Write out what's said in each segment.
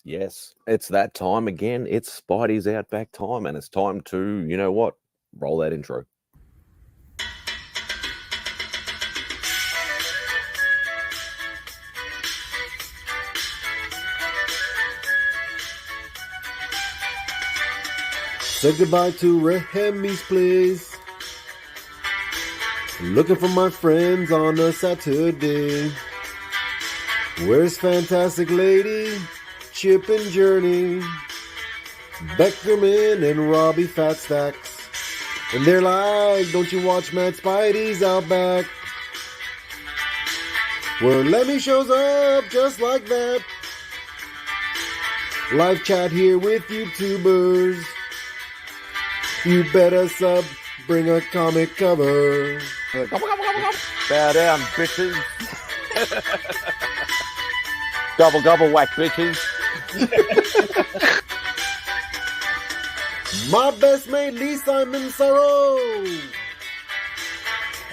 Yes, it's that time again. It's Spidey's Outback time, and it's time to, you know what? Roll that intro. Said goodbye to Remy's place. Looking for my friends on a Saturday. Where's Fantastic Lady, Chip and Journey, Beckerman and Robbie Fat Stacks? And they're like, don't you watch MadSpidey'S Outback? Where Lemmy shows up just like that. Live chat here with YouTubers. You better sub, bring a comic cover. Bow down, bitches. Gobble, gobble, whack, bitches. My best mate Lee Simon Sorrow.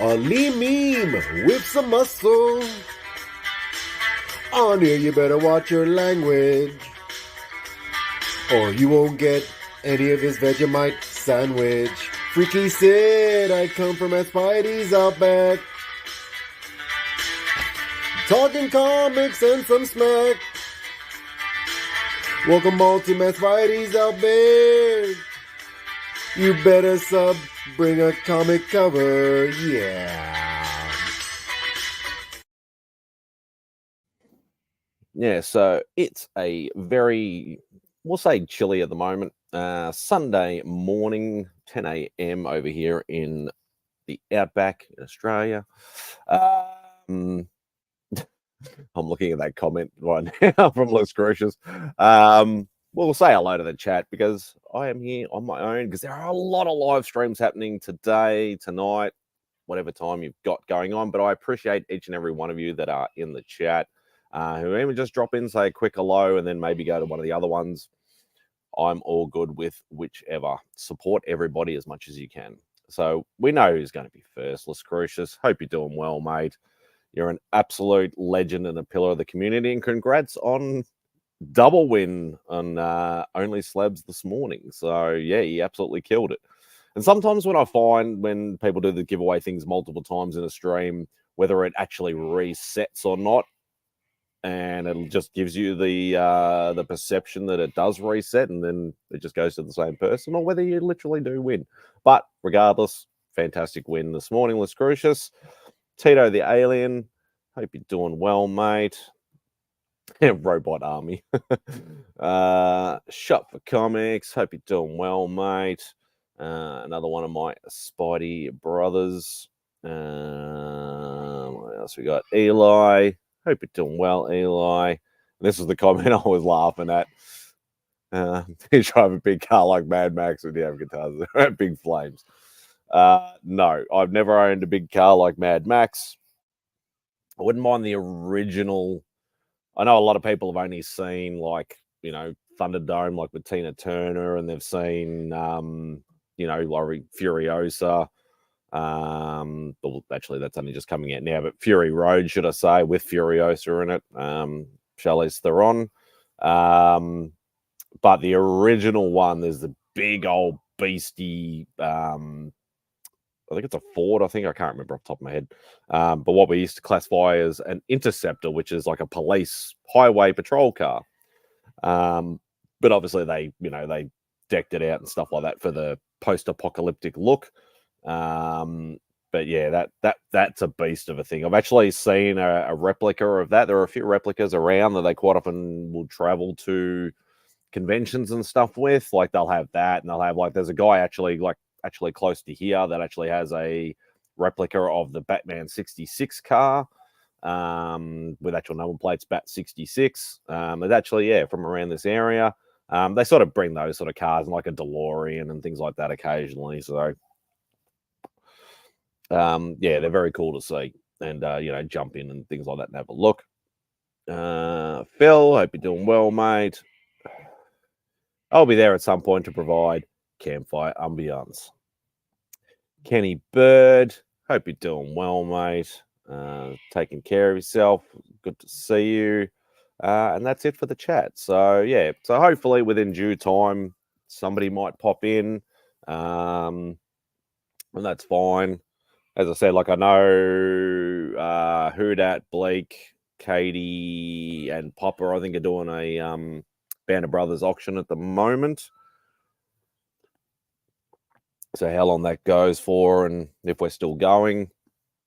A Lee meme with some muscle. On here you better watch your language, or you won't get any of his Vegemite sandwich. Freaky Sid, I come from MadSpidey'S Outback. Talking comics and some smack. Welcome all to MadSpidey'S Outback. You better sub, bring a comic cover, yeah. Yeah, so it's a very, we'll say chilly at the moment. Sunday morning, 10 a.m. over here in the Outback in Australia. I'm looking at that comment right now from Los Gracious. We'll say hello to the chat because I am here on my own because there are a lot of live streams happening today, tonight, whatever time you've got going on. But I appreciate each and every one of you that are in the chat, who even just drop in, say a quick hello, and then maybe go to one of the other ones. I'm all good with whichever. Support everybody as much as you can. So we know who's going to be first. Los Crucius, hope you're doing well, mate. You're an absolute legend and a pillar of the community, and congrats on double win on Only Slabs this morning. So yeah, he absolutely killed it. And sometimes when I find when people do the giveaway things multiple times in a stream, whether it actually resets or not, and it just gives you the perception that it does reset and then it just goes to the same person, or whether you literally do win. But regardless, fantastic win this morning, Les Crucius. Tito the Alien, hope you're doing well, mate. Robot Army. Shop for Comics, hope you're doing well, mate. Another one of my Spidey brothers. What else we got? Eli, hope you're doing well, Eli. This is the comment I was laughing at. You drive a big car like Mad Max when you have guitars. Big flames. No, I've never owned a big car like Mad Max. I wouldn't mind the original. I know a lot of people have only seen, like, you know, Thunderdome, like with Tina Turner, and they've seen, you know, Laurie Furiosa. Well, actually, that's only just coming out now, but Fury Road, should I say, with Furiosa in it. Charlize Theron. But the original one, there's the big old beastie. I think it's a Ford. I can't remember off the top of my head. But what we used to classify as an interceptor, which is like a police highway patrol car. But obviously they decked it out and stuff like that for the post-apocalyptic look. But yeah, that's a beast of a thing. I've actually seen a replica of that. There are a few replicas around that they quite often will travel to conventions and stuff with. Like they'll have that, and they'll have there's a guy actually close to here that actually has a replica of the Batman 66 car with actual number plates, Bat 66. It's actually, from around this area. They sort of bring those sort of cars and like a DeLorean and things like that occasionally. So, they're very cool to see and, jump in and things like that and have a look. Phil, hope you're doing well, mate. I'll be there at some point to provide campfire ambiance. Kenny Bird, hope you're doing well, mate. Taking care of yourself. Good to see you. And that's it for the chat. So yeah, so hopefully within due time, somebody might pop in, and that's fine. As I said, like I know Hoodat, Blake, Katie, and Popper, I think, are doing a Band of Brothers auction at the moment. So how long that goes for, and if we're still going,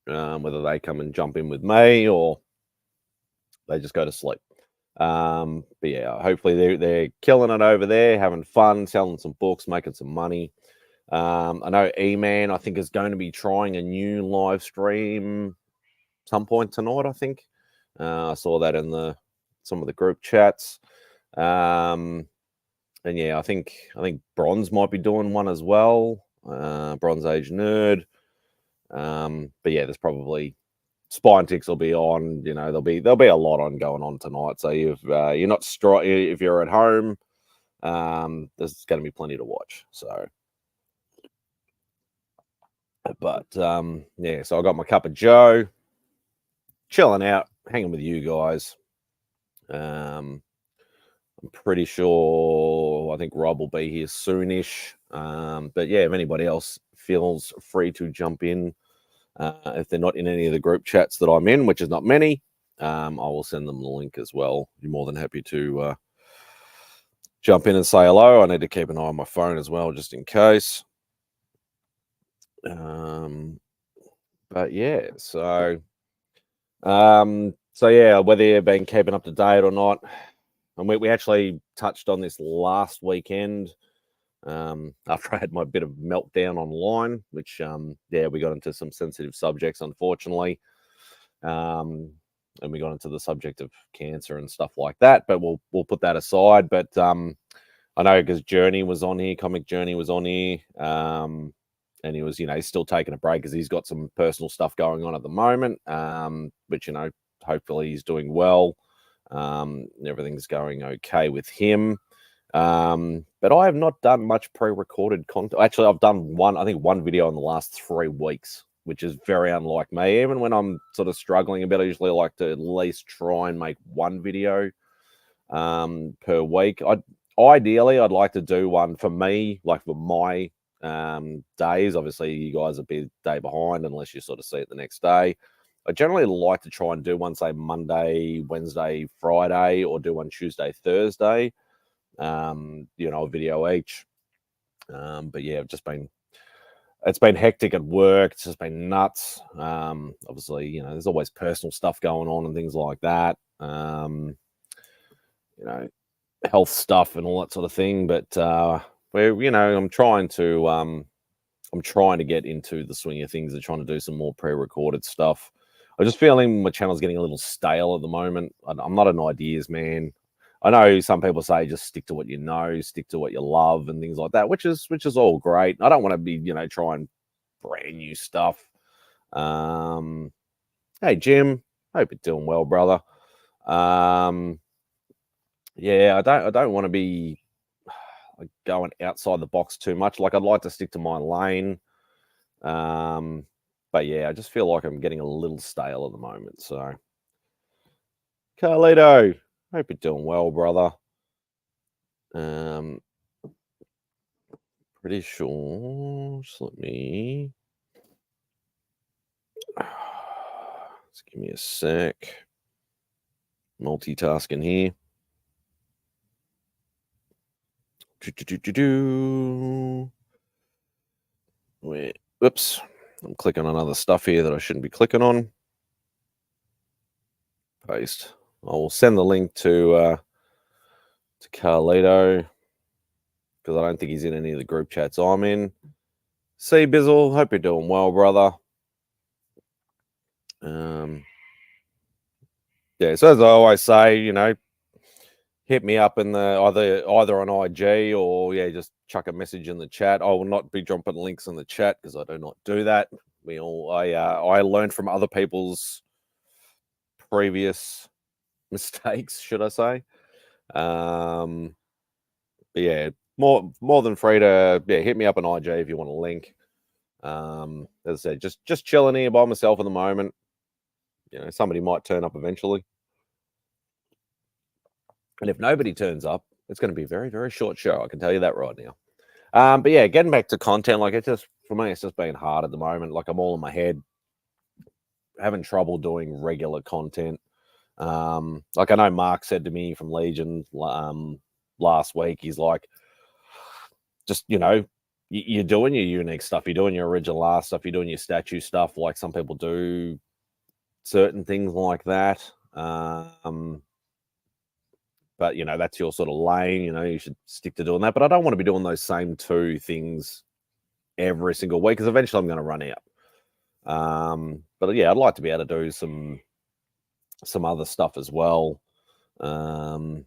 whether they come and jump in with me or they just go to sleep. But yeah, hopefully they're killing it over there, having fun, selling some books, making some money. I know E-Man, I think, is going to be trying a new live stream some point tonight, I think. I saw that in some of the group chats. And yeah, I think Bronze might be doing one as well. Bronze Age Nerd. But yeah, there's probably Spine Ticks will be on. You know, there'll be a lot on going on tonight. So you're not if you're at home, there's going to be plenty to watch. So, but yeah, so I got my cup of Joe, chilling out, hanging with you guys. I'm pretty sure I think Rob will be here soonish. But yeah, if anybody else feels free to jump in, if they're not in any of the group chats that I'm in, which is not many, I will send them the link as well. You're more than happy to jump in and say hello. I need to keep an eye on my phone as well, just in case. But yeah, so yeah, whether you've been keeping up to date or not, and we actually touched on this last weekend after I had my bit of meltdown online, which yeah, we got into some sensitive subjects, unfortunately. And we got into the subject of cancer and stuff like that, but we'll put that aside. But I know because Journey was on here, Comic Journey was on here, and he was, he's still taking a break because he's got some personal stuff going on at the moment. But hopefully he's doing well. Everything's going okay with him. But I have not done much pre-recorded content. Actually, I've done one video in the last 3 weeks, which is very unlike me. Even when I'm sort of struggling a bit, I usually like to at least try and make one video per week. Ideally, I'd like to do one for me, like for my days. Obviously, you guys are a day behind unless you sort of see it the next day. I generally like to try and do one, say, Monday, Wednesday, Friday, or do one Tuesday, Thursday. A video each. But yeah, it's been hectic at work. It's just been nuts. Obviously, there's always personal stuff going on and things like that. Health stuff and all that sort of thing. But I'm trying to get into the swing of things and trying to do some more pre-recorded stuff. I'm just feeling my channel's getting a little stale at the moment. I'm not an ideas man. I know some people say just stick to what you know, stick to what you love, and things like that, which is all great. I don't want to be, trying brand new stuff. Hey Jim, hope you're doing well, brother. Yeah, I don't want to be like going outside the box too much. Like I'd like to stick to my lane. But yeah, I just feel like I'm getting a little stale at the moment. So, Carlito, hope you're doing well, brother. Pretty sure. Just let me. Just give me a sec. Multitasking here. Wait. Oops. I'm clicking on other stuff here that I shouldn't be clicking on. Paste. I will send the link to Carlito because I don't think he's in any of the group chats I'm in. See, Bizzle, hope you're doing well, brother. Yeah, so as I always say, hit me up in the either on IG or just chuck a message in the chat. I will not be dropping links in the chat because I do not do that. I learned from other people's previous mistakes, should I say? But yeah, more than free to hit me up on IG if you want a link. As I said, just chilling here by myself at the moment. Somebody might turn up eventually. And if nobody turns up, it's going to be a very, very short show. I can tell you that right now. But yeah, getting back to content, like for me, it's just been hard at the moment. Like I'm all in my head, having trouble doing regular content. Like I know Mark said to me from Legion last week, he's like, just, you're doing your unique stuff, you're doing your original art stuff, you're doing your statue stuff, like some people do certain things like that. But that's your sort of lane, you should stick to doing that. But I don't want to be doing those same two things every single week, because eventually I'm going to run out. But yeah, I'd like to be able to do some other stuff as well. Dan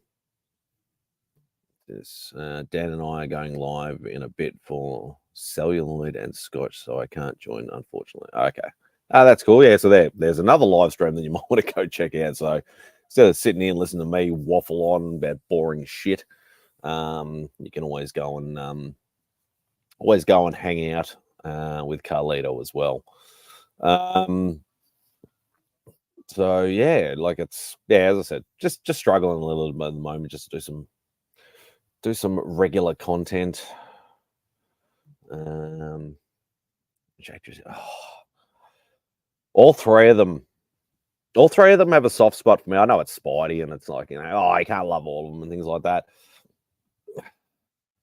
and I are going live in a bit for celluloid and scotch, so I can't join, unfortunately. Okay. That's cool. Yeah, so there's another live stream that you might want to go check out. So instead of sitting here and listening to me waffle on about boring shit, you can always go and hang out with Carlito as well. So yeah, like as I said, just struggling a little bit at the moment, just to do some regular content. All three of them have a soft spot for me. I know it's Spidey, and it's like, I can't love all of them and things like that.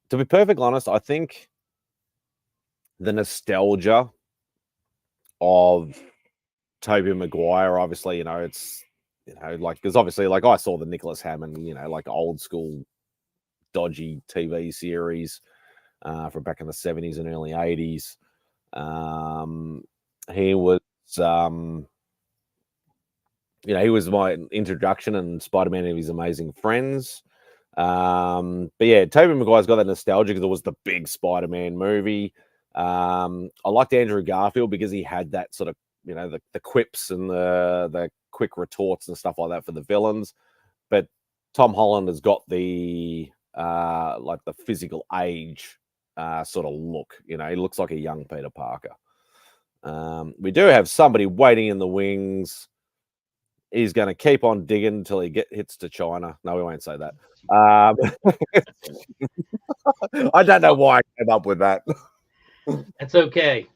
To be perfectly honest, I think the nostalgia of Tobey Maguire, obviously, it's, like, because obviously, like, I saw the Nicholas Hammond, like old school dodgy TV series from back in the 70s and early 80s. He was, he was my introduction and Spider-Man and His Amazing Friends. But yeah, Tobey Maguire's got that nostalgia because it was the big Spider-Man movie. I liked Andrew Garfield because he had that sort of, the quips and the quick retorts and stuff like that for the villains. But Tom Holland has got the like the physical age sort of look. He looks like a young Peter Parker. We do have somebody waiting in the wings. He's going to keep on digging until he hits to China. No, we won't say that. I don't know why I came up with that. That's okay.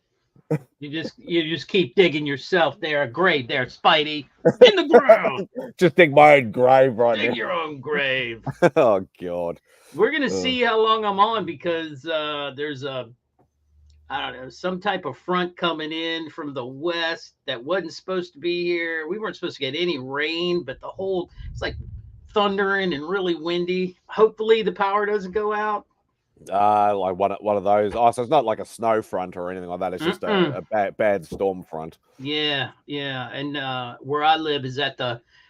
You just keep digging yourself there, a grave there, Spidey, in the ground. Just dig my own grave right now. Dig your own grave. Oh God. We're gonna see how long I'm on because there's some type of front coming in from the west that wasn't supposed to be here. We weren't supposed to get any rain, but it's like thundering and really windy. Hopefully the power doesn't go out. Like one of those. Oh, so it's not like a snow front or anything like that. It's just a bad storm front. Yeah. And where I live is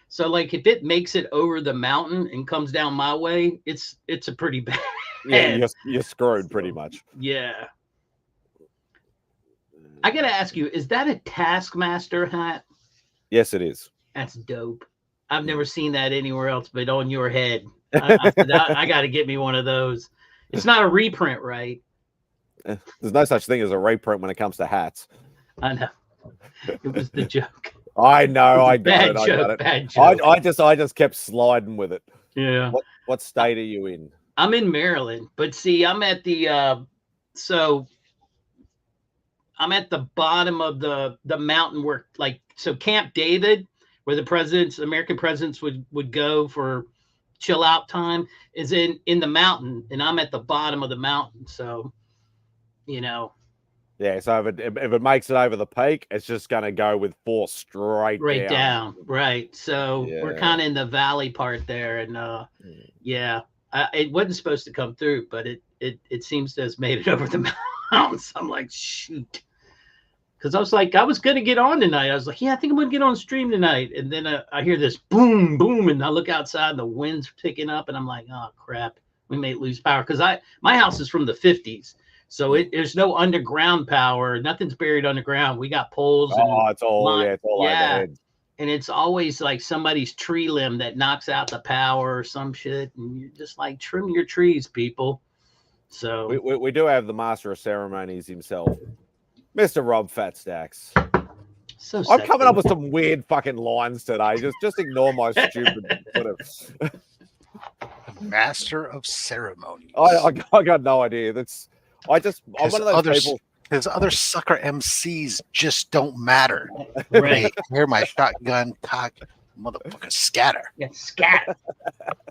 so like if it makes it over the mountain and comes down my way, it's a pretty bad. Yeah, you're screwed pretty much. Yeah. I gotta ask you, is that a Taskmaster hat? Yes, it is. That's dope. I've never seen that anywhere else, but on your head. I got to get me one of those. It's not a reprint, right? There's no such thing as a reprint when it comes to hats. I know. It was the joke. I know. I got it. Bad joke. I just kept sliding with it. Yeah. What state are you in? I'm in Maryland, but see, I'm at the I'm at the bottom of the mountain where, Camp David, where the American presidents would go for chill out time, is in the mountain, and I'm at the bottom of the mountain. So, Yeah, so if it makes it over the peak, it's just going to go with force straight down. Right. So we're kind of in the valley part there, and it wasn't supposed to come through, but it seems to have made it over the mountains. I'm like, shoot. Because I was going to get on tonight. I was like, yeah, I think I'm going to get on stream tonight. And then I hear this boom, boom, and I look outside and the wind's picking up. And I'm like, oh, crap, we may lose power. Because my house is from the 50s. So there's no underground power. Nothing's buried underground. We got poles. It's all overhead. And it's always like somebody's tree limb that knocks out the power or some shit. And you're just like, trim your trees, people. So we do have the master of ceremonies himself, Mr. Rob Fatstacks. So I'm coming up with some weird fucking lines today. Just ignore my stupid sort of. Master of ceremonies. I got no idea. I'm one of those people. Because other sucker MCs just don't matter. Right. They hear my shotgun cock, motherfucker scatter. Yeah, scat.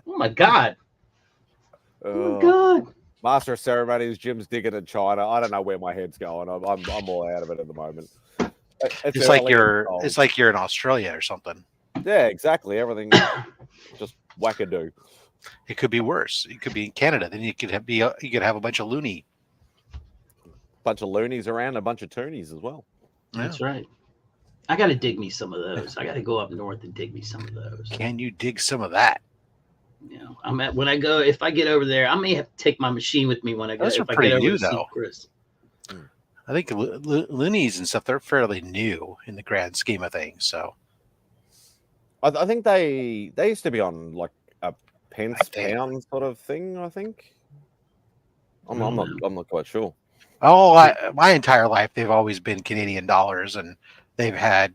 Oh my god. Oh my god. Master of ceremonies, Jim's digging in China. I don't know where my head's going. I'm all out of it at the moment. It's like you're in Australia or something. Yeah, exactly. Everything just wackadoo. It could be worse. You could be in Canada. Then you could have a bunch of loony. Bunch of loonies around, a bunch of toonies as well. That's right. I got to dig me some of those. I got to go up north and dig me some of those. Can you dig some of that? You know, if I get over there, I may have to take my machine with me when I go. Those are if pretty I get over new, to see though. Chris. I think loonies and stuff, they're fairly new in the grand scheme of things. So I think they used to be on like a pence pound sort of thing. I think I'm not quite sure. Oh, my entire life they've always been Canadian dollars, and they've had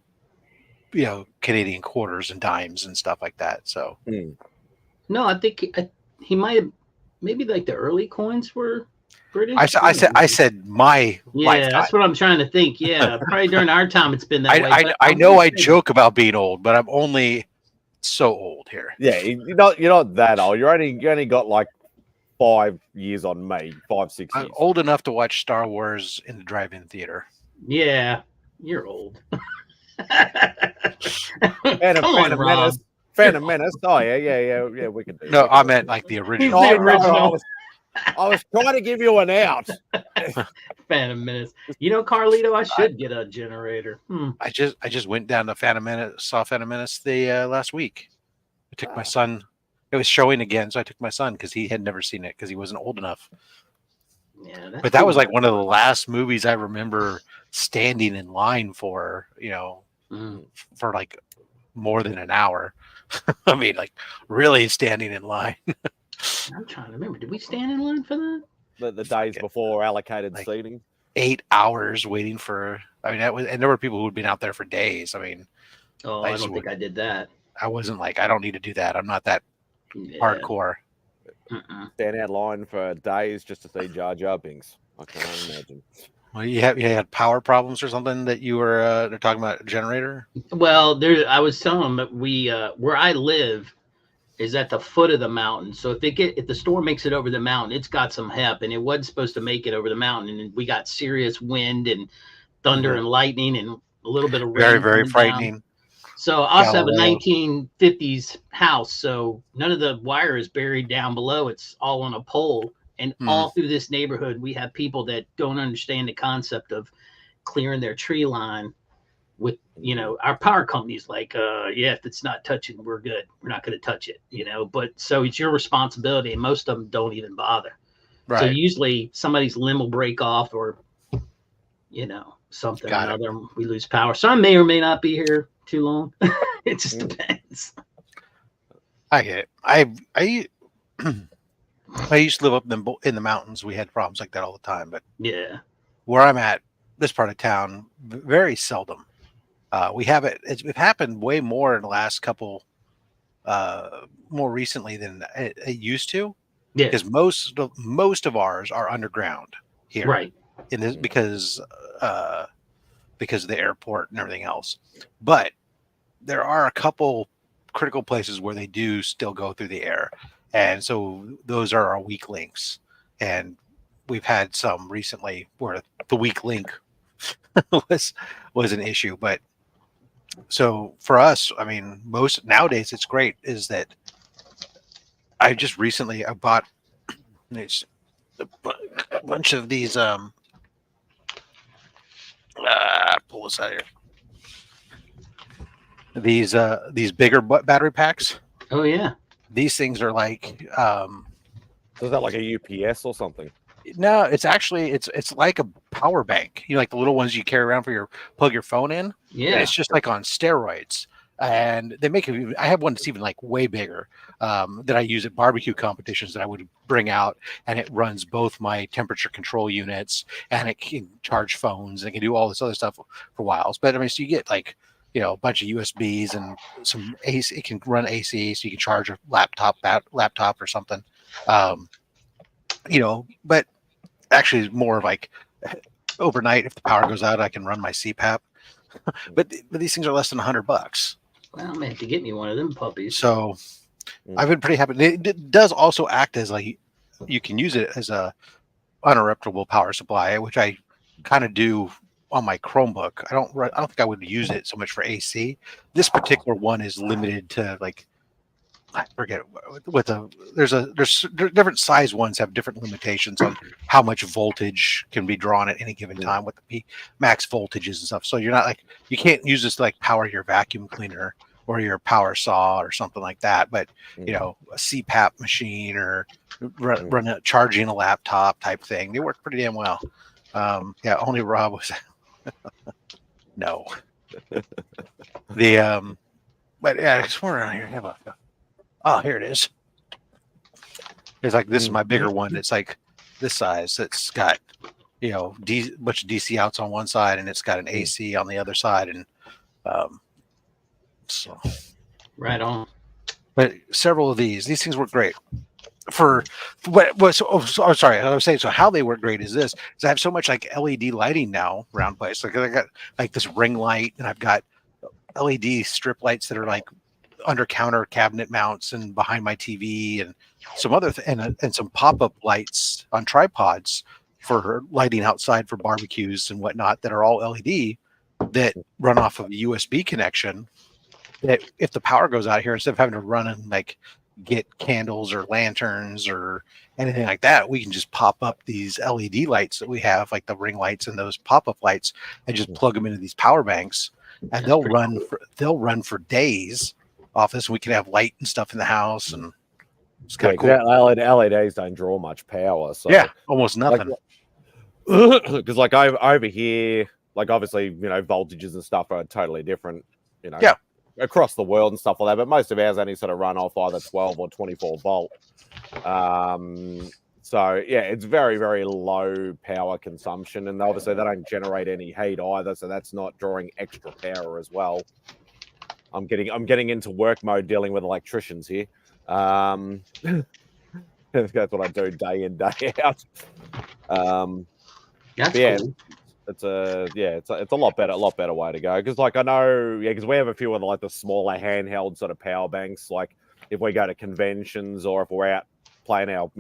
Canadian quarters and dimes and stuff like that. So no, I think he might have maybe like the early coins were British. I said my lifetime. That's what I'm trying to think. Yeah, probably during our time it's been that way. I know I joke about being old, but I'm only so old here. Yeah, you're not that old. You only got like 5 years on me, 5, 6 years. I'm old enough to watch Star Wars in the drive-in theater. Yeah, you're old. Phantom Menace. Oh yeah. We can do. No, I meant like the original. I was trying to give you an out. Phantom Menace. Carlito, I should get a generator. I just went down to saw Phantom Menace the last week. I took my son. It was showing again, so I took my son because he had never seen it because he wasn't old enough. Yeah, but that was like one of the last movies I remember standing in line for, for like more than an hour. I mean, like really standing in line. I'm trying to remember. Did we stand in line for that? The days before allocated seating. 8 hours waiting for. I mean, and there were people who had been out there for days. I mean, I don't think I did that. I wasn't like, I don't need to do that. I'm not that hardcore. Stand out line for days just to see Jar Jar Binks. I can't imagine. Well, you had power problems or something that you were they're talking about a generator. Well, I was telling them that we where I live is at the foot of the mountain. So if the storm makes it over the mountain, it's got some help, and it wasn't supposed to make it over the mountain, and we got serious wind and thunder and lightning and a little bit of rain. Very, very frightening. Down. So I also have a 1950s house, so none of the wire is buried down below. It's all on a pole. And all through this neighborhood, we have people that don't understand the concept of clearing their tree line with, our power company's like, if it's not touching, we're good. We're not going to touch it, But so it's your responsibility, and most of them don't even bother. Right. So usually somebody's limb will break off or, something or another. We lose power. So I may or may not be here too long. It just depends. I get it. I used to live up in the mountains. We had problems like that all the time. But yeah, where I'm at, this part of town, very seldom. We have it. It's happened way more in the last couple, more recently than it used to. Yeah, because most of ours are underground here, right? In this because of the airport and everything else. But there are a couple critical places where they do still go through the air. And so those are our weak links. And we've had some recently where the weak link was an issue. But so for us, I mean, nowadays it's great is that I just recently bought a bunch of these pull this out here. These bigger battery packs. Oh yeah. These things are like is that like a UPS or something? No, it's actually it's like a power bank. Like the little ones you carry around for plug your phone in. Yeah. And it's just like on steroids. And they make it. I have one that's even like way bigger that I use at barbecue competitions that I would bring out, and it runs both my temperature control units and it can charge phones and it can do all this other stuff for whiles. But I mean, so you get like a bunch of USBs and some AC. It can run AC, so you can charge a laptop or something. But actually, more of like overnight, if the power goes out, I can run my CPAP. but these things are less than $100. Well, I'm gonna have to get me one of them puppies. So I've been pretty happy. It does also act as like you can use it as a uninterruptible power supply, which I kind of do on my Chromebook. I don't think I would use it so much for AC. This particular one is limited to like, I forget there's different size ones have different limitations on how much voltage can be drawn at any given time, what the max voltages and stuff. So you're not like, you can't use this to like power your vacuum cleaner or your power saw or something like that. But a CPAP machine or charging a laptop type thing, they work pretty damn well. Only Rob was no. But yeah, it's more around here. Here it is. It's like, this is my bigger one. It's like this size. It's got bunch of DC outs on one side, and it's got an AC on the other side, and so right on. But several of these things work great. Sorry, I was saying, so how they work great is this: is I have so much like LED lighting now around place. Like I got like this ring light, and I've got LED strip lights that are like under counter cabinet mounts and behind my TV, and some other and some pop-up lights on tripods for lighting outside for barbecues and whatnot that are all LED that run off of a USB connection. That if the power goes out here, instead of having to run and like get candles or lanterns or anything like that, we can just pop up these LED lights that we have, like the ring lights and those pop-up lights, and just plug them into these power banks, and they'll run for days off this. We can have light and stuff in the house, and it's kind of cool. LEDs don't draw much power, so almost nothing. Because like over here, like obviously voltages and stuff are totally different, across the world and stuff like that. But most of ours only sort of run off either 12 or 24 volt. So it's very, very low power consumption, and obviously they don't generate any heat either, so that's not drawing extra power as well. I'm getting into work mode dealing with electricians here. That's what I do day in, day out. That's cool. It's a lot better way to go, because like I know because we have a few of the smaller handheld sort of power banks, like if we go to conventions or if we're out playing our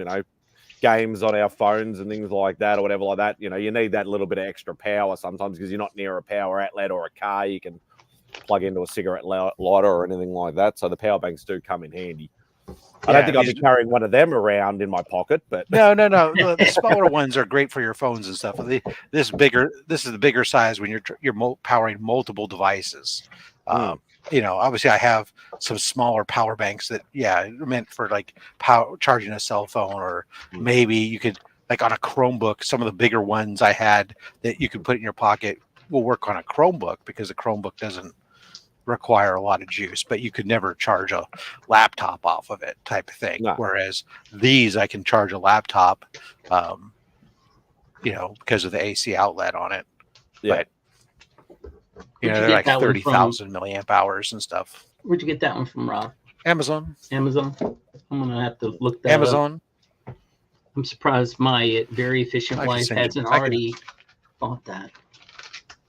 games on our phones and things like that or whatever like that, you need that little bit of extra power sometimes because you're not near a power outlet or a car you can plug into a cigarette lighter or anything like that, so the power banks do come in handy. I don't think I'll be carrying one of them around in my pocket, but no. The smaller ones are great for your phones and stuff. This is the bigger size when you're powering multiple devices. Obviously I have some smaller power banks that meant for like charging a cell phone, or maybe you could like on a Chromebook. Some of the bigger ones I had that you could put in your pocket will work on a Chromebook because the Chromebook doesn't require a lot of juice, but you could never charge a laptop off of it type of thing. No. Whereas these, I can charge a laptop, because of the AC outlet on it. Yeah. But they're like 30,000 milliamp hours and stuff. Where'd you get that one from, Rob? Amazon. I'm gonna have to look that Amazon. Up. I'm surprised my very efficient wife hasn't already bought that.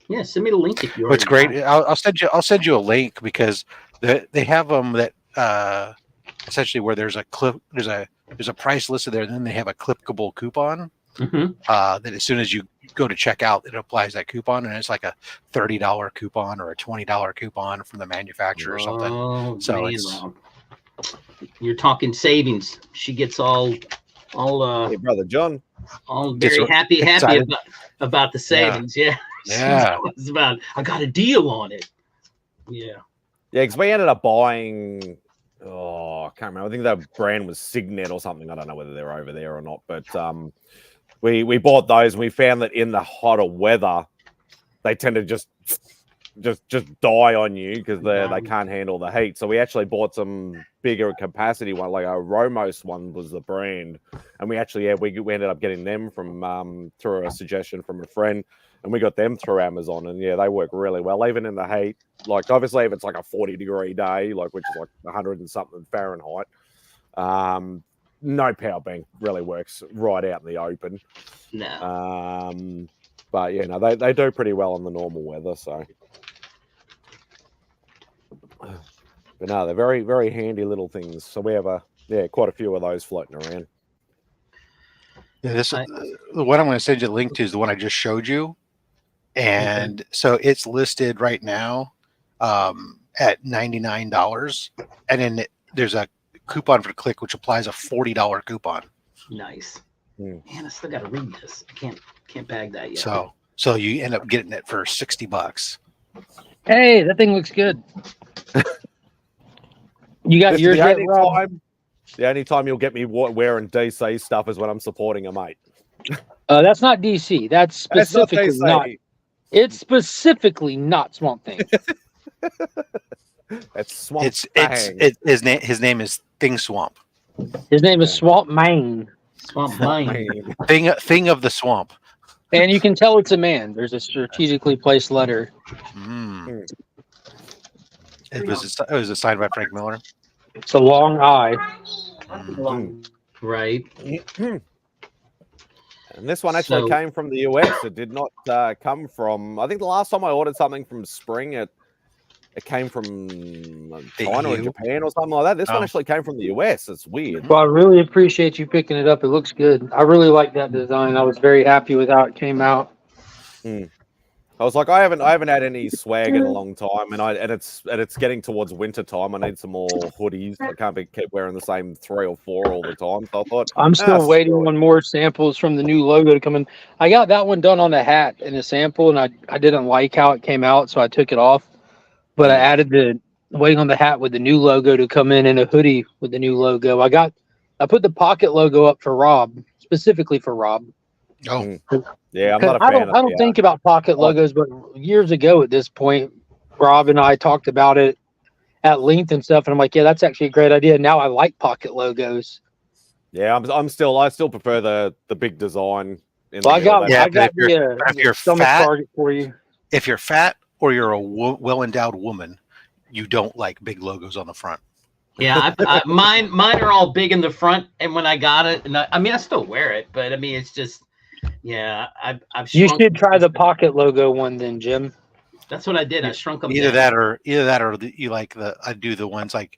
Yeah, send me the link if you. What's great? I'll send you a link because they have them that essentially where there's a price listed there, and then they have a clickable coupon. That as soon as you go to check out, it applies that coupon, and it's like a $30 coupon or a $20 coupon from the manufacturer or something. So you're talking savings. She gets all hey, brother John, all very happy about the savings. Yeah. It's about I got a deal on it. Yeah, because we ended up buying. I can't remember. I think that brand was Signet or something. I don't know whether they're over there or not, but we bought those and we found that in the hotter weather, they tend to just die on you because they can't handle the heat. So we actually bought some bigger capacity one, like a Romos one was the brand, and we actually we ended up getting them from through a suggestion from a friend. and we got them through Amazon, and yeah, they work really well, even in the heat. Like obviously, if it's like a 40-degree day, like which is like 100 and something Fahrenheit, no power bank really works right out in the open. No. But yeah, no, they do pretty well in the normal weather. So, but no, they're very, very handy little things. So we have quite a few of those floating around. Yeah, the one I'm going to send you the link to is the one I just showed you, and so it's listed right now at $99, and then there's a coupon for click which applies a $40 coupon. Nice. Man, I still got to read this. I can't bag that yet. So you end up getting it for $60. Hey, that thing looks good. You got yours yet, Rob? The only time you'll get me wearing DC stuff is when I'm supporting a mate. That's not DC. That's specifically not. It's specifically not Swamp Thing. It's Swamp. His name is Thing Swamp. His name is Swamp Mane. Swamp Mane. Thing of the swamp. And you can tell it's a man. There's a strategically placed letter. It was a sign by Frank Miller. It's a long I. Right. And this one actually came from the US. It did not come from. I think the last time I ordered something from Spring, it came from China or Japan or something like that. This one actually came from the US. It's weird. Well, I really appreciate you picking it up. It looks good. I really like that design. I was very happy with how it came out. I was like, I haven't had any swag in a long time, and it's getting towards winter time. I need some more hoodies. I can't keep wearing the same 3 or 4 all the time. So I thought I'm still waiting on more samples from the new logo to come in. I got that one done on a hat in a sample, and I didn't like how it came out, so I took it off. But I added waiting on the hat with the new logo to come in, and a hoodie with the new logo. I put the pocket logo up for Rob, specifically for Rob. Oh, yeah, I'm not a fan. I don't think about pocket logos, but years ago at this point, Rob and I talked about it at length and stuff, and I'm like, yeah, that's actually a great idea. Now I like pocket logos. Yeah, I still prefer the big design. I got if you're stomach fat, target for you. If you're fat or you're a well-endowed woman, you don't like big logos on the front. Yeah, mine are all big in the front, and when I got it, and I still wear it, but I mean, it's just. Yeah, I've. You should try the pocket logo one, then, Jim. That's what I did. I shrunk them. Either that, or you like I do the ones like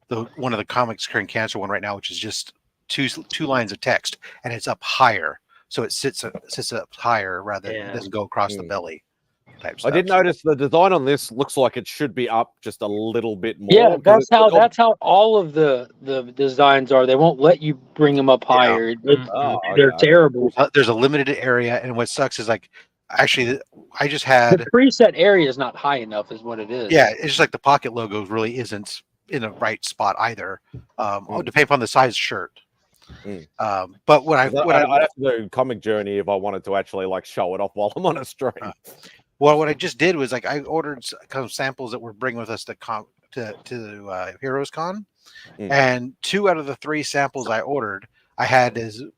the one of the comics curing cancer one right now, which is just two lines of text, and it's up higher, so it sits up higher rather than it doesn't go across the belly. Type stuff. I did notice the design on this looks like it should be up just a little bit more. Yeah, that's how all of the designs are. They won't let you bring them up higher. They're terrible. There's a limited area, and what sucks is like actually I just had the preset area is not high enough, is what it is. Yeah, it's just like the pocket logo really isn't in the right spot either. Depending upon the size shirt. But I'd have to do Comic Journey if I wanted to actually like show it off while I'm on a stream. Well, what I just did was like I ordered kind of samples that we're bringing with us to Heroes Con, and 2 out of the 3 samples I ordered, I had to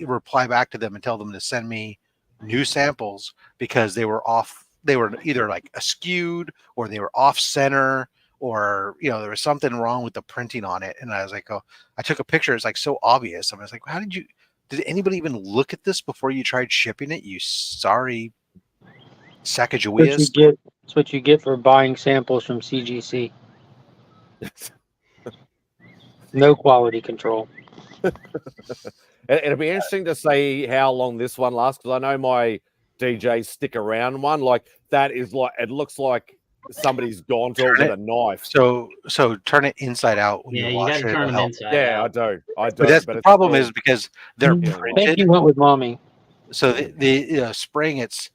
reply back to them and tell them to send me new samples because they were off. They were either like askewed or they were off center, or there was something wrong with the printing on it. And I was like, oh, I took a picture. It's like so obvious. I was like, did anybody even look at this before you tried shipping it? You sorry. Sacagaweas. That's what you get for buying samples from CGC. No quality control. It'll be interesting to see how long this one lasts, because I know my DJ stick around one, like that is like, it looks like somebody's gone to it with a knife. So turn it inside out when you wash it. Turn them inside out. I do. But the problem is because they're printed. I think you went with mommy. So the spring, it's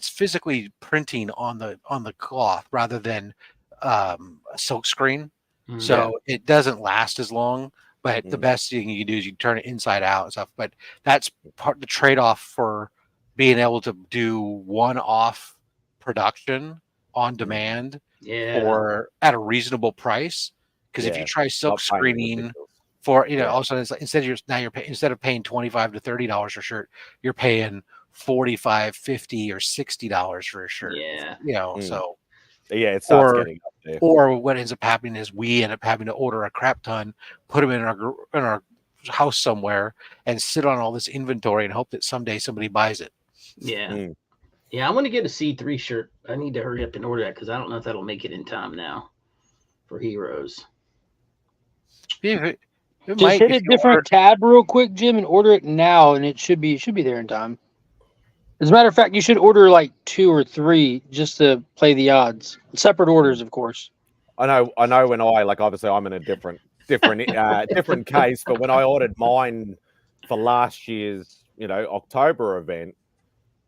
physically printing on the cloth rather than a silk screen, so it doesn't last as long. But the best thing you can do is you can turn it inside out and stuff. But that's part of the trade-off for being able to do one-off production on demand or at a reasonable price. Because if you try silk screening for also it's like, instead of paying $25 to $30 a shirt, you're paying $45, $50, or $60 for a shirt. Yeah. You know, so yeah, it starts getting up there. Or what ends up happening is we end up having to order a crap ton, put them in our house somewhere, and sit on all this inventory and hope that someday somebody buys it. Yeah. Yeah, I want to get a C3 shirt. I need to hurry up and order that because I don't know if that'll make it in time now for Heroes. It Just might, hit if a you different order- tab real quick, Jim, and order it now, and it should be there in time. As a matter of fact, you should order like 2 or 3 just to play the odds. Separate orders, of course. I know. When obviously I'm in a different different case, but when I ordered mine for last year's October event,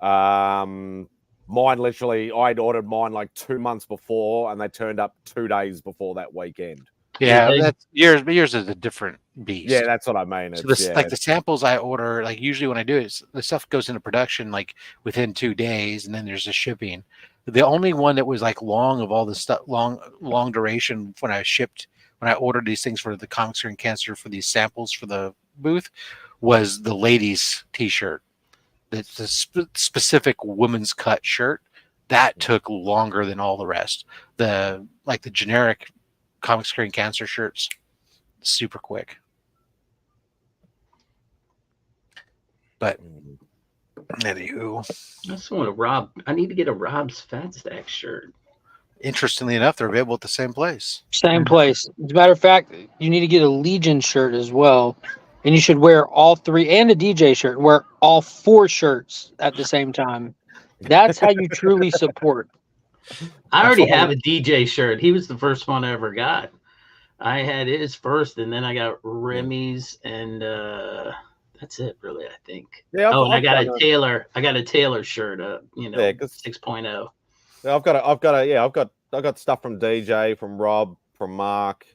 mine literally I'd ordered mine like 2 months before, and they turned up 2 days before that weekend. Yeah, that's yours is a different beast. Yeah, that's what I mean. So like the samples I order, like usually when I do it, the stuff goes into production like within 2 days, and then there's the shipping. The only one that was like long of all the stuff, long duration when I ordered these things for the Comic Screen Cancer for these samples for the booth was the ladies T-shirt. That's a specific woman's cut shirt that took longer than all the rest. The generic Comic Screen Cancer shirts, super quick. But anywho, I just want a Rob. I need to get a Rob's Fat Stack shirt. Interestingly enough, they're available at the same place. Same place. As a matter of fact, you need to get a Legion shirt as well. And you should wear all 3 and a DJ shirt. Wear all 4 shirts at the same time. That's how you truly support. I already have a DJ shirt. He was the first one I ever got. I had his first, and then I got Remy's, and that's it, really. I think. Yeah. And I got a Taylor. I got a Taylor shirt. 6.0. I've got stuff from DJ, from Rob, from Mark.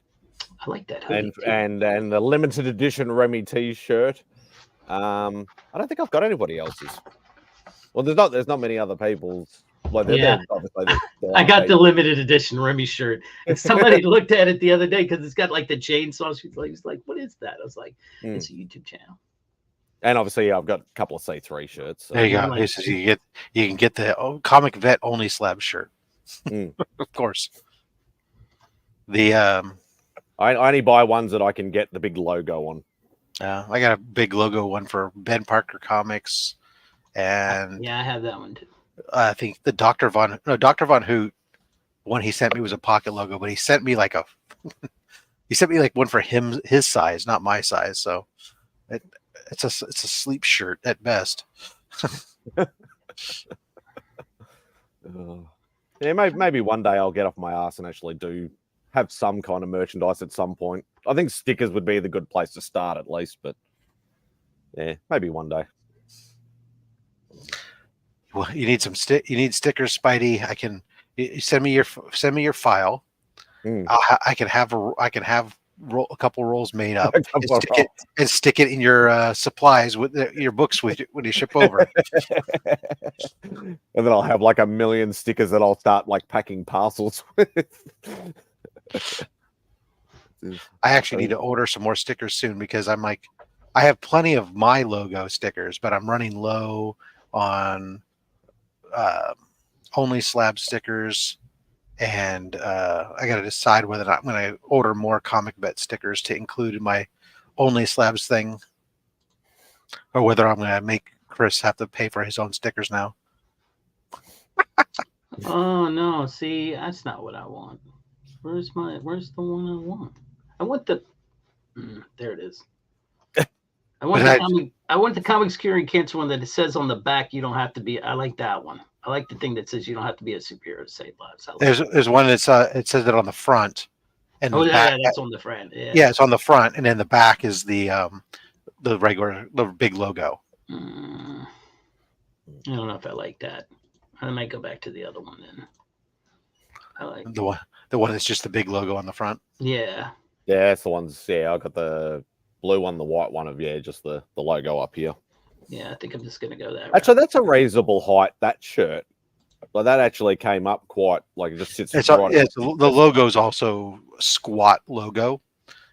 I like that and hoodie, and the limited edition Remy T-shirt. I don't think I've got anybody else's. Well, there's not many other people's. Like, I got the limited edition Remy shirt. And somebody looked at it the other day because it's got like the chainsaw. He's like, "What is that?" I was like, "It's a YouTube channel." And obviously, I've got a couple of C3 shirts. So. There you go. You can get the Comic Vet only slab shirt, of course. I only buy ones that I can get the big logo on. I got a big logo one for Ben Parker Comics, and I have that one too. I think the Dr. Von Hoot one he sent me was a pocket logo, but he sent me like one for his size, not my size. So it's a sleep shirt at best. Yeah, maybe one day I'll get off my ass and actually do have some kind of merchandise at some point. I think stickers would be the good place to start at least, but yeah, maybe one day. Well, you need you need stickers, Spidey. Send me your file. I can have a couple rolls made up and stick it in your supplies with your books when you ship over. And then I'll have like 1 million stickers that I'll start like packing parcels with. I actually need to order some more stickers soon because I have plenty of my logo stickers, but I'm running low on only slab stickers, and I got to decide whether or not I'm going to order more Comic Vet stickers to include in my only slabs thing, or whether I'm going to make Chris have to pay for his own stickers now. Oh no! See, that's not what I want. Where's the one I want? I want the. There it is. I want the Comic Screen Cancer one that it says on the back you don't have to be. I like that one. I like the thing that says you don't have to be a superhero to save lives. There's one that's it says it on the front, and that's on the front. Yeah, it's on the front, and then the back is the big logo. I don't know if I like that. I might go back to the other one then. I like the one that's just the big logo on the front. Yeah. Yeah, that's the ones. Yeah, I got the blue one, the white one of just the logo up here. Yeah, I think I'm just gonna go that route. Actually, that's a reasonable height. That shirt, like that actually came up quite like it just sits. The logo's also a squat logo.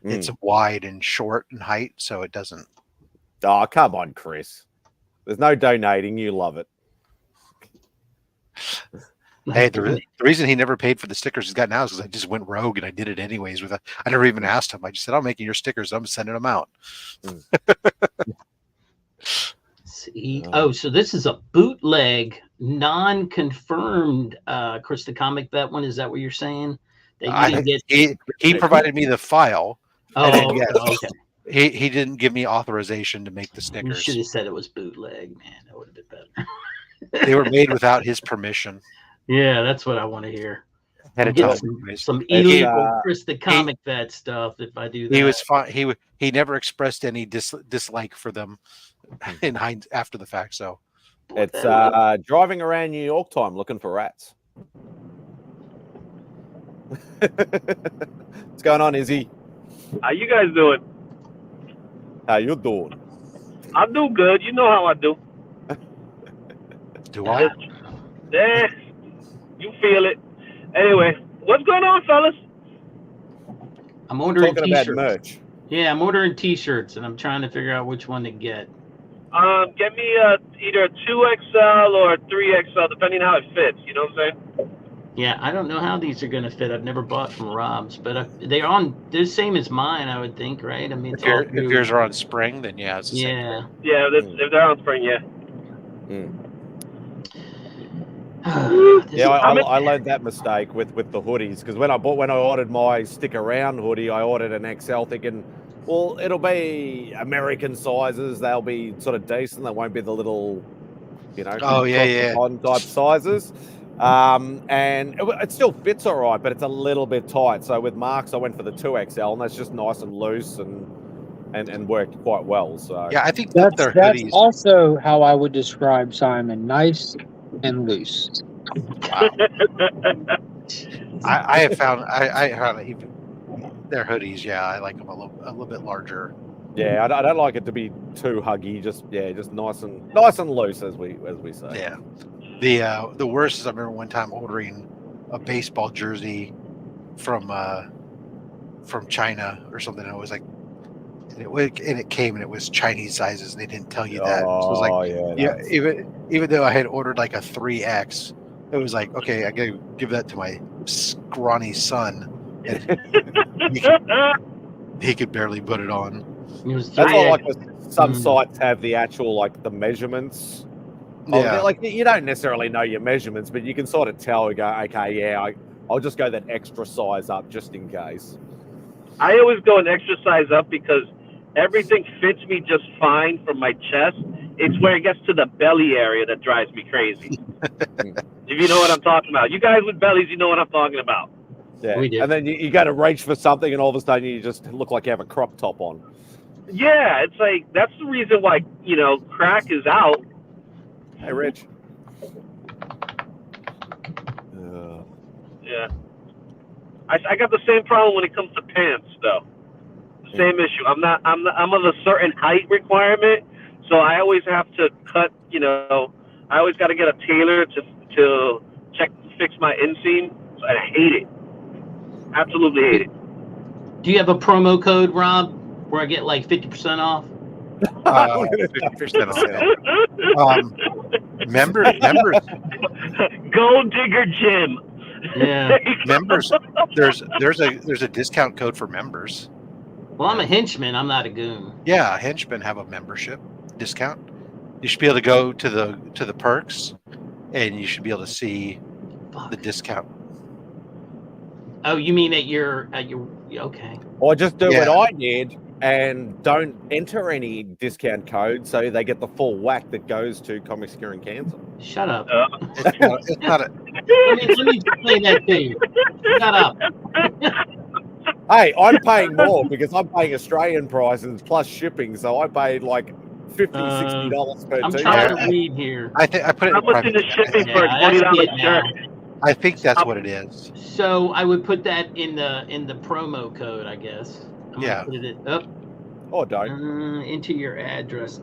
It's wide and short in height, so it doesn't. Oh, come on, Chris. There's no donating. You love it. Hey, the reason he never paid for the stickers he's got now is because I just went rogue and I did it anyways. I never even asked him. I just said, "I'm making your stickers. I'm sending them out." See, so this is a bootleg, non-confirmed Chris the Comic Vet one. Is that what you're saying? That you didn't get? He provided me the file. Oh, okay. He didn't give me authorization to make the You stickers. should have said it was bootleg, man. That would have been better. They were made without his permission. Yeah, that's what I want to hear. Had Get some illegal Chris the Comic Vet stuff if I do that. He was fine. He never expressed any dislike for them after the fact. So it's driving around New York time looking for rats. What's going on, Izzy? How you guys doing? How you doing? I do good. You know how I do. Do I? Yeah, you feel it. Anyway, what's going on, fellas? I'm ordering Talking t-shirts. about merch. Yeah, I'm ordering t-shirts, and I'm trying to figure out which one to get. Get me either a 2XL or a 3XL, depending on how it fits. You know what I'm saying? Yeah, I don't know how these are going to fit. I've never bought from Rob's, but they're the same as mine, I would think, right? I mean, if yours are on spring, then yeah, it's the same thing. Yeah, if they're on spring, yeah. Yeah, I learned that mistake with the hoodies, because when I ordered my stick around hoodie, I ordered an XL thinking, well, it'll be American sizes. They'll be sort of decent. They won't be the little, type sizes. And it still fits all right, but it's a little bit tight. So with Marks, I went for the 2XL, and that's just nice and loose and worked quite well. So yeah, I think that's also how I would describe Simon: nice and loose. Wow. I have found their hoodies. Yeah, I like them a little bit larger. Yeah, I don't like it to be too huggy. Just nice and loose, as we say. Yeah. The worst is I remember one time ordering a baseball jersey from China or something. And it was like, and it came and it was Chinese sizes, and they didn't tell you that. So it was like, even though I had ordered like a 3X, it was like, okay, I gotta give that to my scrawny son, and he could barely put it on. That's why some sites have the actual the measurements. Yeah, you don't necessarily know your measurements, but you can sort of tell. You go, okay, yeah, I'll just go that extra size up just in case. I always go an extra size up because everything fits me just fine from my chest. It's where it gets to the belly area that drives me crazy. If you know what I'm talking about. You guys with bellies, you know what I'm talking about. Yeah, and then you got to reach for something, and all of a sudden you just look like you have a crop top on. Yeah, it's like that's the reason why crack is out. Hey, Rich. Yeah. I got the same problem when it comes to pants, though. Same issue. I'm of a certain height requirement, so I always have to cut. I always got to get a tailor to fix my inseam. So I hate it. Absolutely hate it. Do you have a promo code, Rob, where I get like 50% off? 50% off. Members. Gold Digger Jim. Yeah. Members. There's a discount code for members. Well, I'm a henchman. I'm not a goon. Yeah, henchmen have a membership discount. You should be able to go to the perks, and you should be able to see the discount. Oh, you mean at your okay? Or just do what I did and don't enter any discount code, so they get the full whack that goes to Comics Curing Cancer. Shut up. It's not a. Let me explain that to you. Shut up. Hey, I'm paying more because I'm paying Australian prices plus shipping, so I paid like $50-$60 per I'm t-shirt. trying to read here. I put it. How much is the shipping for a $20 shirt? I think that's what it is. So I would put that in the promo code, I guess. I'm gonna put it up. Oh, don't. Into your address.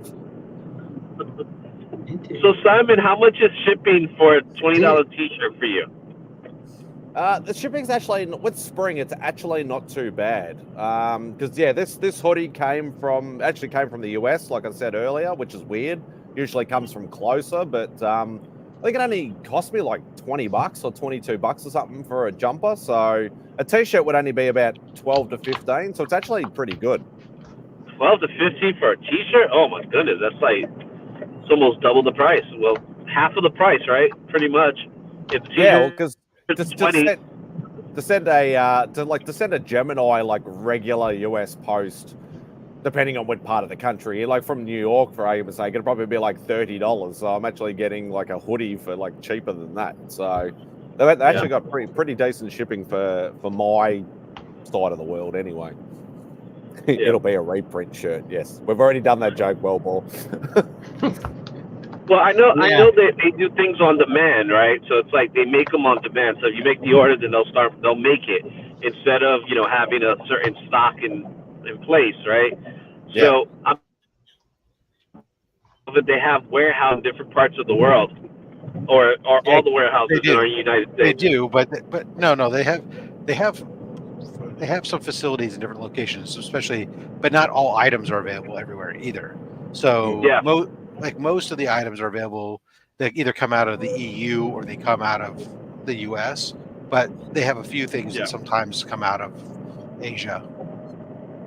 So Simon, how much is shipping for a $20 t-shirt for you? The shipping's actually with spring. It's actually not too bad. Because this hoodie came from the US, like I said earlier, which is weird. usually comes from closer, but I think it only cost me like $20 or $22 or something for a jumper. So a t-shirt would only be about 12 to 15. So it's actually pretty good. 12 to 15 for a t-shirt? Oh my goodness, that's like, it's almost double the price. Well, half of the price, right? Pretty much. If Yeah, because it's to 20. send a Gemini like regular US post, depending on what part of the country, like from New York, for argument's sake, it'd probably be like $30. So I'm actually getting like a hoodie for like cheaper than that. So they actually got pretty decent shipping for my side of the world anyway. It'll be a reprint shirt. Yes, we've already done that joke, well, Paul. Well, I know they do things on demand, right? So it's like they make them on demand. So if you make the order, then they'll make it instead of having a certain stock in place, right? Yeah. So that they have warehouse in different parts of the world, or all the warehouses in our United States. They do, but no, they have some facilities in different locations, especially, but not all items are available everywhere either. So most of the items are available. They either come out of the EU or they come out of the US, but they have a few things that sometimes come out of Asia.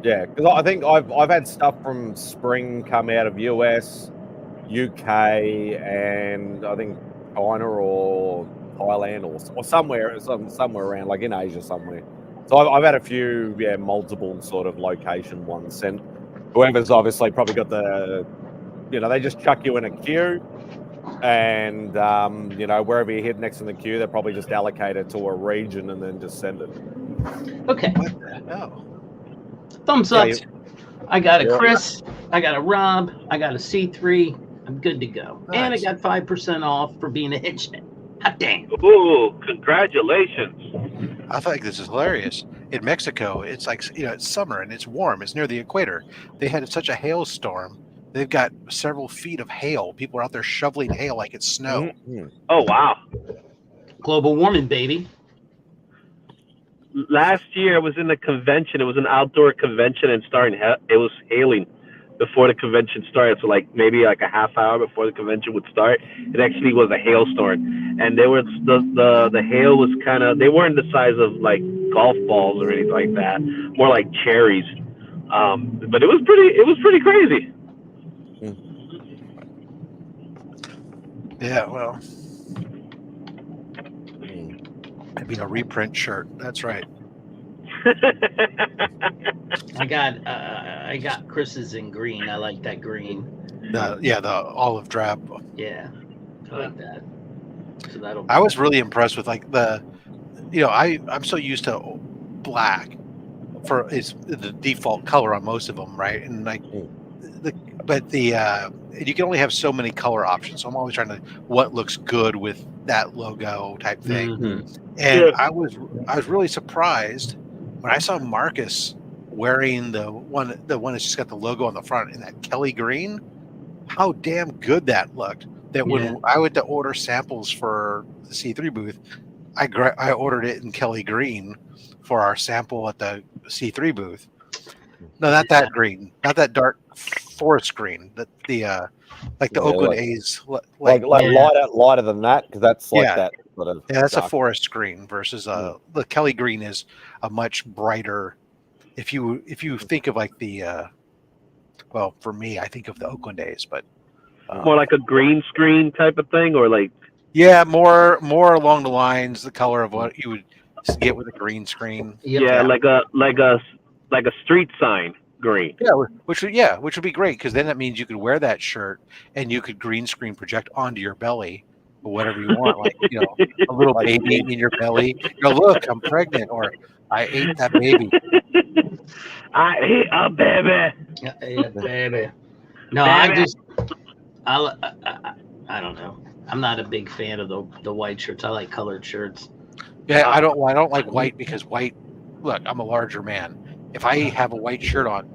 Yeah, because I think I've had stuff from spring come out of US, UK, and I think China or Thailand or somewhere around, like in Asia somewhere. So I've had a few, multiple sort of location ones, and whoever's obviously probably got the, they just chuck you in a queue, and wherever you hit next in the queue, they probably just allocate it to a region and then just send it. Okay. What the hell? Thumbs up. I got a Chris. I got a Rob. I got a C3. I'm good to go. Nice. And I got 5% off for being a hitchnet. Hot dang. Ooh, congratulations. I think this is hilarious. In Mexico, it's like, it's summer and it's warm. It's near the equator. They had such a hailstorm. They've got several feet of hail. People are out there shoveling hail like it's snow. Mm-hmm. Oh, wow. Global warming, baby. Last year, I was in a convention. It was an outdoor convention, and it was hailing before the convention started. So maybe a half hour before the convention would start, it actually was a hailstorm. And they were the hail was they weren't the size of like golf balls or anything like that, more like cherries. But it was pretty crazy. Yeah, well, it'd be a reprint shirt. That's right. I got Chris's in green. I like that green. The olive drab. Yeah, I like that. So I was really impressed with I'm so used to black it's the default color on most of them, right? And you can only have so many color options. So I'm always trying to what looks good with that logo type thing. Mm-hmm. And I was really surprised when I saw Marcus wearing the one that's just got the logo on the front in that Kelly green. How damn good that looked. That when I went to order samples for the C3 booth, I ordered it in Kelly green for our sample at the C3 booth. No, not that green, not that dark forest green. That the Oakland A's lighter than that, because that's that sort of that's dark. A forest green versus the Kelly green is a much brighter. If you think of for me, I think of the Oakland A's, but more like a green screen type of thing, or more along the lines, the color of what you would get with a green screen. Like a street sign green. Which would be great, because then that means you could wear that shirt and you could green screen project onto your belly or whatever you want, a little baby in your belly. Look, I'm pregnant, or I ate that baby. I ate a baby. I ate a baby. No, baby. I don't know. I'm not a big fan of the white shirts. I like colored shirts. Yeah, I don't like white, because white. Look, I'm a larger man. If I have a white shirt on,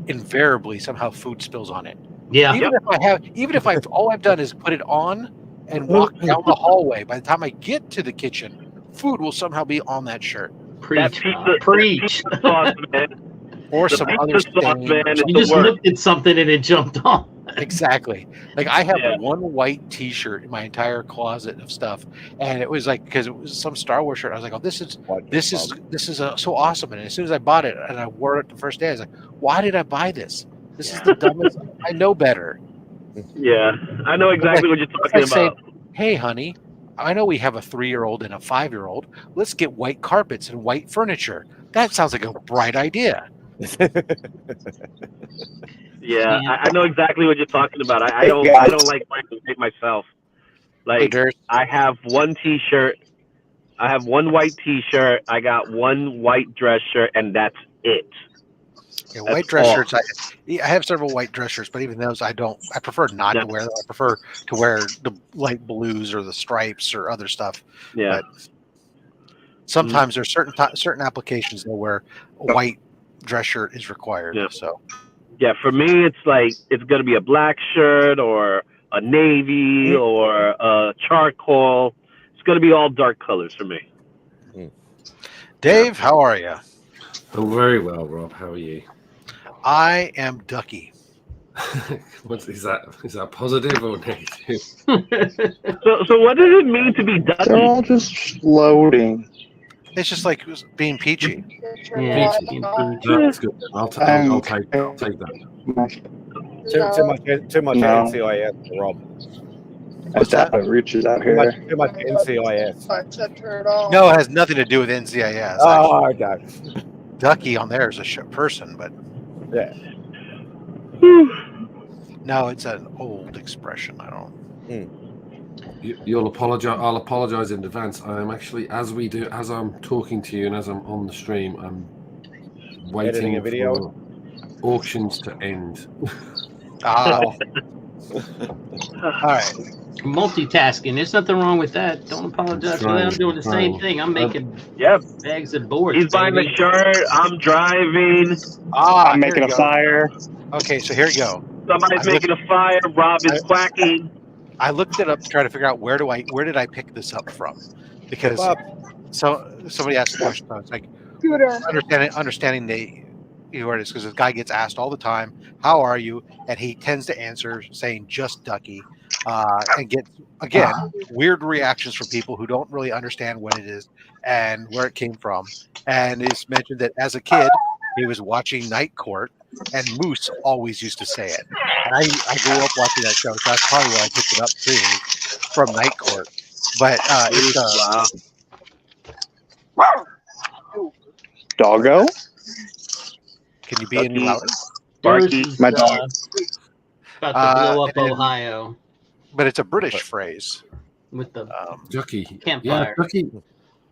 invariably somehow food spills on it. Yeah. Even if all I've done is put it on and walk down the hallway, by the time I get to the kitchen, food will somehow be on that shirt. Preach. Preach. Sauce, man. or The some pizza other sauce, stain. man, is You the just worst. looked at something and it jumped on. Exactly. Like I have Yeah. one white T-shirt in my entire closet of stuff, and it was like because it was some Star Wars shirt. I was like, "Oh, this is so awesome!" And as soon as I bought it and I wore it the first day, I was like, "Why did I buy this? This is the dumbest. I know better." Yeah, I know exactly what you're talking It's like about. saying, "Hey, honey, I know we have a 3-year-old and a 5-year-old. Let's get white carpets and white furniture. That sounds like a bright idea." Yeah, Yeah. I know exactly what you're talking about. I don't like wearing it myself. Hey, Like Durs. I have one T-shirt. I have one white T-shirt. I got one white dress shirt, and that's it. Yeah, That's white dress all. shirts. I have several white dress shirts, but even those I don't. I prefer not to wear them. I prefer to wear the light blues or the stripes or other stuff. Yeah. But sometimes there's certain applications though where a white dress shirt is required. Yeah. So Yeah, for me, it's like it's gonna be a black shirt or a navy or a charcoal. It's gonna be all dark colors for me. Dave, how are you? Oh, very well, Rob. How are you? I am Ducky. Is that positive or negative? So what does it mean to be Ducky? They're all just loading. It's just like being peachy. Yeah. That's good. I'll take that. Too much No. NCIS, Rob. That's how it reaches out Too much, here. too much NCIS. No, it has nothing to do with NCIS. Oh, okay. Ducky on there is a person, but Yeah. no, it's an old expression. I don't. You'll apologize. I'll apologize in advance. I am actually, as I'm talking to you and as I'm on the stream, I'm waiting a video for auctions to end. All right. Multitasking. There's nothing wrong with that. Don't apologize for that. I'm doing the same thing. I'm making bags of boards. He's buying the shirt. I'm driving. I'm making a fire. Okay, so here you go. Somebody's making a fire. Rob is quacking. I looked it up to try to figure out where did I pick this up from, because somebody asked a question. I was like, understanding where it is, because this guy gets asked all the time, "How are you?" and he tends to answer saying "just Ducky," and gets again weird reactions from people who don't really understand what it is and where it came from. And it's mentioned that as a kid he was watching Night Court, and Moose always used to say it. And I grew up watching that show, so that's probably where I picked it up too, from Night Court. But Doggo? Can you be any louder? Barky. My dog. About to blow up Ohio But it's a British phrase. with the Ducky. campfire. Yeah, Ducky.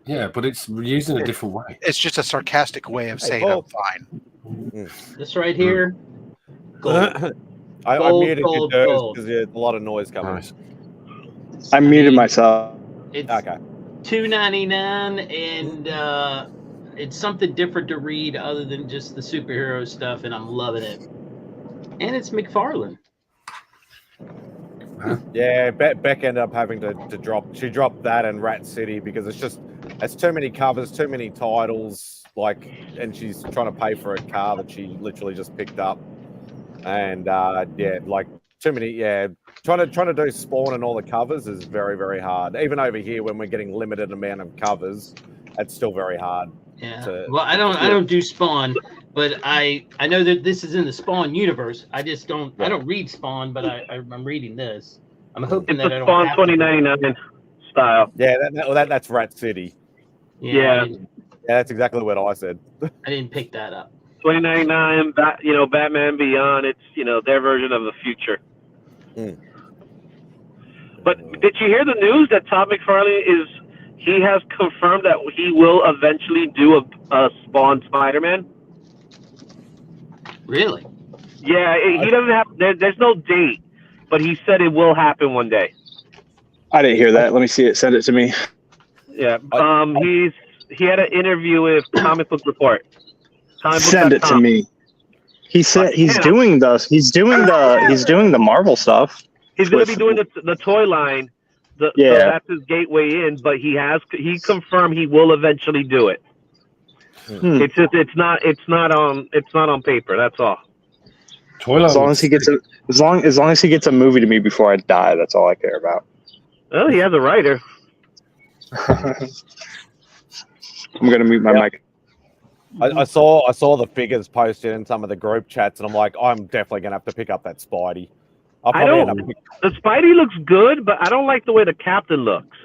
Yeah, but it's used in a different way. It's just a sarcastic way of saying I'm fine. This right here. Gold. I Gold, muted you, gold, Durs, gold. because there's a lot of noise coming. Nice. I muted myself. It's Okay. $2.99, and it's something different to read other than just the superhero stuff, and I'm loving it. And it's McFarlane. Yeah, Beck ended up having to drop. She dropped that and Rat City because it's too many covers, too many titles. And she's trying to pay for a car that she literally just picked up, and too many. Yeah, trying to do Spawn and all the covers is very, very hard. Even over here, when we're getting limited amount of covers, it's still very hard. Yeah. Well, I don't do Spawn, but I know that this is in the Spawn universe. I just don't. I don't read Spawn, but I'm reading this. I'm hoping that I don't. Spawn have 2099 style. Yeah, that's Rat City. Yeah. That's exactly what I said. I didn't pick that up. 2099. Batman Beyond. It's their version of the future. But did you hear the news that Todd McFarlane he has confirmed that he will eventually do a Spawn Spider-Man? Really? Yeah, he doesn't have. There's no date, but he said it will happen one day. I didn't hear that. Let me see it. Send it to me. Yeah. He had an interview with Comic Book Report. Send it to me. He said he's doing the Marvel stuff. He's going to be doing the toy line. So that's his gateway in, but he confirmed he will eventually do it. It's just it's not on paper. That's all. Toilet. As long as he gets a movie to me before I die, that's all I care about. Well, he has a writer. I'm gonna mute my mic. I saw the figures posted in some of the group chats, and I'm like, I'm definitely gonna have to pick up that Spidey. The Spidey looks good, but I don't like the way the Captain looks.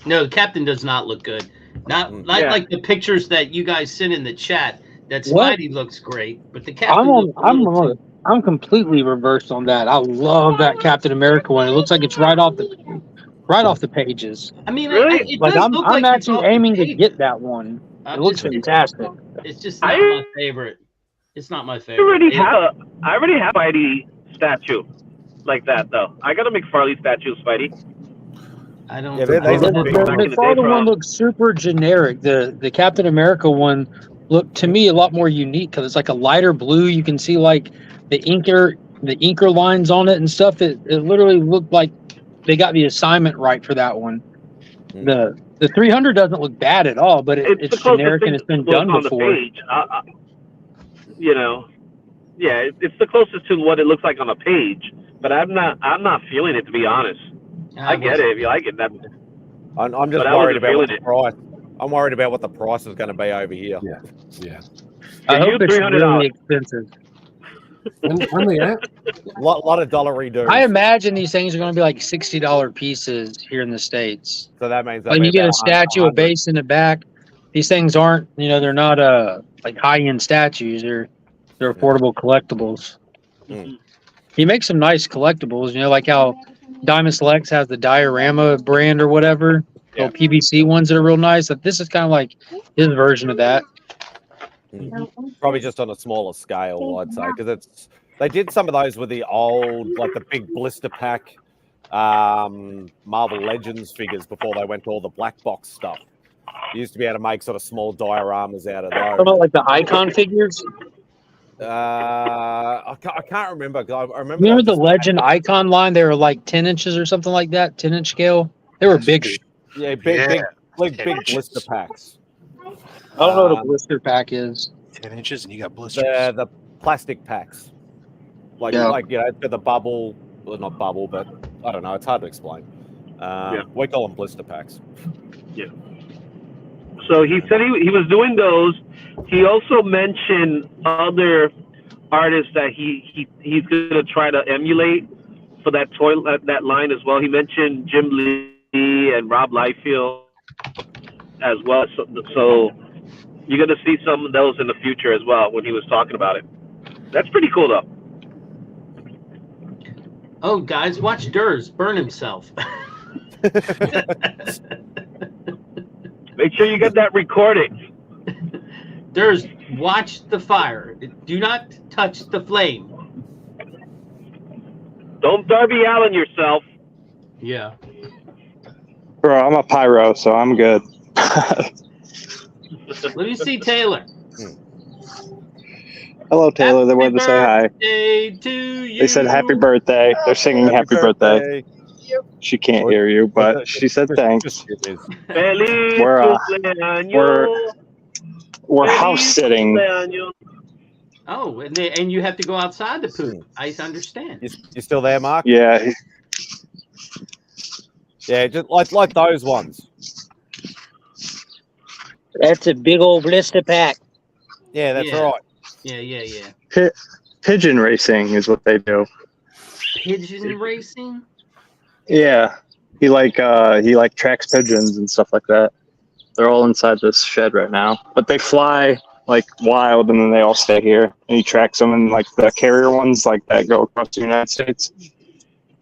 No, the Captain does not look good. Not like the pictures that you guys sent in the chat. That Spidey looks great, but the Captain. I'm completely reversed on that. I love that Captain America one. It looks like it's right off the pages. I mean, really? I'm actually aiming to get that one. It looks fantastic. It's just not my favorite. It's not my favorite. I already have Spidey statue like that though. I got a McFarlane statue of Spidey. I don't. The McFarlane one looks super generic. The Captain America one looked to me a lot more unique because it's like a lighter blue. You can see like the inker lines on it and stuff. It literally looked like they got the assignment right for that one. The 300 doesn't look bad at all, but it's generic and it's been done before. It's the closest to what it looks like on a page, but I'm not feeling it, to be honest. I get it if you like it. I'm just worried about what the price. I'm worried about what the price is going to be over here. Yeah. I hope it's really expensive. When they at? Lot of dollary dues. I imagine these things are going to be like $60 pieces here in the States. So that means when you get a statue, a base in the back, these things aren't, they're not like high-end statues. They're affordable collectibles. He makes some nice collectibles, like how Diamond Selects has the diorama brand or whatever. Little PVC ones that are real nice. But this is kind of like his version of that. Probably just on a smaller scale, I'd say, because they did some of those with the old, like the big blister pack Marvel Legends figures before they went to all the black box stuff. You used to be able to make sort of small dioramas out of those. What about like the icon figures? I can't remember. I remember. Remember the Legend icon line? They were like 10 inches or something like that, 10-inch scale. They were bigger. Yeah, big blister packs. I don't know what a blister pack is. 10 inches and you got blisters. The plastic packs. For the bubble, well, not bubble, but I don't know. It's hard to explain. We call them blister packs. Yeah. So he said he was doing those. He also mentioned other artists that he's going to try to emulate for that line as well. He mentioned Jim Lee and Rob Liefeld as well. So you're going to see some of those in the future as well when he was talking about it. That's pretty cool, though. Oh, guys, watch Durs burn himself. Make sure you get that recording. Durs, watch the fire. Do not touch the flame. Don't Darby Allin yourself. Yeah. Bro, I'm a pyro, so I'm good. Let me see Taylor. Hello, Taylor. They wanted to say hi. They said happy birthday. They're singing happy birthday. She can't hear you, but she said thanks. We're house sitting. Oh, and you have to go outside to poop. I understand. You still there, Mark? Yeah. Yeah, just like those ones. That's a big old blister pack. Yeah, that's right. Yeah. Pigeon racing is what they do. Pigeon racing? Yeah. He tracks pigeons and stuff like that. They're all inside this shed right now. But they fly like wild and then they all stay here. And he tracks them, and like the carrier ones like that go across the United States.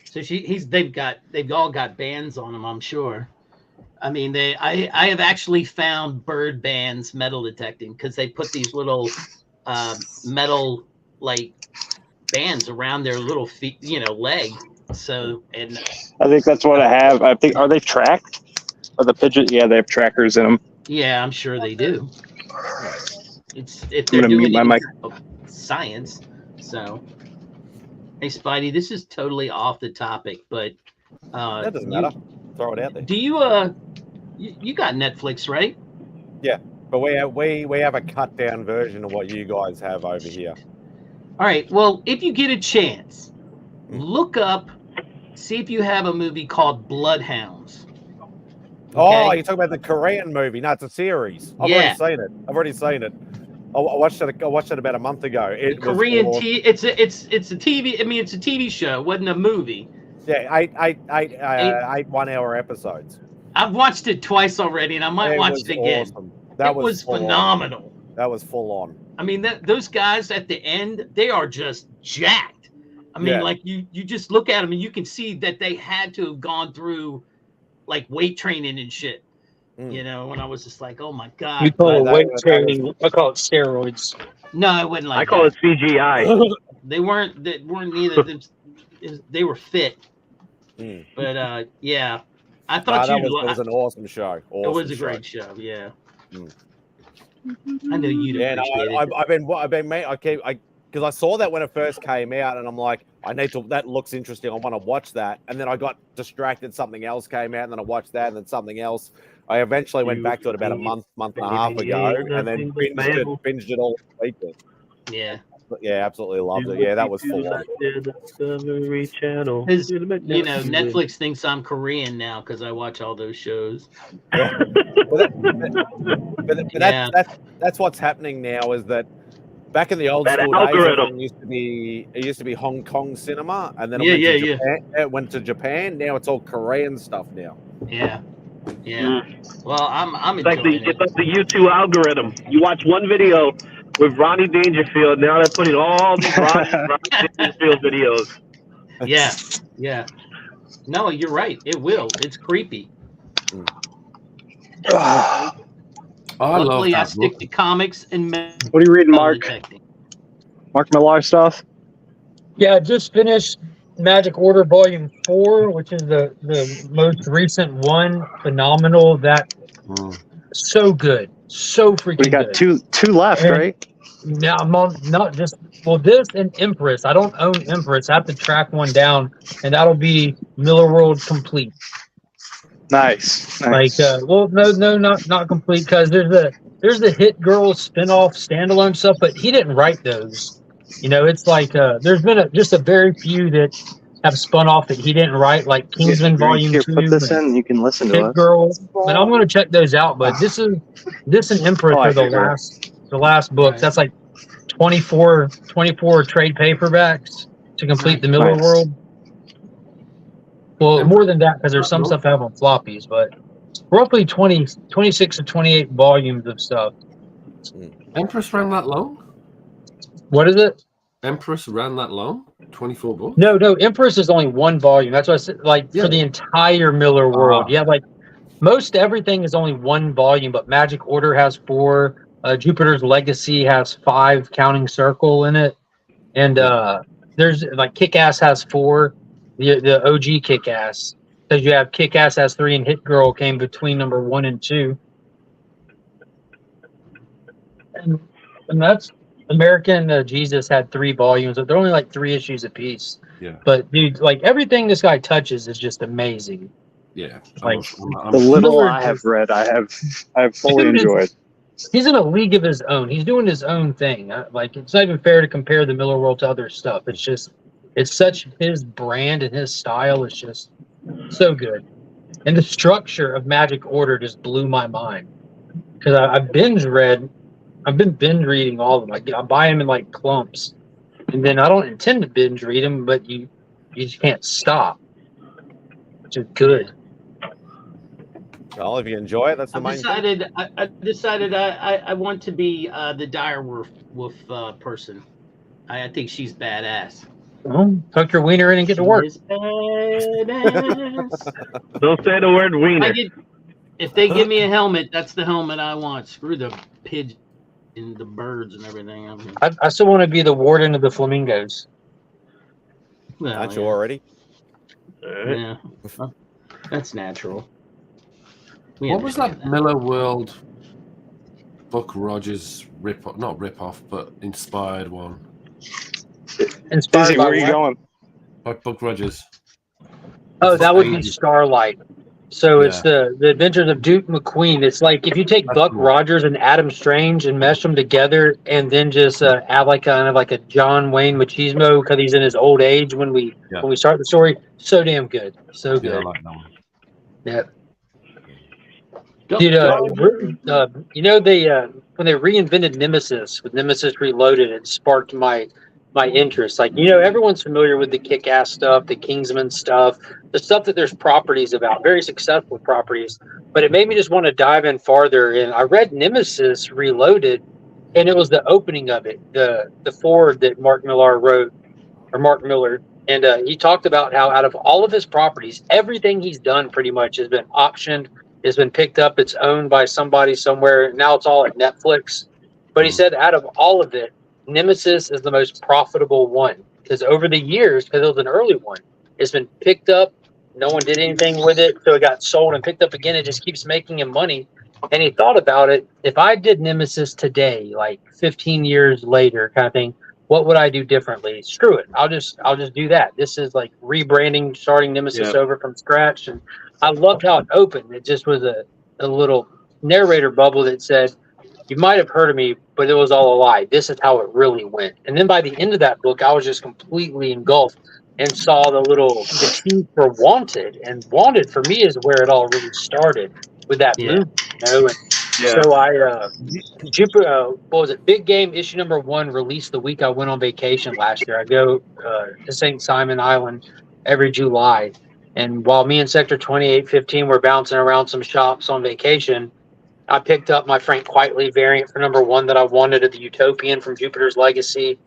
So they've all got bands on them, I'm sure. I mean, I have actually found bird bands metal detecting because they put these little metal like bands around their little feet, leg. So, and I think that's what I have. I think, are they tracked? Are the pigeons? Yeah, they have trackers in them. Yeah, I'm sure they do. It's if they're doing science. So, hey, Spidey, this is totally off the topic, but that doesn't matter. Throw it out there. Do you you got Netflix, right? Yeah. But we have a cut down version of what you guys have over here. All right. Well, if you get a chance, look up, see if you have a movie called Bloodhounds. Oh, you're talking about the Korean movie? No, it's a series. I've already seen it. I watched it about a month ago. It was Korean awesome. it's a TV. I mean, it's a TV show. It wasn't a movie. Yeah, eight 1-hour episodes. I've watched it twice already, and I might watch it again. Awesome. That was phenomenal. That was full on. I mean, those guys at the end, they are just jacked. I mean, like you just look at them and you can see that they had to have gone through like weight training and shit. You know, when I was just like, oh my god. You call it weight training? I call it steroids. No, I wouldn't like. I call it CGI. They weren't neither. They were fit. But yeah, I thought it was an awesome show. It was a great show. Yeah. I know you'd appreciate it. I've been because I saw that when it first came out, and I'm like, that looks interesting. I want to watch that. And then I got distracted. Something else came out, and then I watched that, and then something else. I eventually went back to it about a month and a half ago, and then binged it all weekend. Yeah. Yeah, absolutely loved it. Yeah, that was full on. Discovery Channel. Netflix thinks I'm Korean now because I watch all those shows. Yeah. That's what's happening now. Is that back in the old school days, it used to be Hong Kong cinema, and then it went to Japan. Now it's all Korean stuff now. Yeah. Yeah. Well, I'm it's like the YouTube algorithm. You watch one video with Ronnie Dangerfield. Now they're putting all these Ronnie Dangerfield videos. Yeah. Yeah. No, you're right. It will. It's creepy. Luckily, I stick to comics and what are you reading, Mark? Detecting. Mark Millar stuff? Yeah, I just finished Magic Order Volume 4, which is the most recent one. Phenomenal. So good. So freaking good. We got two left, right? Yeah, I'm on not just this and Empress. I don't own Empress. I have to track one down, and that'll be Miller World complete. Nice. Like, no, not complete, because there's the Hit Girl spinoff standalone stuff, but he didn't write those. You know, it's like there's been just a very few that have spun off that he didn't write, like Kingsman Volume 2. Put this in. You can listen to Hit us. Girl. But I'm going to check those out. But this and Empress are the last books. That's like 24 trade paperbacks to complete the Miller World. Well, more than that, because there's some stuff I have on floppies, but roughly 26 to 28 volumes of stuff. Empress ran that long? What is it? Empress ran that long? 24 books? No, Empress is only one volume. That's what I said, for the entire Miller World. Yeah, like most everything is only one volume, but Magic Order has 4. Jupiter's Legacy has 5, counting Circle in it. And there's like Kick-Ass has 4. The OG Kick-Ass, because you have Kick-Ass has 3, and Hit Girl came between number 1 and 2. And that's American Jesus had 3 volumes. They're only like 3 issues apiece. Yeah. But dude, like everything this guy touches is just amazing. Yeah. Like the little I have read, I have fully enjoyed. He's in a league of his own. He's doing his own thing. Like, it's not even fair to compare the Miller World to other stuff. It's just, it's such his brand and his style is just so good. And the structure of Magic Order just blew my mind. Because I've been binge reading all of them. I buy them in like clumps. And then I don't intend to binge read them, but you just can't stop. Which is good. Well, if you enjoy it, that's the main thing. I decided I want to be the dire wolf person. I think she's badass. Well, tuck your wiener in and get to work. Badass. Don't say the word wiener. If they give me a helmet, that's the helmet I want. Screw the pigeon and the birds and everything. I still want to be the warden of the flamingos. Well, aren't you already? Yeah, that's natural. What was that Miller World Buck Rogers not rip-off, but inspired one? Inspired Dizzy, by where are you going? By Buck Rogers. Oh, that would be Starlight. So it's the Adventures of Duke McQueen. It's like if you take Buck Rogers and Adam Strange and mesh them together, and then just add like kind of like a John Wayne Machismo because he's in his old age when we start the story. So damn good, so good. Yeah, I like that one. Yeah. Dude, you know they when they reinvented Nemesis with Nemesis Reloaded, it sparked my interest. Like, you know, everyone's familiar with the Kick-Ass stuff, the Kingsman stuff, the stuff that there's properties about, very successful properties. But it made me just want to dive in farther. And I read Nemesis Reloaded, and it was the opening of it, the forward that Mark Millar wrote, or Mark Miller. And he talked about how out of all of his properties, everything he's done pretty much has been optioned, has been picked up, it's owned by somebody somewhere. Now it's all at Netflix. But he said out of all of it, Nemesis is the most profitable one because over the years, because it was an early one, it's been picked up. No one did anything with it, so it got sold and picked up again. It just keeps making him money. And he thought about it. If I did Nemesis today, like 15 years later, kind of thing, what would I do differently? Screw it. I'll just do that. This is like rebranding, starting Nemesis over from scratch. And I loved how it opened. It just was a little narrator bubble that said, you might have heard of me, but it was all a lie. This is how it really went. And then by the end of that book, I was just completely engulfed and saw the team for Wanted. And Wanted for me is where it all really started with that movie, you know. And so I, Jupiter, what was it? Big Game issue number 1 released the week I went on vacation last year. I go to St. Simon Island every July. And while me and Sector 2815 were bouncing around some shops on vacation, I picked up my Frank Quitely variant for number 1 that I wanted of the Utopian from Jupiter's Legacy.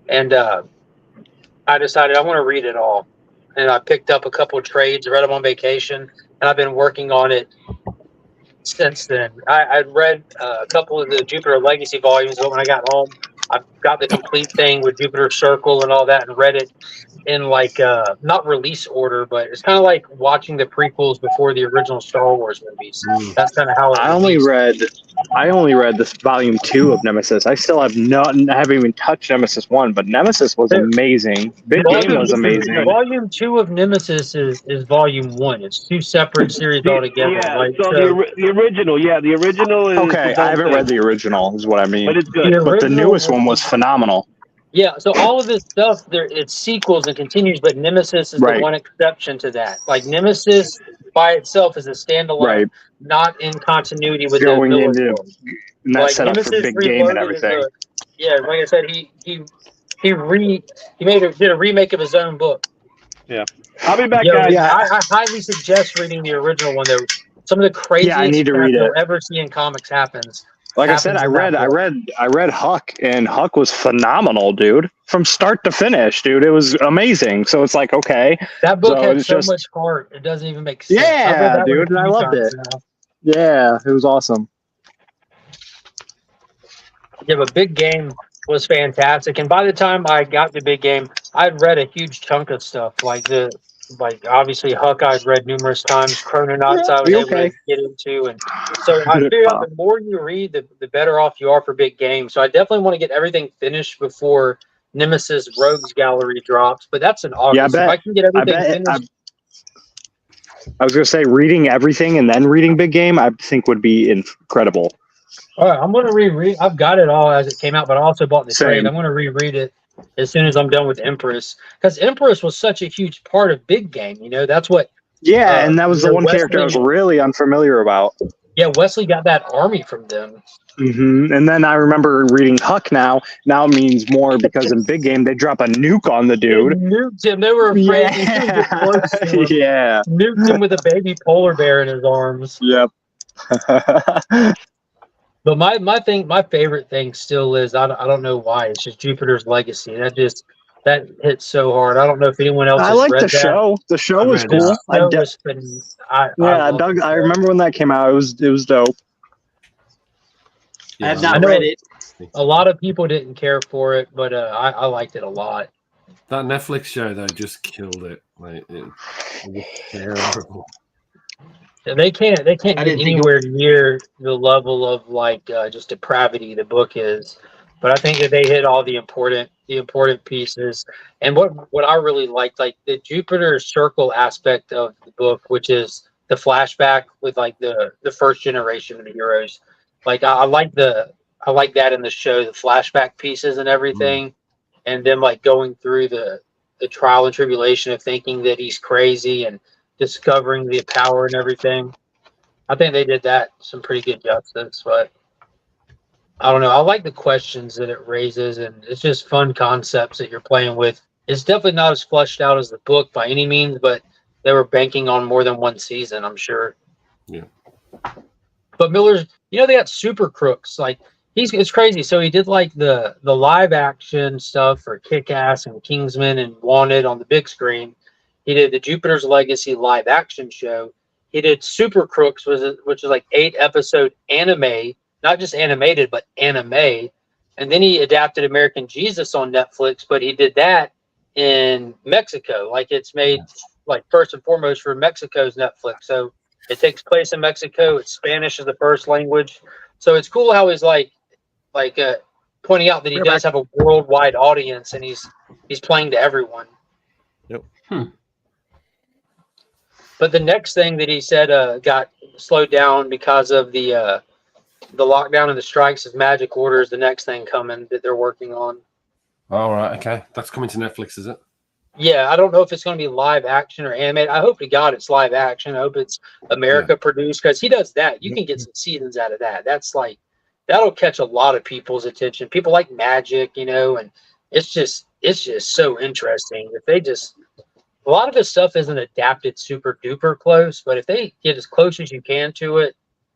And I decided I want to read it all. And I picked up a couple of trades, read them on vacation, and I've been working on it since then. I'd read a couple of the Jupiter Legacy volumes, but when I got home, I got the complete thing with Jupiter Circle and all that and read it in like not release order, but it's kind of like watching the prequels before the original Star Wars movies. That's kind of how it I only read this volume 2 of Nemesis. I still have I haven't even touched Nemesis 1, but Nemesis was amazing. Big Game was amazing. Volume 2 of Nemesis is volume 1. It's 2 separate series altogether. Yeah, right? so the original, the original is okay. I haven't read the original, is what I mean. But it's good. But the newest one was phenomenal. Yeah, so all of this stuff, it's sequels and continues, but Nemesis is the one exception to that. Like Nemesis by itself is a standalone, not in continuity with going the into and that like set up for Nemesis Big Game and everything. Like I said, he did a remake of his own book. Yeah, I'll be back, guys. I highly suggest reading the original one. Though some of the craziest I need to crap read you'll it. ever see in comics happens. Like I said, I read Huck, and Huck was phenomenal, dude. From start to finish, dude. It was amazing. So it's like, okay. That book had so much heart. It doesn't even make sense. Yeah, dude. And I loved it. Yeah, it was awesome. Yeah, but Big Game was fantastic. And by the time I got to Big Game, I'd read a huge chunk of stuff. Like obviously Huck I'd read numerous times. Chrononauts I was able to get into. And so I figure out the more you read, the better off you are for Big Game. So I definitely want to get everything finished before Nemesis Rogues Gallery drops. But that's in August. Yeah, I bet, if I can get everything finished. I was going to say reading everything and then reading Big Game, I think would be incredible. All right, I'm going to reread. I've got it all as it came out, but I also bought the trade. I'm going to reread it as soon as I'm done with Empress, because Empress was such a huge part of Big Game. You know, that's what. Yeah, and that was the one character I was really unfamiliar about. Yeah, Wesley got that army from them. Mm-hmm. And then I remember reading Huck now. Now it means more because in Big Game they drop a nuke on the dude. They nuked him. They were afraid. Yeah. Nuked him with a baby polar bear in his arms. Yep. But my favorite thing still is I don't know why, it's just Jupiter's Legacy. That hits so hard. I don't know if anyone else. I has like read the show. The show was cool. I remember when that came out. It was dope. I have not read it. A lot of people didn't care for it, but I liked it a lot. That Netflix show though just killed it. Like it was terrible. They can't get anywhere near the level of like just depravity the book is. But I think that they hit all the important pieces. And what I really liked, like the Jupiter Circle aspect of the book, which is the flashback with like the first generation of the heroes. Like I like that in the show, the flashback pieces and everything, and them like going through the trial and tribulation of thinking that he's crazy and discovering the power and everything. I think they did that some pretty good justice, but I don't know. I like the questions that it raises, and it's just fun concepts that you're playing with. It's definitely not as fleshed out as the book by any means, but they were banking on more than one season, I'm sure. Yeah. But Miller's, they got Super Crooks. Like it's crazy. So he did like the live action stuff for Kick-Ass and Kingsman and Wanted on the big screen. He did the Jupiter's Legacy live action show. He did Super Crooks, which is like 8-episode anime, not just animated, but anime. And then he adapted American Jesus on Netflix, but he did that in Mexico. Like it's made like first and foremost for Mexico's Netflix. So it takes place in Mexico. It's Spanish as the first language. So it's cool how he's pointing out that he does have a worldwide audience and he's playing to everyone. Yep. But the next thing that he said got slowed down because of the lockdown and the strikes is Magic Order is the next thing coming that they're working on. All right, okay. That's coming to Netflix, is it? Yeah, I don't know if it's going to be live action or animated. I hope to God it's live action. I hope it's America produced because he does that. You can get some seasons out of that. That's like that'll catch a lot of people's attention. People like Magic, and it's just so interesting. If they just a lot of this stuff isn't adapted super duper close, but if they get as close as you can to it,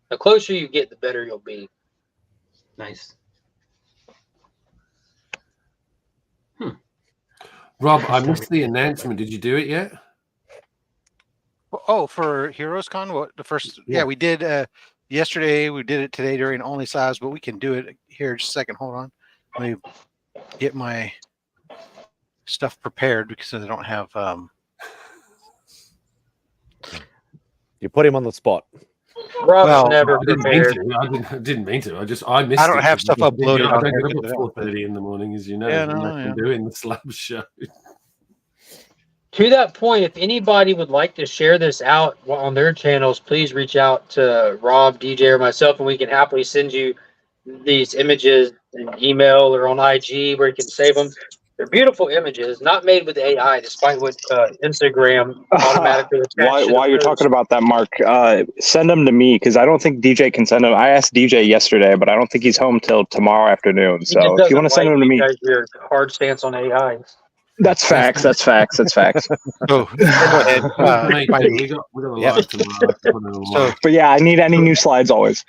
the closer you get, the better you'll be. Nice. Rob, I missed the announcement. Did you do it yet? Oh, for Heroes Con, what the first? Yeah, we did yesterday. We did it today during Only Size, but we can do it here in just a second. Hold on, let me get my stuff prepared because I don't have. You put him on the spot. Rob's never prepared. I didn't mean to. I missed it. I don't have stuff uploaded. I don't get up at 4:30 in the morning, as you know. Yeah, I'm doing the slab show. To that point, if anybody would like to share this out on their channels, please reach out to Rob, DJ, or myself, and we can happily send you these images in email or on IG where you can save them. They're beautiful images, not made with AI, despite what Instagram automatically. While you're talking about that, Mark, send them to me because I don't think DJ can send them. I asked DJ yesterday, but I don't think he's home till tomorrow afternoon. So if you want to send them to me, your hard stance on AI. That's facts. That's facts. That's facts. Oh, go ahead. We got a live tomorrow. But yeah, I need any new slides always.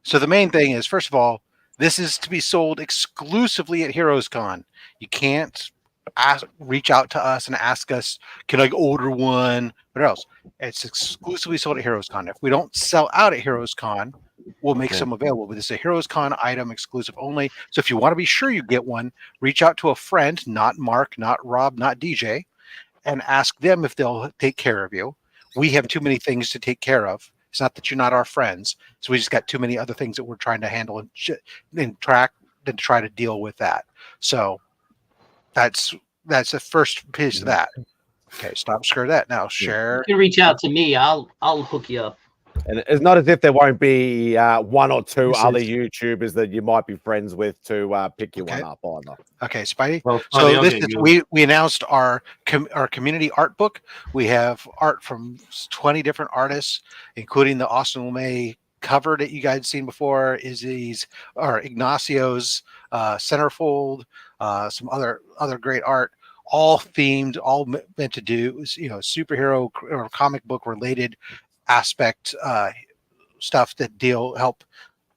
So the main thing is, first of all, this is to be sold exclusively at Heroes Con. You can't reach out to us and ask us, can I order one? What else? It's exclusively sold at Heroes Con. If we don't sell out at Heroes Con, we'll make some available. But it's a Heroes Con item exclusive only. So if you want to be sure you get one, reach out to a friend, not Mark, not Rob, not DJ, and ask them if they'll take care of you. We have too many things to take care of. It's not that you're not our friends. So we just got too many other things that we're trying to handle and track and try to deal with that. So that's the first piece of that. Okay, stop scare that. Now share. You can reach out to me. I'll hook you up. And it's not as if there won't be one or two other YouTubers that you might be friends with to pick you one up either. Okay, Spidey. Well, so this is, we announced our community art book. We have art from 20 different artists, including the Austin LeMay cover that you guys have seen before, Izzy's or Ignacio's centerfold, some other great art, all themed, all meant to do superhero or comic book related aspect stuff that help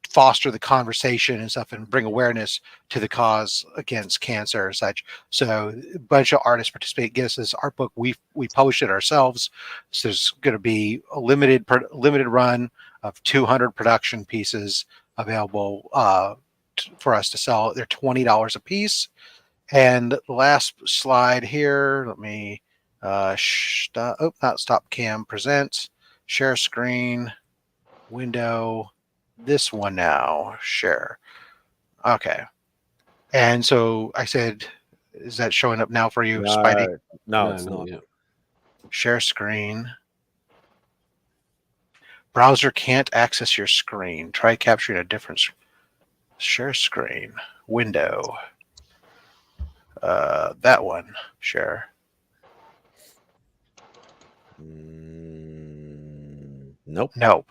foster the conversation and stuff and bring awareness to the cause against cancer and such. So a bunch of artists participate, get us this art book. We publish it ourselves. So there's going to be a limited run of 200 production pieces available for us to sell. They're $20 a piece. And the last slide here, let me not stop cam, present, share screen, window, this one now, share. Okay. And so I said, is that showing up now for you, Spidey? No, it's not. Share screen. Browser can't access your screen. Try capturing a different share screen window. That one. Share. Nope. Nope.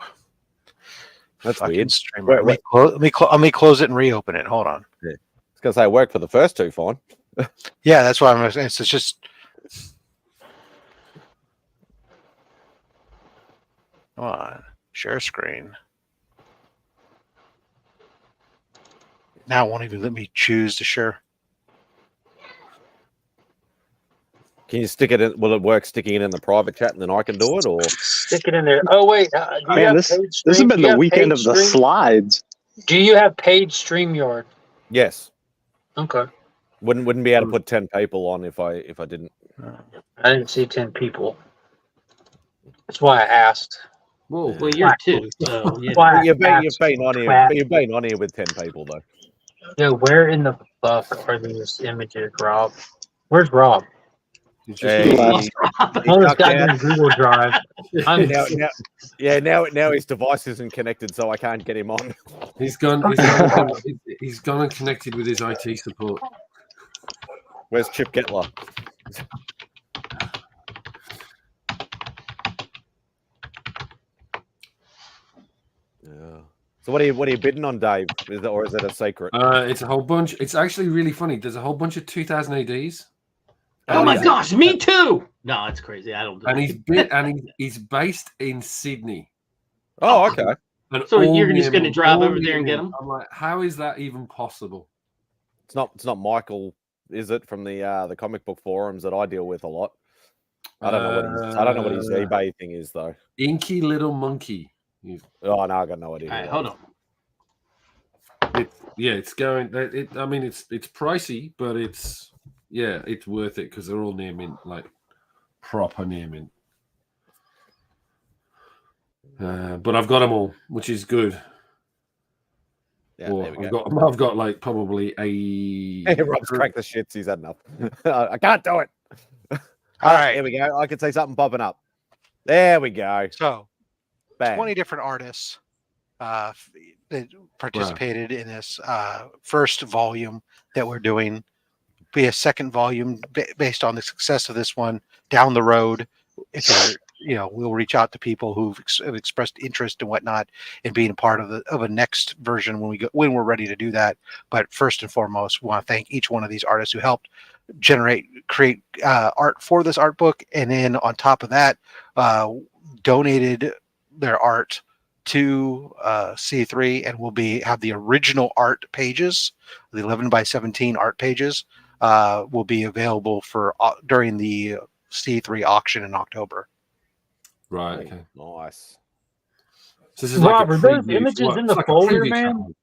That's Fucking weird. Streamer. Let me close it and reopen it. Hold on. Yeah. I was gonna say it worked for the first two fine. Yeah, that's why I'm saying. It's just. Come on. Share screen. Now it won't even let me choose to share. Can you stick it in? Will it work sticking it in the private chat and then I can do it, or Stick it in there. Oh wait, Man, this has been the weekend of the slides. Do you have paid StreamYard? yes? Okay. Wouldn't be able to put 10 people on if I didn't. I didn't see 10 people. That's why I asked. Whoa. Well, you're two, so yeah. Why You've I been on here. You've been on here with 10 people though. Yo, where in the fuck are these images, Rob? Where's Rob? Hey, On this goddamn Google Drive. Now his device isn't connected, so I can't get him on. He's gone and connected with his IT support. Where's Chip Gettler? Yeah. So what are you bidding on, Dave? Is it a secret? It's a whole bunch. It's actually really funny. There's a whole bunch of 2000 ADs. Oh my gosh, me too. No, it's crazy. I don't. And he's based in Sydney. Oh, okay. And So all you're just near going to me, drive all over there near and me. get them? I'm like, how is that even possible? It's not Michael, is it, from the comic book forums that I deal with a lot? I don't know what his eBay thing is though. Inky Little Monkey. Oh no, I got no idea. All right, hold on. It's going. I mean, it's pricey, but it's worth it because they're all near mint, like proper near mint. But I've got them all, which is good. Yeah, I've got like probably a. Rob's cracked the shits. He's had enough. I can't do it. All right, here we go. I can see something popping up. There we go. So, Bang. 20 different artists that participated in this first volume that we're doing. Be a second volume based on the success of this one down the road. If we'll reach out to people who've expressed interest and whatnot in being a part of a next version when we're ready to do that. But first and foremost, we want to thank each one of these artists who helped create art for this art book, and then on top of that, donated their art to C3, and will have the original art pages, the 11x17 art pages, will be available for during the C3 auction in October. Right. Okay. Nice. So this is Rob, like are those images in the folder, man?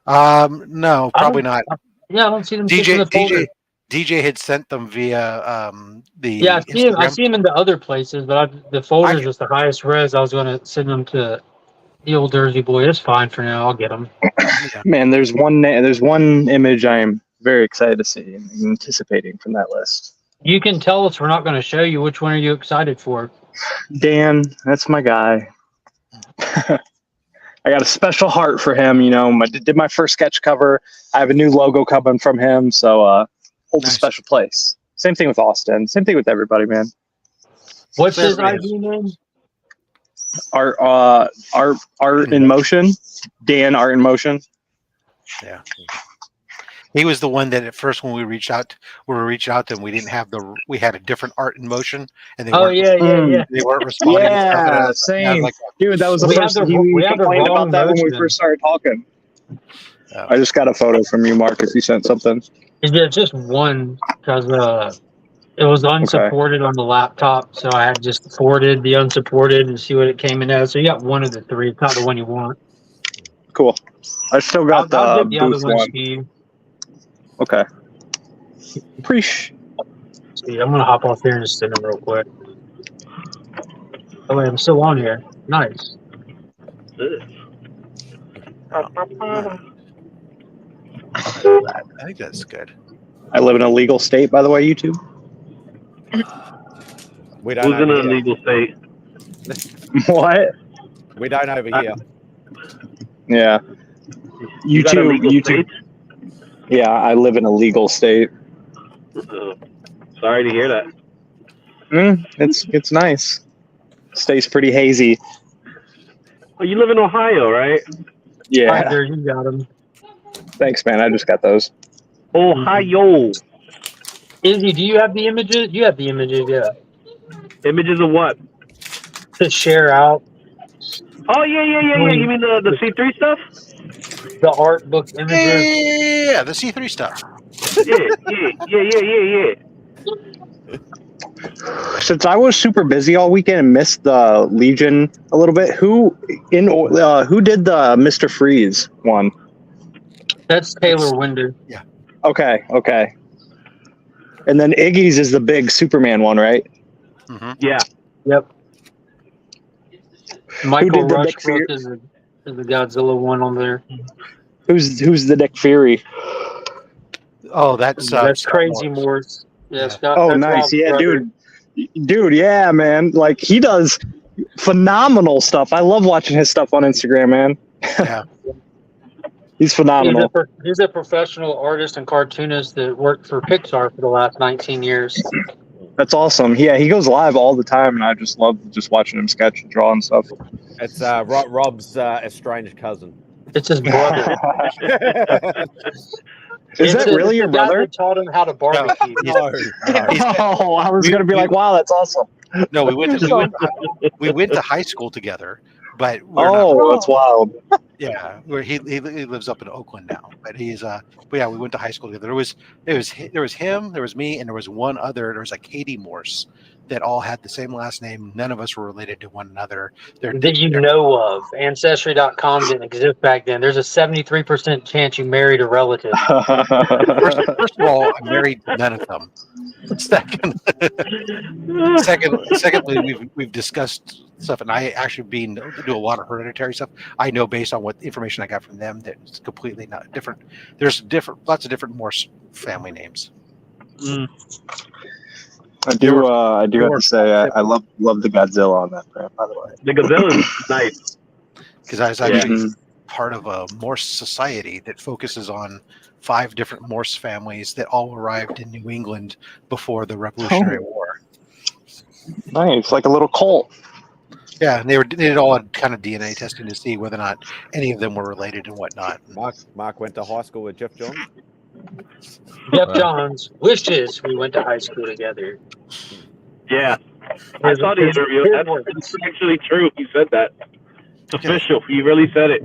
No, probably not. Yeah, I don't see them in the folder. DJ had sent them via the. Yeah, Instagram. I see them in the other places, but the folder is just the highest res. I was going to send them to the old Jersey boy. It's fine for now. I'll get them. Man, there's one image I am very excited to see and anticipating from that list. You can tell us we're not going to show you. Which one are you excited for? Dan, that's my guy. I got a special heart for him. I did my first sketch cover. I have a new logo coming from him, so holds a special place. Same thing with Austin. Same thing with everybody, man. What's his ID name? Art in Motion. Dan, Art in Motion. Yeah. He was the one that at first when we reached out to him, we had a different Art in Motion, and they they weren't responding. Yeah, same. Dude, that was the first thing we complained about that when we first started talking. I just got a photo from you, Mark, if you sent something. It's just one, because it was unsupported on the laptop, so I had just forwarded the unsupported and see what it came in as. So you got one of the three. It's not the one you want. Cool. I still got I'll the get the other booth ones one. to you. Okay. Appreciate. See, I'm gonna hop off here and just send them real quick. Oh wait, I'm still on here. Nice. I think that's good. I live in a legal state, by the way, YouTube. We don't Who's in a legal state? What? We don't over here. Yeah. You got a too. legal You too. state? Yeah, I live in a legal state. Sorry to hear that. It's nice. Stays pretty hazy. Well, you live in Ohio, right? Yeah. Right there, you got him. Thanks, man. I just got those. Ohio. Izzy, do you have the images? You have the images, yeah. Images of what? To share out Oh, yeah. You mean the C3 stuff? the art book images. Yeah, the C3 stuff. Yeah. Since I was super busy all weekend and missed the Legion a little bit, who did the Mr. Freeze one? That's Taylor Winder. Yeah. Okay. And then Iggy's is the big Superman one, right? Mm-hmm. Yeah. Yep. Michael did the Nick Rushbrook is the Godzilla one on there. Who's the Nick Fury? Oh, that's Crazy Morse. Yeah, Scott. Oh, that's nice. Rob's Yeah, brother. dude. Yeah, man. Like he does phenomenal stuff. I love watching his stuff on Instagram, man. Yeah. He's phenomenal. He's a professional artist and cartoonist that worked for Pixar for the last 19 years. That's awesome. Yeah, he goes live all the time, and I just love just watching him sketch and draw and stuff. It's Rob's estranged cousin. It's his brother. Is that really your brother? That taught him how to barbecue. No. Oh, I was going to be like, wow, that's awesome. No, we went to high school together, but we're that's wild. Yeah, he lives up in Oakland now, but he's but yeah, we went to high school together. There was him, there was me, and there was one other. There was like Katie Morse that all had the same last name. None of us were related to one another. That you know of. Ancestry.com didn't exist back then. There's a 73% chance you married a relative. First of all, I married none of them. Secondly, we've discussed stuff, and I actually do a lot of hereditary stuff. I know based on what information I got from them that it's completely not different. There's lots of different Morse family names. I do have to say I love the Godzilla on that brand, by the way. The Godzilla is nice. Because I was actually part of a Morse society that focuses on 5 different Morse families that all arrived in New England before the Revolutionary War. Nice, like a little cult. Yeah, and they did all kind of DNA testing to see whether or not any of them were related and whatnot. Mark went to high school with Jeff Johns. Jeff Johns wishes we went to high school together. Yeah. I saw the interview. That's actually true. He said that. It's official. He really said it.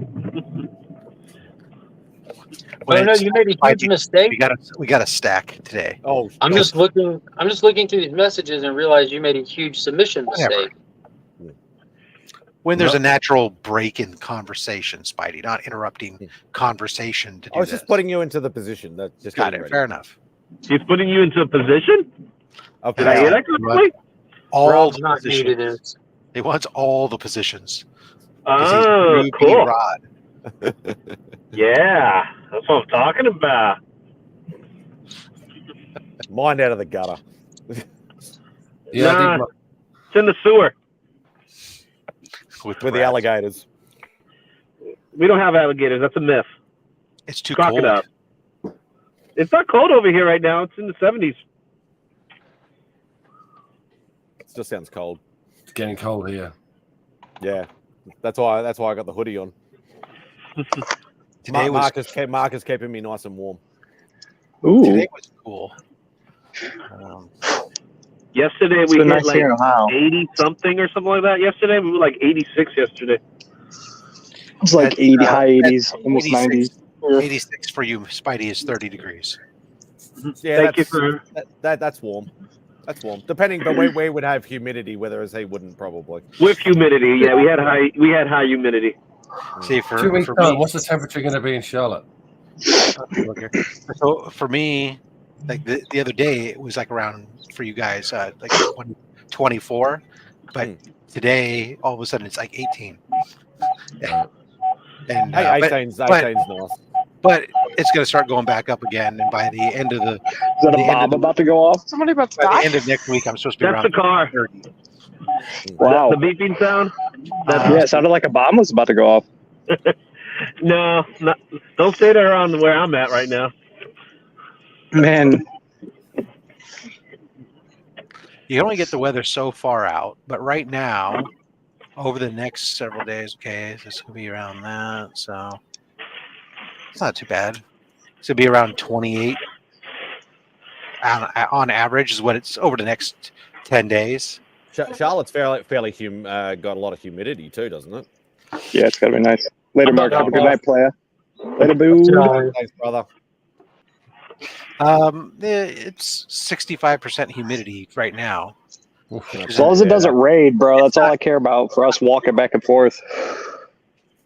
Oh no, you made a huge mistake. We got a stack today. Oh, I'm just looking through these messages and realized you made a huge submission mistake. When there's a natural break in conversation, Spidey, not interrupting conversation to do I was just putting you into the position. That just got it. Fair enough. He's putting you into a position? Okay. Did I hear that correctly? All the not new to positions. this. He wants all the positions. Oh, cool. Rod. Yeah, that's what I'm talking about. Mind out of the gutter. Yeah, it's in the sewer. With the alligators. We don't have alligators. That's a myth. It's too Crocodile. cold. It's not cold over here right now. It's in the 70s. It still sounds cold. It's getting cold here. Yeah, that's why I got the hoodie on. Mark is keeping me nice and warm. Ooh. Today was cool. Yesterday we hit nice like here in Ohio. 80 something or something like that. Yesterday we were like 86 yesterday. It's like 80, high 80s, almost 90s. 86 for you, Spidey, is 30 degrees. Yeah, Thank you for that's warm. That's warm. Depending, but we would have humidity, whereas he wouldn't probably. with humidity. Yeah, we had high humidity. See, for 2 weeks me, time, what's the temperature going to be in Charlotte? So for me, like the other day, it was like around for you guys like 24, but today all of a sudden it's like 18. And 18's nice. But it's going to start going back up again, and by the end of Is that a bomb about to go off? Somebody about to by die? the end of next week, I'm supposed to be That's around the car. 30. Wow. The beeping sound? Yeah, it sounded like a bomb was about to go off. No, don't say that around where I'm at right now. Man, You only get the weather so far out, but right now, over the next several days, okay, so it's gonna be around that, so it's not too bad. It's gonna be around 28 on average is what it's over the next 10 days. Charlotte's fairly got a lot of humidity too, doesn't it? yeah, it's gotta be nice. Later, Mark. Have a good night, player. Later, boo. Thanks, brother. It's 65% humidity right now. As long as it doesn't rain, bro, that's all I care about for us walking back and forth.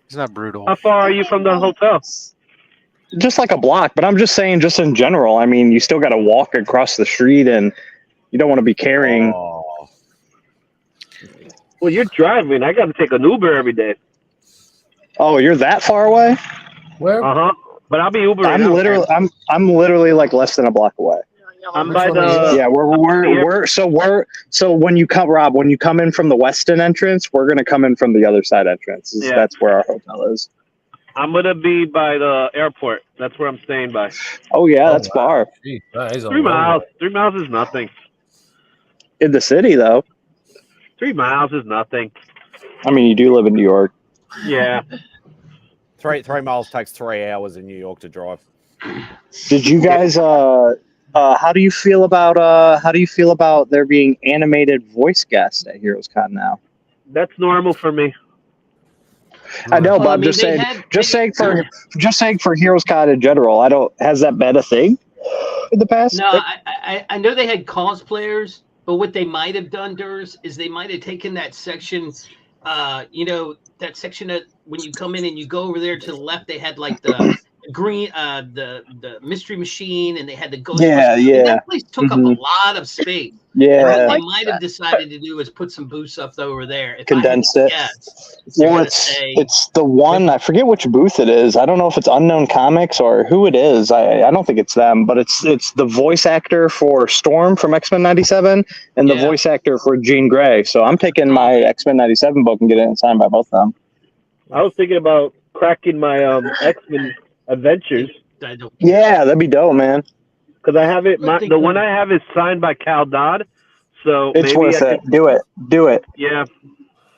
It's not brutal. How far are you from the hotel? Just like a block, but I'm just saying, just in general. I mean, you still got to walk across the street, and you don't want to be carrying. Oh. Well, you're driving. I got to take an Uber every day. Oh, you're that far away? Where? But I'll be Ubering. I'm literally like less than a block away. I'm by the. Yeah, so when you come, Rob, when you come in from the western entrance, we're gonna come in from the other side entrance. Yeah. That's where our hotel is. I'm gonna be by the airport. That's where I'm staying by. Oh yeah, that's far. Gee, that is 3 miles. 3 miles is nothing. In the city, though. 3 miles is nothing. I mean, you do live in New York. Yeah. 3 miles takes 3 hours in New York to drive. Did you guys? How do you feel about there being animated voice guests at Heroes Con now? That's normal for me. I know, but I'm just saying for Heroes Con in general. Has that been a thing in the past? No, I know they had cosplayers, but what they might have done, Durs, is they might have taken that section, that section that when you come in and you go over there to the left, they had like the green, the mystery machine, and they had the ghost. Yeah. That place took up a lot of space. Yeah. What they might have decided to do is put some booths up over there. Condensed it. Well, it's the one, I forget which booth it is. I don't know if it's Unknown Comics or who it is. I don't think it's them, but it's the voice actor for Storm from X-Men 97 and the voice actor for Jean Grey. So I'm taking my X-Men 97 book and getting it signed by both of them. I was thinking about cracking my X-Men Adventures. Yeah, that'd be dope, man. Because I have it. The one I have is signed by Cal Dodd. So it's maybe worth it. Do it. Yeah.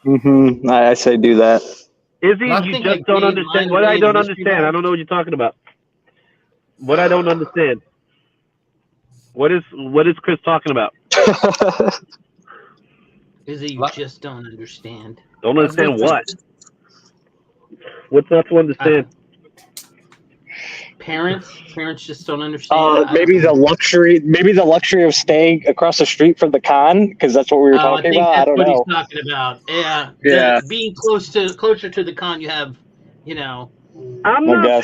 Mm-hmm. I say do that. Izzy, you just don't understand. What I don't understand. I don't know what you're talking about. What I don't understand. What is Chris talking about? Izzy, you just don't understand. Don't understand what? What's not to understand? Parents just don't understand. Maybe the luxury of staying across the street from the con, because that's what we were talking about. I don't know. He's talking about. Yeah. Being closer to the con, you have, I'm not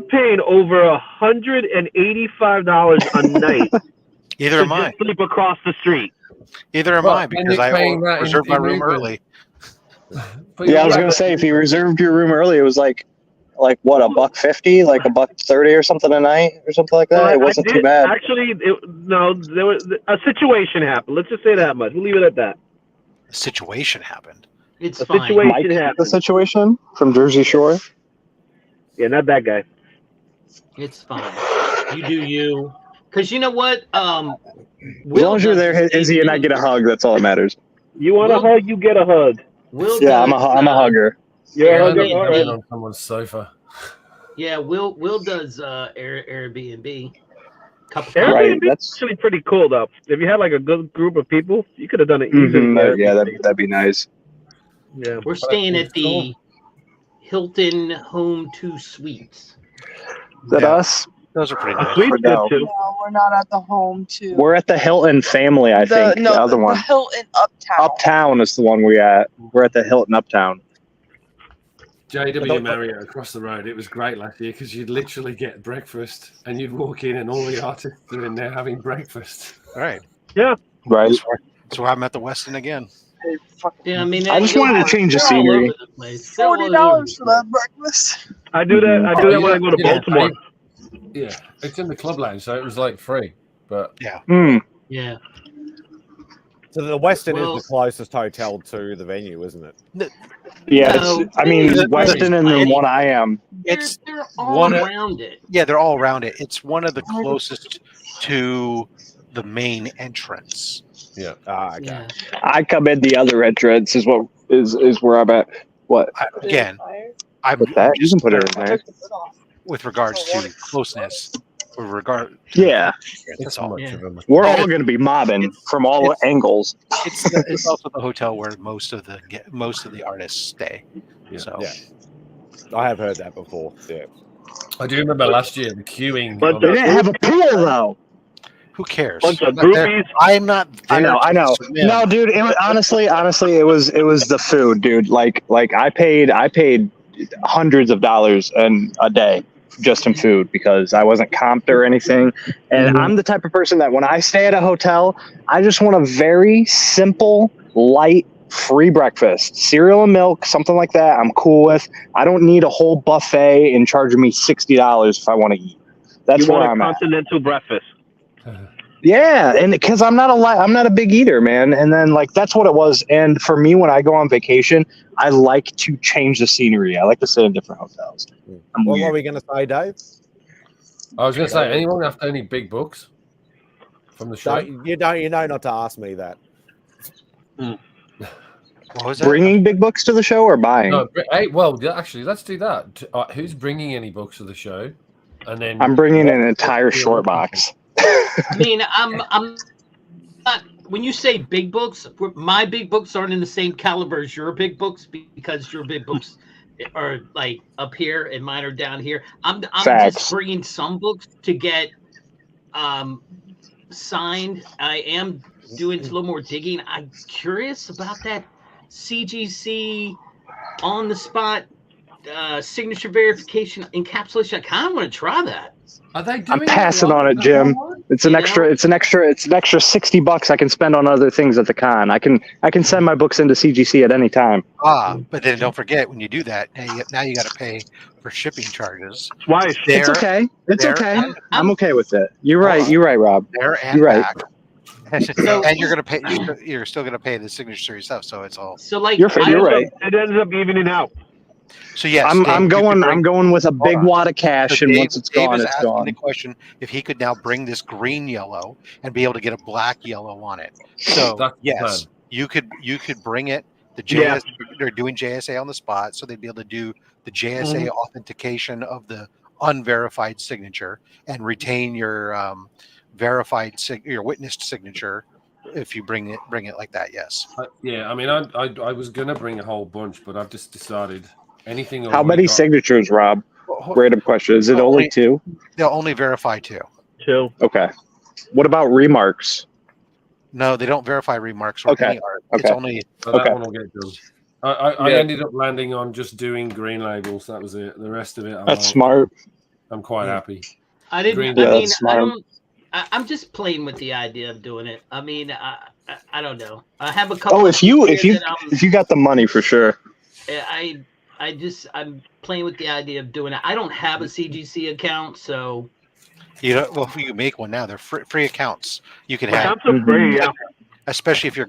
paying over $185 a night. Either am I. Sleep across the street. Either am I, because I reserved my room early. Yeah, I was gonna say, if you reserved your room early, it was like what, $150, like $130 or something a night or something like that. It wasn't too bad. Actually, there was a situation happened. Let's just say that much. We'll leave it at that. A situation happened. It's a fine. Situation happened. The situation from Jersey Shore. Yeah, not that guy. It's fine. You do you. Because you know what? As long as you're there, Izzy, and I get a hug. That's all that matters. You want a hug? You get a hug. I'm a hugger. You're a hugger. All right. On someone's sofa. Yeah, Will does Airbnb. Airbnb is actually pretty cool though. If you had like a good group of people, you could have done it easily. Yeah, that'd be nice. Yeah, we're staying at the Hilton Home 2 Suites. Is that us? Those are pretty nice. No, we're not at the Home 2. We're at the Hilton Family, I think. No, the other one. The Hilton Uptown. Uptown is the one we're at. We're at the Hilton Uptown. JW Marriott across the road. It was great last year because you'd literally get breakfast and you'd walk in and all the artists are in there having breakfast. Right. Yeah. Right. That's why I'm at the Westin again. Yeah, I mean, I just wanted to change the scenery. $40 for that breakfast. I do that when I go to Baltimore. Yeah, it's in the club lounge, so it was like free. But yeah. Yeah. So the Westin Well- is the closest hotel to the venue, isn't it? Yeah, No, I mean, it's- Weston and then one I am. They're all one around it. Yeah, they're all around it. It's one of the closest to the main entrance. Yeah. Ah, okay. Yeah. I come in the other entrance is what is where I'm at. What? Again, I'm With that, you just can put it in there. with regards to closeness. With regard, Yeah, that's all. Yeah. we're all going to be mobbing from all angles. It's also the hotel where most of the artists stay. Yeah. So Yeah. I have heard that before. Yeah. I do remember last year the queuing. But on They the- didn't have a pool though. who cares? Bunch of I'm not there- groupies. I'm not there. I know. to swim. No, dude. It was, honestly, it was the food, dude. Like I paid hundreds of dollars a day just in food because I wasn't comped or anything. And I'm the type of person that when I stay at a hotel, I just want a very simple, light, free breakfast, cereal and milk, something like that. I'm cool with. I don't need a whole buffet and charging me $60 if I want to eat. That's You where want I'm a at. continental breakfast. Yeah, and because I'm not a big eater, man. And then like that's what it was. And for me, when I go on vacation, I like to change the scenery. I like to stay in different hotels. I'm What weird. were we going to say, Dave? I was going to say, anyone after any big books from the show? You know not to ask me that. What was that? Bringing big books to the show or buying? No, hey, well, actually, let's do that. Who's bringing any books to the show? And then I'm bringing an entire short box. I mean, I'm not. When you say big books, my big books aren't in the same caliber as your big books because your big books are like up here and mine are down here. I'm Facts. just bringing some books to get signed. I am doing a little more digging. I'm curious about that CGC on the spot signature verification encapsulation. I kind of want to try that. Are they doing I'm passing on it, Jim. It's an extra $60 I can spend on other things at the con. I can send my books into CGC at any time. But then don't forget when you do that, now you got to pay for shipping charges. Twice. It's okay. It's there- okay. I'm okay with it. You're right. You're right, Rob. There and You're right. back. And you're gonna pay. You're still gonna pay the signature yourself. So it's all. So like You're right. It ends up evening out. So yes, I'm Dave, you going. could I'm going with a big wad of cash, So and Dave- once it's Dave gone, is it's asking gone. the question if he could now bring this green yellow and be able to get a black yellow on it. So That's the yes, plan. you could bring it. The Yeah. they're doing JSA on the spot, so they'd be able to do the JSA authentication of the unverified signature and retain your verified your witnessed signature if you bring it like that. Yes. Yeah, I mean, I was going to bring a whole bunch, but I've just decided anything. How already many got- signatures, Rob? Random question. Is it only two? They'll only verify two. Two. Okay. What about remarks? No, they don't verify remarks or Okay. any art. It's Okay. only So that Okay. one will get done. I Yeah. ended up landing on just doing green labels. That was it. The rest of it, That's smart. I'm quite happy. I didn't. Green. I Yeah, mean, that's I smart. don't. I'm just playing with the idea of doing it. I mean, I don't know. I have a couple. Oh, if you that got the money for sure. I'm playing with the idea of doing it. I don't have a CGC account, so well, if you make one now, they're free accounts. You can have, Accounts are free, yeah. especially if you're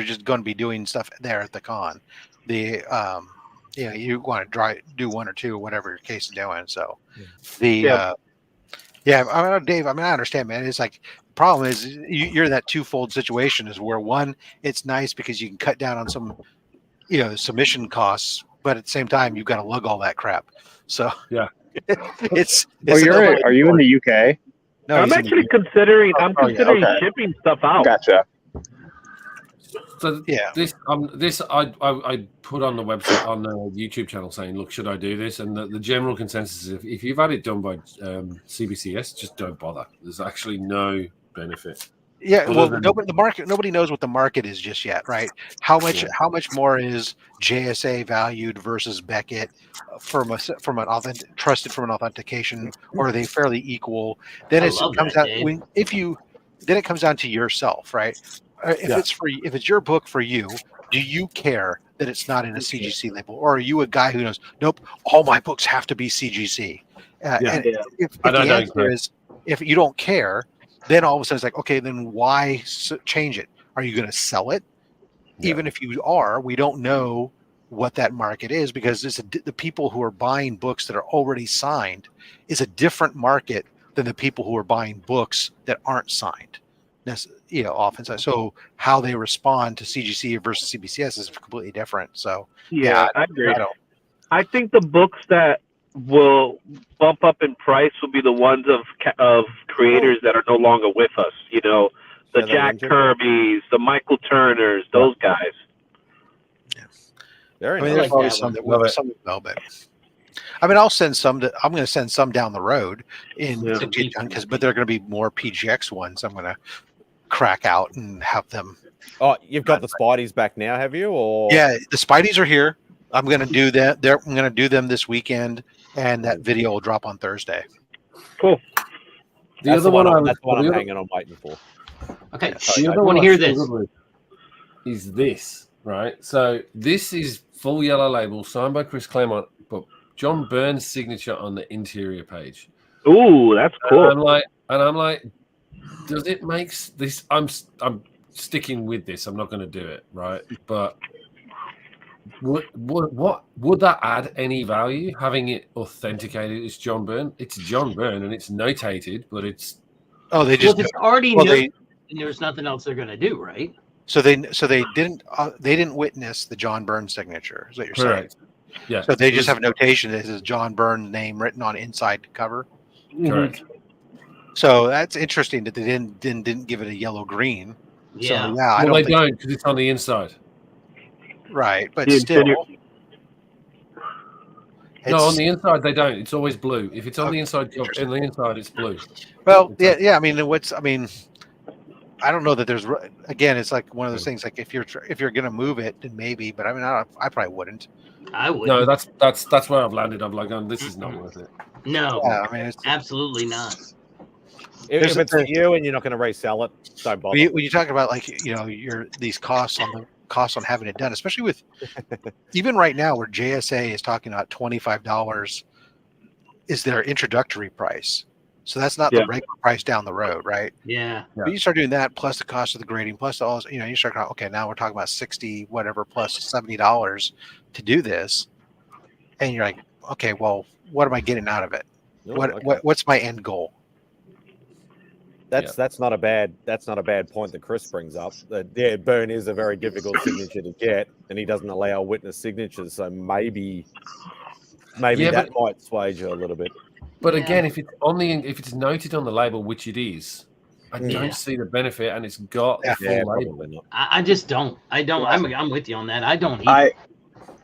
just going to be doing stuff there at the con. You want to do one or two, whatever your case is doing. So Dave, I mean, I understand, man. It's like the problem is you're in that twofold situation is where one, it's nice because you can cut down on some, submission costs, but at the same time, you've got to lug all that crap. So Yeah. it's Are you in the UK? No, I'm he's in the actually considering. I'm Oh, yeah, considering okay. shipping stuff out. Gotcha. So Yeah. this I put on the website on the YouTube channel saying, look, should I do this? And the general consensus is if you've had it done by CBCS, just don't bother. There's actually no benefit. Yeah, well, than- nobody knows what the market is just yet, right? How much more is JSA valued versus Beckett from an trusted from an authentication, or are they fairly equal? Then I it love comes that, down Dave. then it comes down to yourself, right? If it's your book for you, do you care that it's not in a CGC label, or are you a guy who knows? Nope, all my books have to be CGC. And if the answer is if you don't care, then all of a sudden it's like, okay, then why change it? are you going to sell it? Yeah. Even if you are, we don't know what that market is, because the people who are buying books that are already signed is a different market than the people who are buying books that aren't signed. Often. So how they respond to CGC versus CBCS is completely different. So Yeah, I agree. I think the books that will bump up in price will be the ones of creators that are no longer with us. You know, the Jack Kirby's, the Michael Turners, those guys. Very there's nice. probably some that will, some will, but I mean, I'm going to send some down the road to get done, but they're going to be more PGX ones. I'm going to crack out and have them. Oh, you've got the Spidey's back now, have you? Or yeah, the Spidey's are here. I'm going to do that. I'm going to do them this weekend, and that video will drop on Thursday. Cool. That's the one I'm hanging on waiting for. Okay, I want to hear this. Is this right? So this is full yellow label, signed by Chris Claremont, but John Byrne's signature on the interior page. Ooh, that's cool. And I'm like, does it make this? I'm sticking with this. I'm not going to do it, right? But what would that add any value? Having it authenticated as John Byrne? It's John Byrne and it's notated, but it's it's already noted, and there's nothing else they're going to do, right? So they didn't witness the John Byrne signature. Is what you're saying? Yeah. So they just have a notation that says John Byrne name written on inside cover. Correct. So that's interesting that they didn't give it a yellow green. Yeah. So, yeah, they don't, because it's on the inside. Right, but still. No, on the inside they don't. It's always blue. If it's on the inside, it's blue. Well, yeah. I mean, I don't know that there's. Again, it's like one of those things. Like if you're gonna move it, then maybe. But I mean, I probably wouldn't. I would. No, that's where I've landed. I'm like, this is not worth it. No, I mean, it's absolutely not. If it's for you and you're not going to resell it, don't bother. When you talk about these costs on having it done, especially with even right now where JSA is talking about $25 is their introductory price. So that's not the regular price down the road, right? Yeah. But you start doing that plus the cost of the grading plus all, you start going, okay, now we're talking about 60 whatever plus $70 to do this, and you're like, okay, well, what am I getting out of it? What's my end goal? That's not a bad point that Chris brings up. That Byrne is a very difficult signature to get, and he doesn't allow witness signatures. So maybe that might sway you a little bit. But again, if it's noted on the label, which it is, I don't see the benefit, and it's got the full label. I just don't. I don't. I'm with you on that. I don't.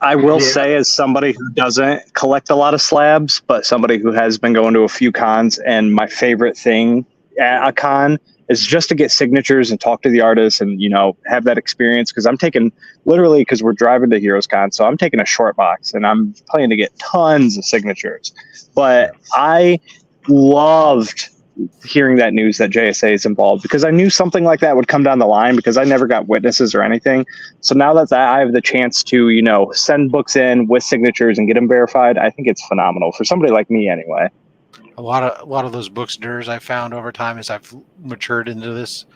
I will say, as somebody who doesn't collect a lot of slabs, but somebody who has been going to a few cons, and my favorite thing at a con is just to get signatures and talk to the artists and have that experience, because I'm taking because we're driving to Heroes Con, so I'm taking a short box and I'm planning to get tons of signatures. But I loved hearing that news that JSA is involved, because I knew something like that would come down the line, because I never got witnesses or anything. So now that I have the chance to send books in with signatures and get them verified, I think it's phenomenal for somebody like me anyway. A lot of those books nerds I found over time as I've matured into this,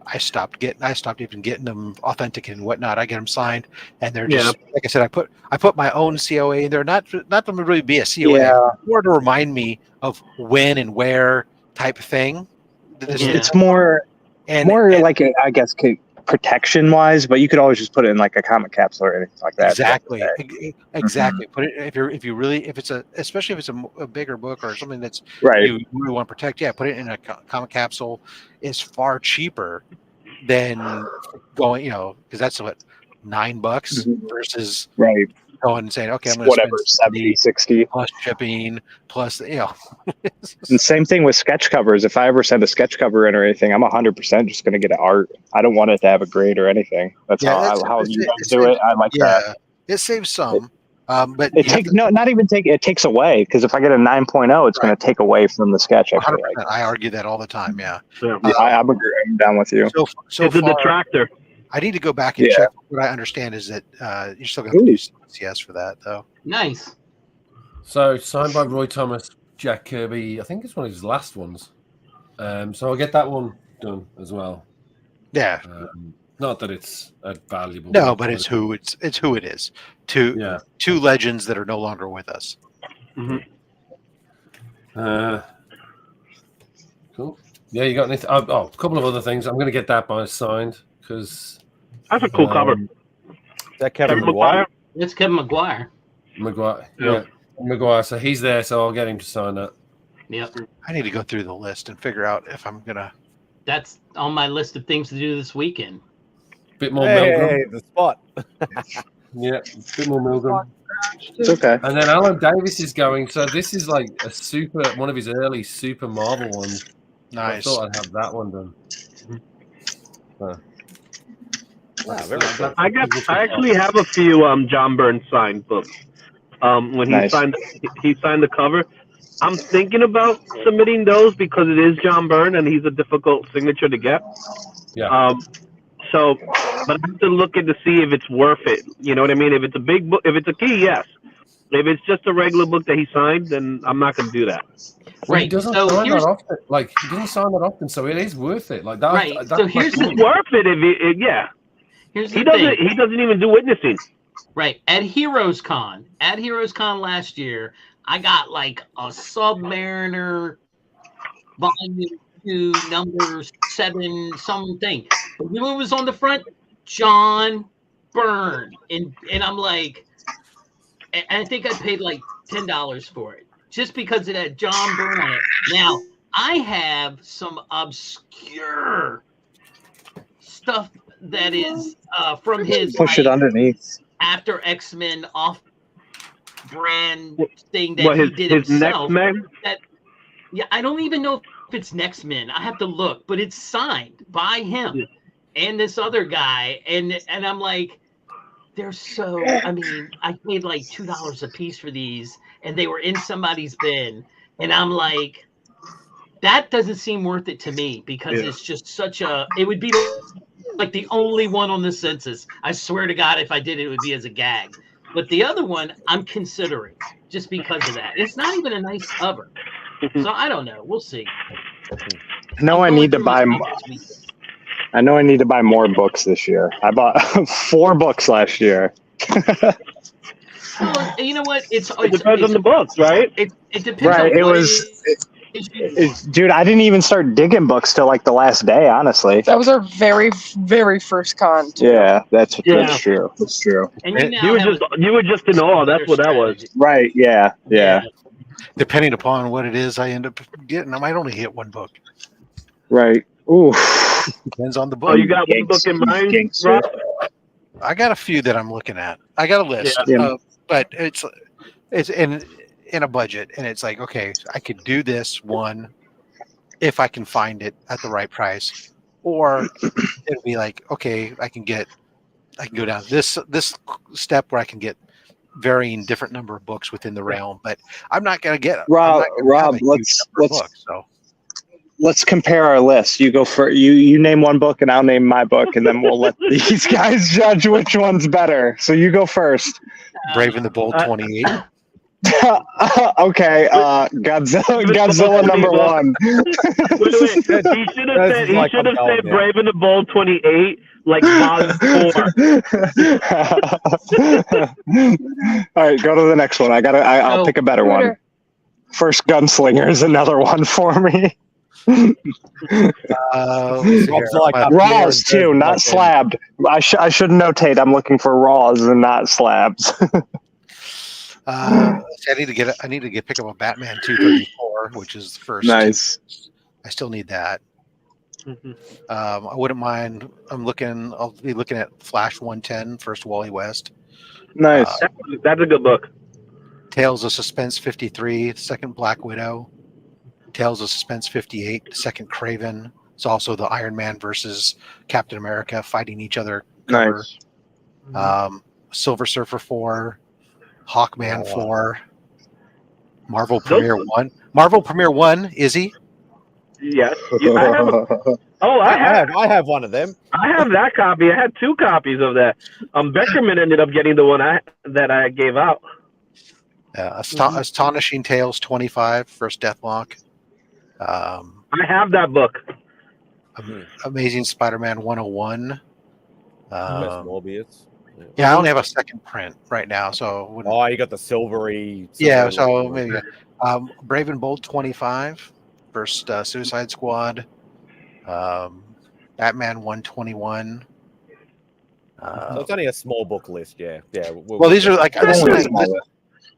I stopped even getting them authentic and whatnot. I get them signed, and they're just like I said. I put my own COA in there, not to really be a COA, more to remind me of when and where type of thing. It's more like I guess protection wise, but you could always just put it in like a comic capsule or anything like that. Exactly. Put it if it's especially if it's a bigger book or something that's you really want to protect. Yeah, put it in a comic capsule. Is far cheaper than going, because that's what $9 versus going and saying, okay, I'm going to spend 70, 60 plus shipping plus And same thing with sketch covers. If I ever send a sketch cover in or anything, I'm 100% just going to get an art. I don't want it to have a grade or anything. That's how you guys do it. I like that. It saves some. But it takes away, because if I get a 9.0, it's going to take away from the sketch. I argue that all the time. I'm down with you. So it's a detractor. I need to go back and check. What I understand is that you're still going to do CBCS for that, though. Nice. So signed by Roy Thomas, Jack Kirby. I think it's one of his last ones. So I'll get that one done as well. Yeah. Not that it's a valuable. No, book, but it's who it is. Two legends that are no longer with us. Mhm. Cool. Yeah, you got anything? A couple of other things. I'm going to get that by signed because That's a cool cover. Is that Kevin Kevin McGuire? McGuire. It's Kevin McGuire. McGuire. Yeah. Yeah, McGuire. So he's there, so I'll get him to sign that. Yep. I need to go through the list and figure out if I'm gonna. That's on my list of things to do this weekend. Bit more Hey, Milgram. the spot. Yeah, bit more Milgram. It's okay. And then Alan Davis is going. So this is like one of his early super Marvel ones. Nice. I thought I'd have that one done. Wow, very cool. I actually have a few John Byrne signed books. When he Nice. signed the cover. I'm thinking about submitting those because it is John Byrne and he's a difficult signature to get. Yeah. So, but I have to look at to see if it's worth it. You know what I mean? If it's a big book, if it's a key, yes. If it's just a regular book that he signed, then I'm not going to do that. Well, he Right. doesn't So sign here's that often. Like he doesn't sign that often, so it is worth it. Like that. Right. So here's the It's worth it if it yeah. here's He the thing. doesn't even do witnessing. Right. At Heroes Con last year, I got like a Submariner volume 2, number 7, something. But you know what was on the front? John Byrne. And I'm like, and I think I paid like $10 for it. Just because it had John Byrne on it. Now, I have some obscure stuff that is from his Push it underneath. after X-Men off-brand thing that What, he his did next himself. man? Yeah, I don't even know if it's Next Men. I have to look, but it's signed by him and this other guy, and I'm like, they're so. I mean, I paid like $2 a piece for these, and they were in somebody's bin, and I'm like, that doesn't seem worth it to me because it's just such a. It would be like the only one on the census. I swear to God, if I did it, it would be as a gag. But the other one, I'm considering just because of that. It's not even a nice cover. So I don't know. We'll see. I know I need to buy. I know I need to buy more books this year. I bought 4 books last year. Well, you know what? It depends on the books, right? It depends. Right. On It what was. Dude, I didn't even start digging books till like the last day. Honestly. That was our very, very first con. Too. Yeah, that's true. That's true. And you were just in awe. That's what that was. Right. Yeah. Depending upon what it is, I end up getting. I might only hit one book. Right. Ooh. Depends on the book. Oh, you got one book in mind, Rob? I got a few that I'm looking at. I got a list, but it's in a budget, and it's like, okay, I could do this one if I can find it at the right price, or it'll be like, okay, I can go down this step where I can get varying different number of books within the realm, but I'm not going to get Rob. Let's compare our lists. You go for you name one book and I'll name my book, and then we'll let these guys judge which one's better. So you go first. Brave and the Bold 28. Okay, Godzilla number 1. Wait. He should have said Brave and the Bold 28, like volume 4. All right, go to the next one. I'll pick a better one. First Gunslinger is another one for me. Raws too, not slabbed. I should notate I'm looking for raws and not slabs. I need to pick up a Batman 234, which is the first. Nice. I still need that. I wouldn't mind. I'll be looking at Flash 110, first Wally West. Nice. That's a good book. Tales of Suspense 53, second Black Widow. Tales of Suspense 58, second Craven. It's also the Iron Man versus Captain America fighting each other cover. Nice. Silver Surfer 4, Hawkman 4, Marvel Premiere 1. Marvel Premiere 1, Izzy? Yes. I have one of them. I have that copy. I had 2 copies of that. Beckerman ended up getting the one that I gave out. Astonishing Tales 25, first Deathlock. I have that book. Amazing Spider-Man 101. Best Morbius. Yeah, I only have a second print right now, so Oh, you got the silvery. Yeah, so maybe Brave and Bold 25, first Suicide Squad, Batman 121. So it's only a small book list, yeah. Well, these are like It's only a small list.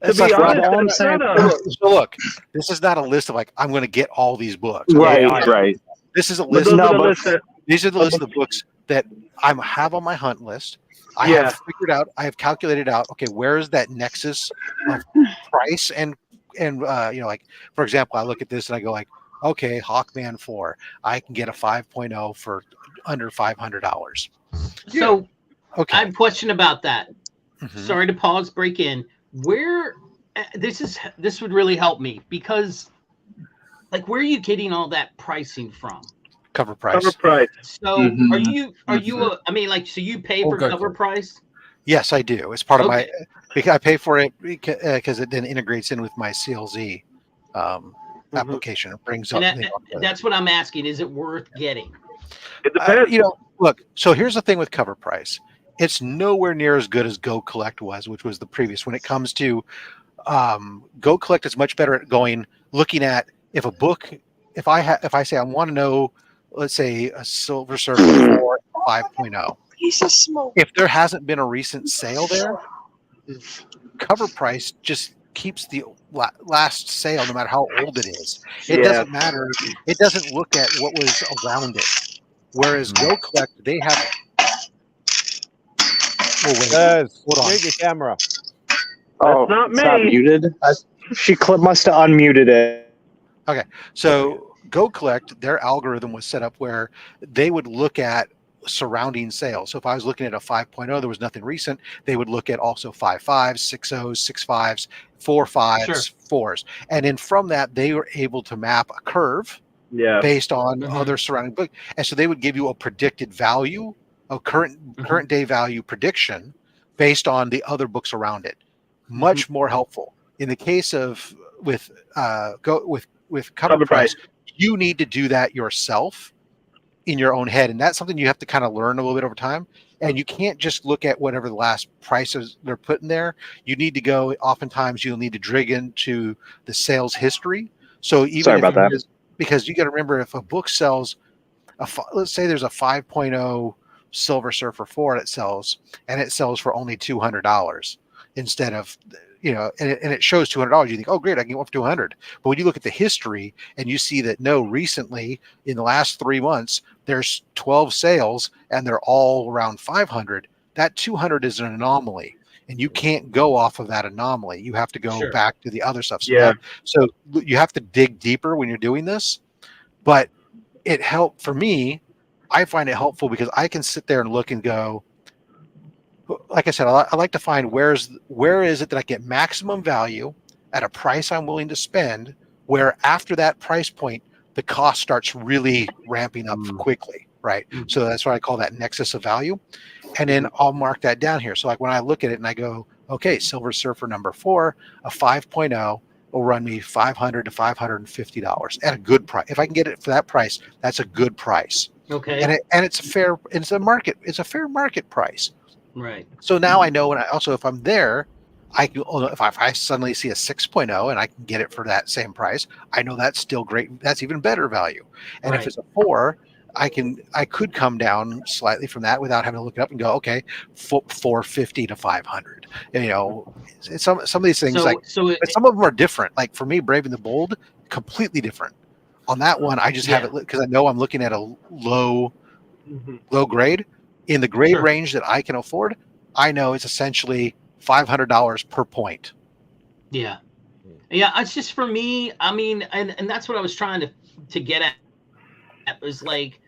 it's To be like honest, all I'm it's saying- not a- so look, this is not a list of like I'm going to get all these books. Right, I- right. This is a but list. those No, are the but- lists that- These are the list of books that I have on my hunt list. I Yeah. have figured out. I have calculated out. Okay, where is that nexus of price and like for example, I look at this and I go like, okay, Hawkman 4, I can get a 5.0 for under $500. So Okay, I have a question about that. Mhm. Sorry to pause, break in. Where this would really help me because, like, where are you getting all that pricing from? Cover price. Cover price. So Mhm. are you I mean, like, so you pay for Okay. cover price? Yes, I do. It's part of my Okay. because I pay for it because it then integrates in with my CLZ application. It brings up. And that's what I'm asking. Is it worth getting? It depends. Look. So here's the thing with cover price. It's nowhere near as good as Go Collect was, which was the previous. When it comes to Go Collect, is much better at looking at if a book. If I say I want to know, let's say a Silver Surfer 4 5.0. Piece of smoke. If there hasn't been a recent sale there, cover price just keeps the last sale no matter how old it is. It Yeah. doesn't matter. It doesn't look at what was around it. Whereas Go Collect, they have. Oh, wait. Hold on. Mute your camera. Oh, not it's not me. muted. She must have unmuted it. So Go Collect, their algorithm was set up where they would look at surrounding sales. So if I was looking at a 5.0, there was nothing recent, they would look at also 5.5s, 6.0s, 6.5s, 4.5s, Sure. 4s. And then from that, they were able to map a curve Yeah. based on Mhm. other surrounding books. And so they would give you a predicted value, a current day value prediction based on the other books around it. Much more helpful. In the case of with cover price, you need to do that yourself in your own head. And that's something you have to kind of learn a little bit over time. And you can't just look at whatever the last prices they're putting there. You need to go, oftentimes you'll need to dig into the sales history. So even Sorry if about that. because you got to remember if a book sells, let's say there's a 5.0 Silver Surfer 4 that sells, and it sells for only $200 instead of, and it shows $200. You think, oh, great, I can go up to $200. But when you look at the history and you see that recently in the last 3 months, there's 12 sales and they're all around 500. That 200 is an anomaly, and you can't go off of that anomaly. You have to go back to the other stuff. So you have to dig deeper when you're doing this. But it helped for me. I find it helpful because I can sit there and look and go, like I said, I like to find where is it that I get maximum value at a price I'm willing to spend, where after that price point, the cost starts really ramping up quickly, right? So that's what I call that nexus of value. And then I'll mark that down here. So like when I look at it and I go, okay, Silver Surfer number 4, a 5.0 will run me $500 to $550 at a good price. If I can get it for that price, that's a good price. Okay. And it's a fair market price. Right. So now I know, if I'm there, if I suddenly see a 6.0 and I can get it for that same price, I know that's still great. That's even better value. And if it's a 4, I could come down slightly from that without having to look it up and go, okay, 450 to 500. Some of these things but some of them are different. Like for me, Brave and the Bold, completely different. On that one, I just have it because I know I'm looking at a low grade. In the grade range that I can afford, I know it's essentially $500 per point. Yeah. It's just for me. I mean, and that's what I was trying to get at. It was like,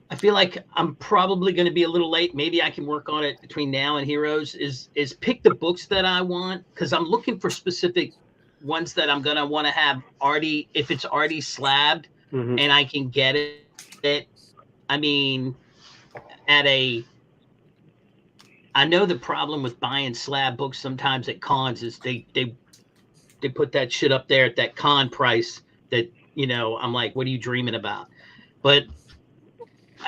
I feel like I'm probably going to be a little late. Maybe I can work on it between now and Heroes. Is pick the books that I want, because I'm looking for specific ones that I'm going to want to have already. If it's already slabbed and I can get it. I mean. I know the problem with buying slab books sometimes at cons is they put that shit up there at that con price that, I'm like, what are you dreaming about? But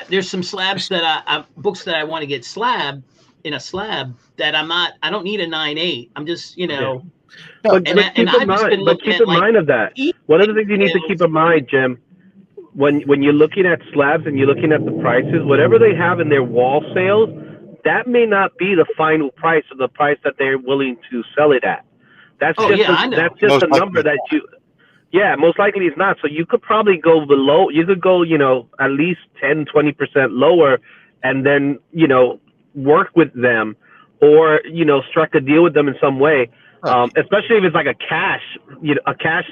there's some slabs that I books that I want to get slab in a slab that I don't need a 9.8. I'm just, you know. But keep in mind of that. One of the things you need to keep in mind, Jim, when you're looking at slabs and you're looking at the prices, whatever they have in their wall sales, that may not be the final price or the price that they're willing to sell it at. That's just a number that you. Yeah, most likely it's not. So you could probably go below. You could go, at least 10, 20% lower, and then work with them, or strike a deal with them in some way. Especially if it's like a cash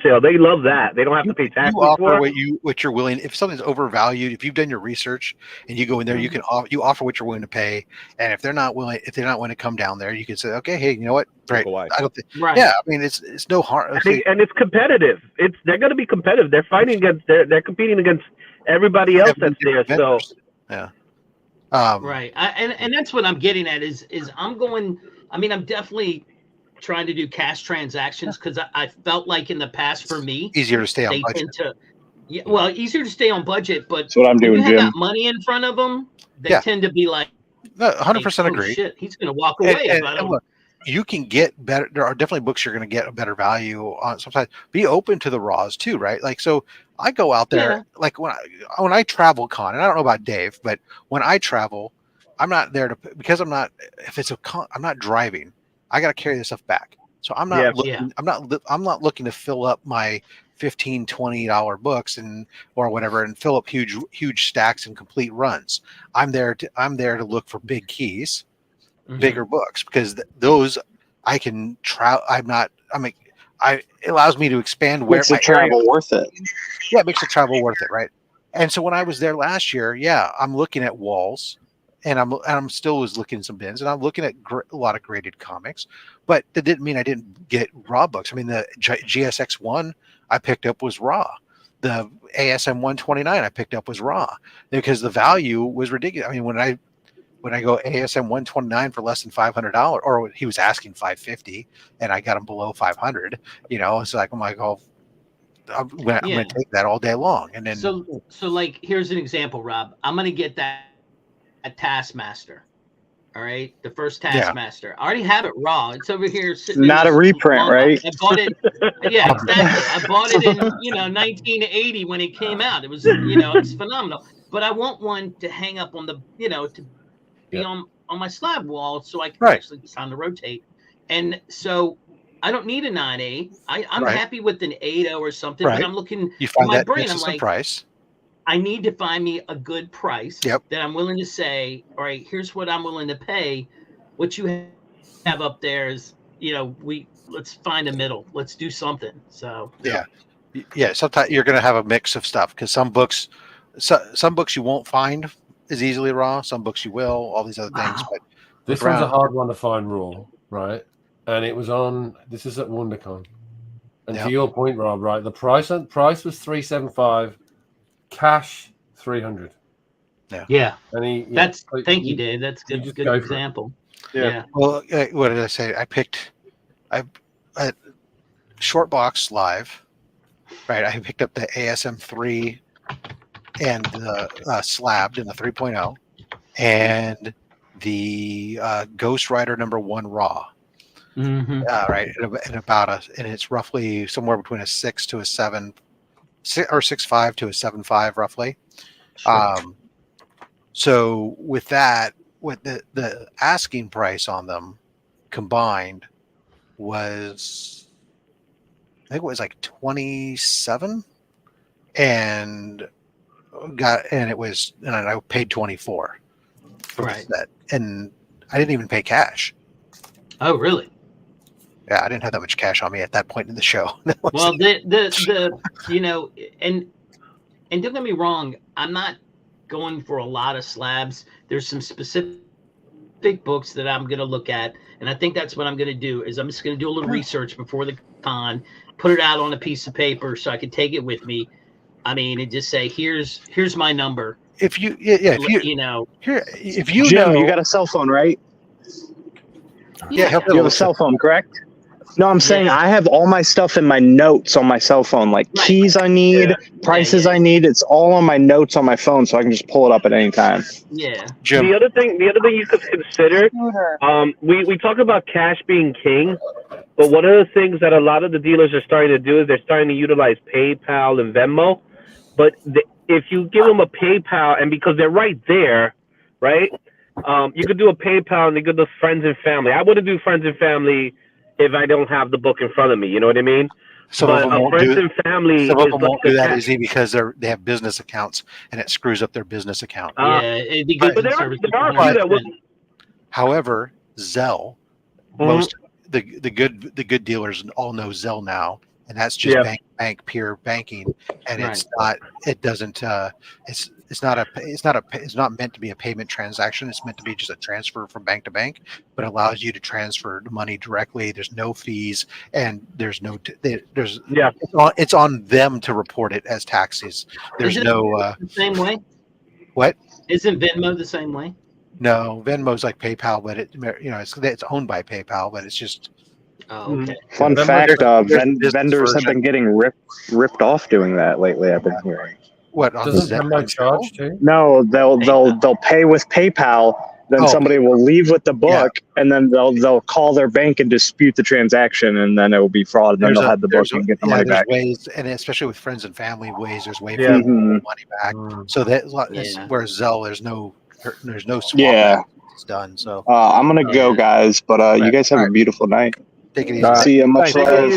sale. They love that. They don't have to pay taxes for it. What you're willing. If something's overvalued, if you've done your research and you go in there, you can offer what you're willing to pay. And if they're not willing to come down there, you can say, okay, hey, you know what? Right. I don't think. Right. Yeah. I mean, it's no harm. And it's competitive. They're going to be competitive. They're fighting against. They're competing against everybody else that's there. So yeah. Right. And that's what I'm getting at is I'm going. I mean, I'm definitely trying to do cash transactions because I felt like in the past for me easier to stay on budget. Easier to stay on budget, but that's what I'm doing, Jim. Got money in front of them, they tend to be like 100% agree. Shit, he's going to walk away. And look, you can get better. There are definitely books you're going to get a better value on. Sometimes be open to the raws too, right? Like, so I go out there like when I travel con, and I don't know about Dave, but when I travel, I'm not there because I'm not. If it's a con, I'm not driving. I got to carry this stuff back. So I'm not looking, I'm not looking to fill up my $15, $20 books or whatever and fill up huge stacks and complete runs. I'm there to look for big keys, bigger books, because those I can it allows me to expand where makes the travel worth it. Yeah, it makes the travel worth it, right? And so when I was there last year, I'm looking at walls. And I'm still was looking at some bins, and I'm looking at a lot of graded comics, but that didn't mean I didn't get raw books. I mean, the GSX1 I picked up was raw. The ASM 129 I picked up was raw because the value was ridiculous. I mean, when I go ASM 129 for less than $500, or he was asking $550, and I got him below $500. It's like I'm going to take that all day long. And then so like here's an example, Rob. I'm going to get that. A Taskmaster, all right, the first Taskmaster. I already have it raw. It's over here sitting. Not a reprint, right? I bought it. Yeah, exactly. I bought it in 1980 when it came out. It was it's phenomenal. But I want one to hang up on the to be on my slab wall so I can actually it's time to rotate. And so I don't need a 9.8. I'm happy with an 8.0 or something. But I'm looking. You find in my that brain. I'm like price. I need to find me a good price that I'm willing to say, all right, here's what I'm willing to pay. What you have up there is, let's find a middle. Let's do something. So yeah. Sometimes you're going to have a mix of stuff because some books you won't find as easily raw. Some books you will. All these other things. But this one's a hard one to find raw, right? And it was on. This is at WonderCon. And to your point, Rob, right? The price was $375. Cash 300. Yeah. And thank you, Dave. That's good example. Yeah. Well, what did I say? I picked short box live. Right. I picked up the ASM 3 and the slabbed in the 3.0 and the Ghost Rider #1 raw. Right. And it's roughly somewhere between a 6 to a 7. Or 6.5 to a 7.5 roughly. Sure. So with that, with the asking price on them combined was, I think it was like 27, and I paid 24 for the set, and I didn't even pay cash. Oh, really? Yeah, I didn't have that much cash on me at that point in the show. Well, and don't get me wrong, I'm not going for a lot of slabs. There's some specific books that I'm going to look at, and I think that's what I'm going to do. Is I'm just going to do a little research before the con, put it out on a piece of paper so I can take it with me. I mean, and just say, here's my number. If you Jim, you got a cell phone, right? Yeah, you have a cell phone, correct? No, I'm saying I have all my stuff in my notes on my cell phone, like keys I need, prices I need. It's all on my notes on my phone, so I can just pull it up at any time. Yeah. Jim. The other thing you could consider, we talk about cash being king, but one of the things that a lot of the dealers are starting to do is they're starting to utilize PayPal and Venmo. But if you give them a PayPal, and because they're right there, right, you could do a PayPal and you could do friends and family. I wouldn't do friends and family if I don't have the book in front of me. You know what I mean? Some but of them won't friends and family some of is them like won't do that easy because they have business accounts and it screws up their business account. It'd be good. But there are a few that would. However, Zelle, most the good dealers all know Zelle now, and that's just bank peer banking, and it's not meant to be a payment transaction. It's meant to be just a transfer from bank to bank, but allows you to transfer money directly. There's no fees, and it's on them to report it as taxes. There's the same way. What? Isn't Venmo the same way? No, Venmo's like PayPal, but it's owned by PayPal, but it's just. Oh, okay. Fun fact: vendors have been getting ripped off doing that lately. I've been hearing. What doesn't Venmo charge too? No, they'll pay with PayPal. Then somebody will leave with the book, and then they'll call their bank and dispute the transaction, and then it will be fraud. And then they'll have the book and get the money back. Ways, and especially with friends and family, there's ways for you to get money back. So that whereas Zelle, there's no swap. Yeah, it's done. So I'm gonna go, guys. But you guys have a beautiful night. Take it easy. See you. Much love.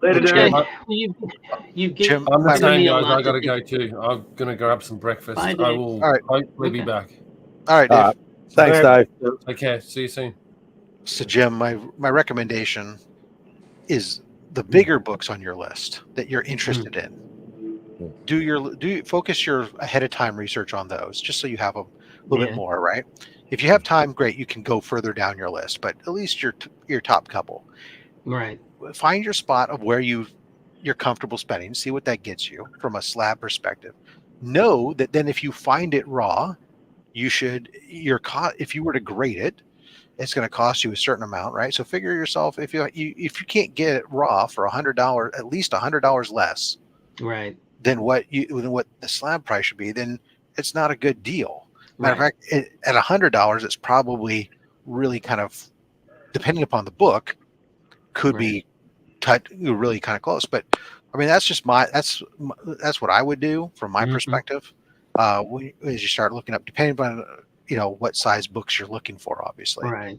Later, Jim. I'm the same, guys. I gotta go too. I'm gonna grab some breakfast. Bye, I will hopefully be back. All right, Dave. Thanks, Dave. Okay, see you soon. So, Jim, my recommendation is the bigger books on your list that you're interested in. Focus your ahead of time research on those, just so you have a little bit more, right? If you have time, great, you can go further down your list, but at least your top couple. Right. Find your spot of where you're comfortable spending. See what that gets you from a slab perspective. Know that then if you find it raw, if you were to grade it, it's going to cost you a certain amount, right? So figure yourself if you can't get it raw for $100, at least $100 less, right, than what the slab price should be, then it's not a good deal. Matter of fact, at $100, it's probably really kind of, depending upon the book, could be really kind of close. But I mean, that's what I would do from my perspective. As you start looking up, depending on what size books you're looking for, obviously. Right.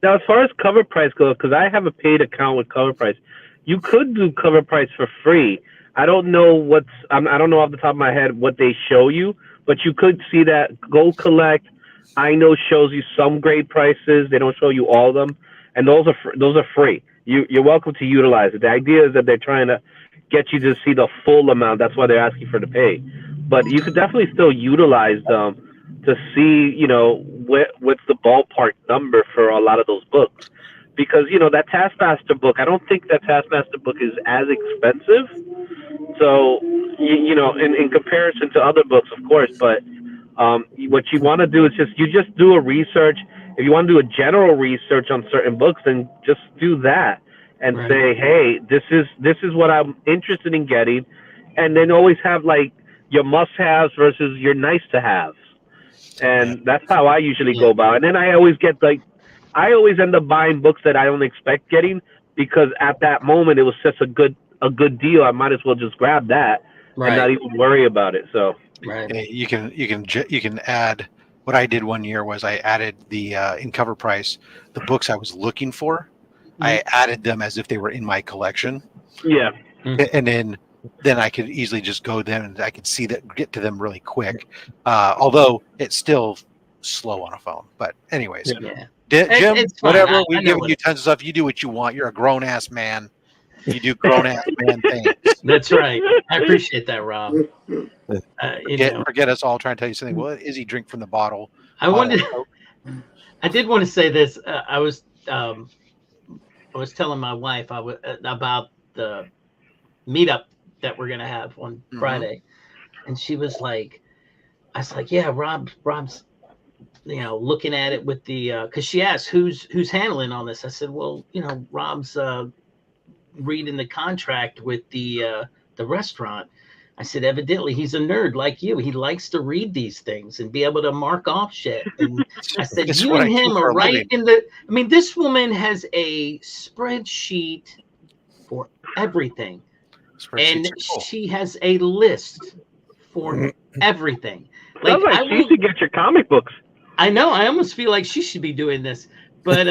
Now, as far as cover price goes, because I have a paid account with cover price, you could do cover price for free. I don't know I don't know off the top of my head what they show you, but you could see that. Go Collect, I know, shows you some great prices. They don't show you all of them, and those are free. You're welcome to utilize it. The idea is that they're trying to get you to see the full amount. That's why they're asking for the pay. But you could definitely still utilize them to see, what's the ballpark number for a lot of those books. Because, that Taskmaster book, I don't think that Taskmaster book is as expensive. So, in comparison to other books, of course, but what you want to do is just do a research. If you want to do a general research on certain books, then just do that and say, hey, this is what I'm interested in getting. And then always have like your must-haves versus your nice-to-haves. And that's how I usually go about it. And then I always end up buying books that I don't expect getting, because at that moment it was such a good deal. I might as well just grab that and not even worry about it. So you can add. What I did one year was I added the in cover price the books I was looking for. I added them as if they were in my collection. Yeah, and then I could easily just go there and I could get to them really quick. Although it's still slow on a phone. But anyways, Jim, whatever, we've given you tons of stuff. You do what you want. You're a grown ass man. You do grown ass man things. That's right. I appreciate that, Rob. Forget us all trying to tell you something. Well, Izzy drink from the bottle. I did want to say this. I was telling my wife about the meetup that we're gonna have on Friday, and she was like, "I was like, yeah, Rob's looking at it with the because she asked who's handling all this. I said, well, Rob's reading the contract with the restaurant. I said, evidently he's a nerd like you. He likes to read these things and be able to mark off shit. And I said, you and him are right in the. I mean, this woman has a spreadsheet for everything, and she has a list for everything. Sounds like she should get your comic books. I know. I almost feel like she should be doing this. But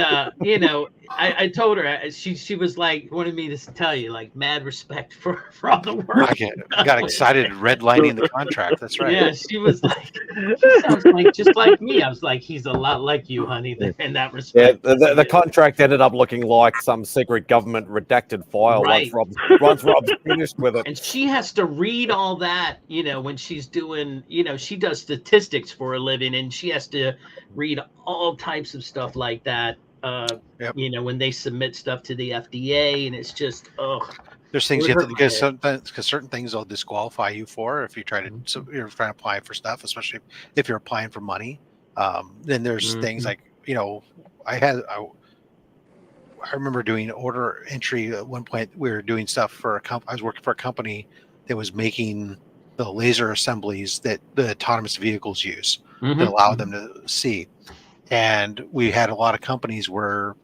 I told her she was like wanted me to tell you like mad respect for all the work. I got excited redlining the contract. That's right. Yeah, she was like, she sounds like just like me. I was like, he's a lot like you, honey, in that respect. Yeah, the contract ended up looking like some secret government redacted file once Rob's finished with it. And she has to read all that, when she's doing, she does statistics for a living, and she has to read all types of stuff like that. When they submit stuff to the FDA, and it's just there's things you have to because certain things they'll disqualify you for if you try to you're trying to apply for stuff, especially if you're applying for money. Then there's things like I remember doing order entry at one point. We were doing stuff for I was working for a company that was making the laser assemblies that the autonomous vehicles use that allow them to see. And we had a lot of companies were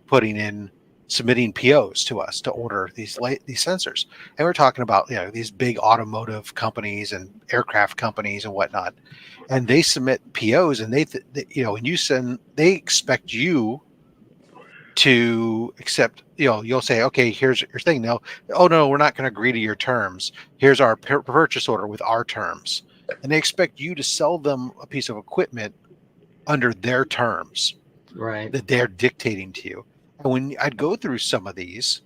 submitting POs to us to order these sensors. And we're talking about these big automotive companies and aircraft companies and whatnot. And they submit POs, and when you send, they expect you to accept. You'll say, okay, here's your thing. Now, oh no, we're not going to agree to your terms. Here's our purchase order with our terms, and they expect you to sell them a piece of equipment under their terms, right? That they're dictating to you. And when I'd go through some of these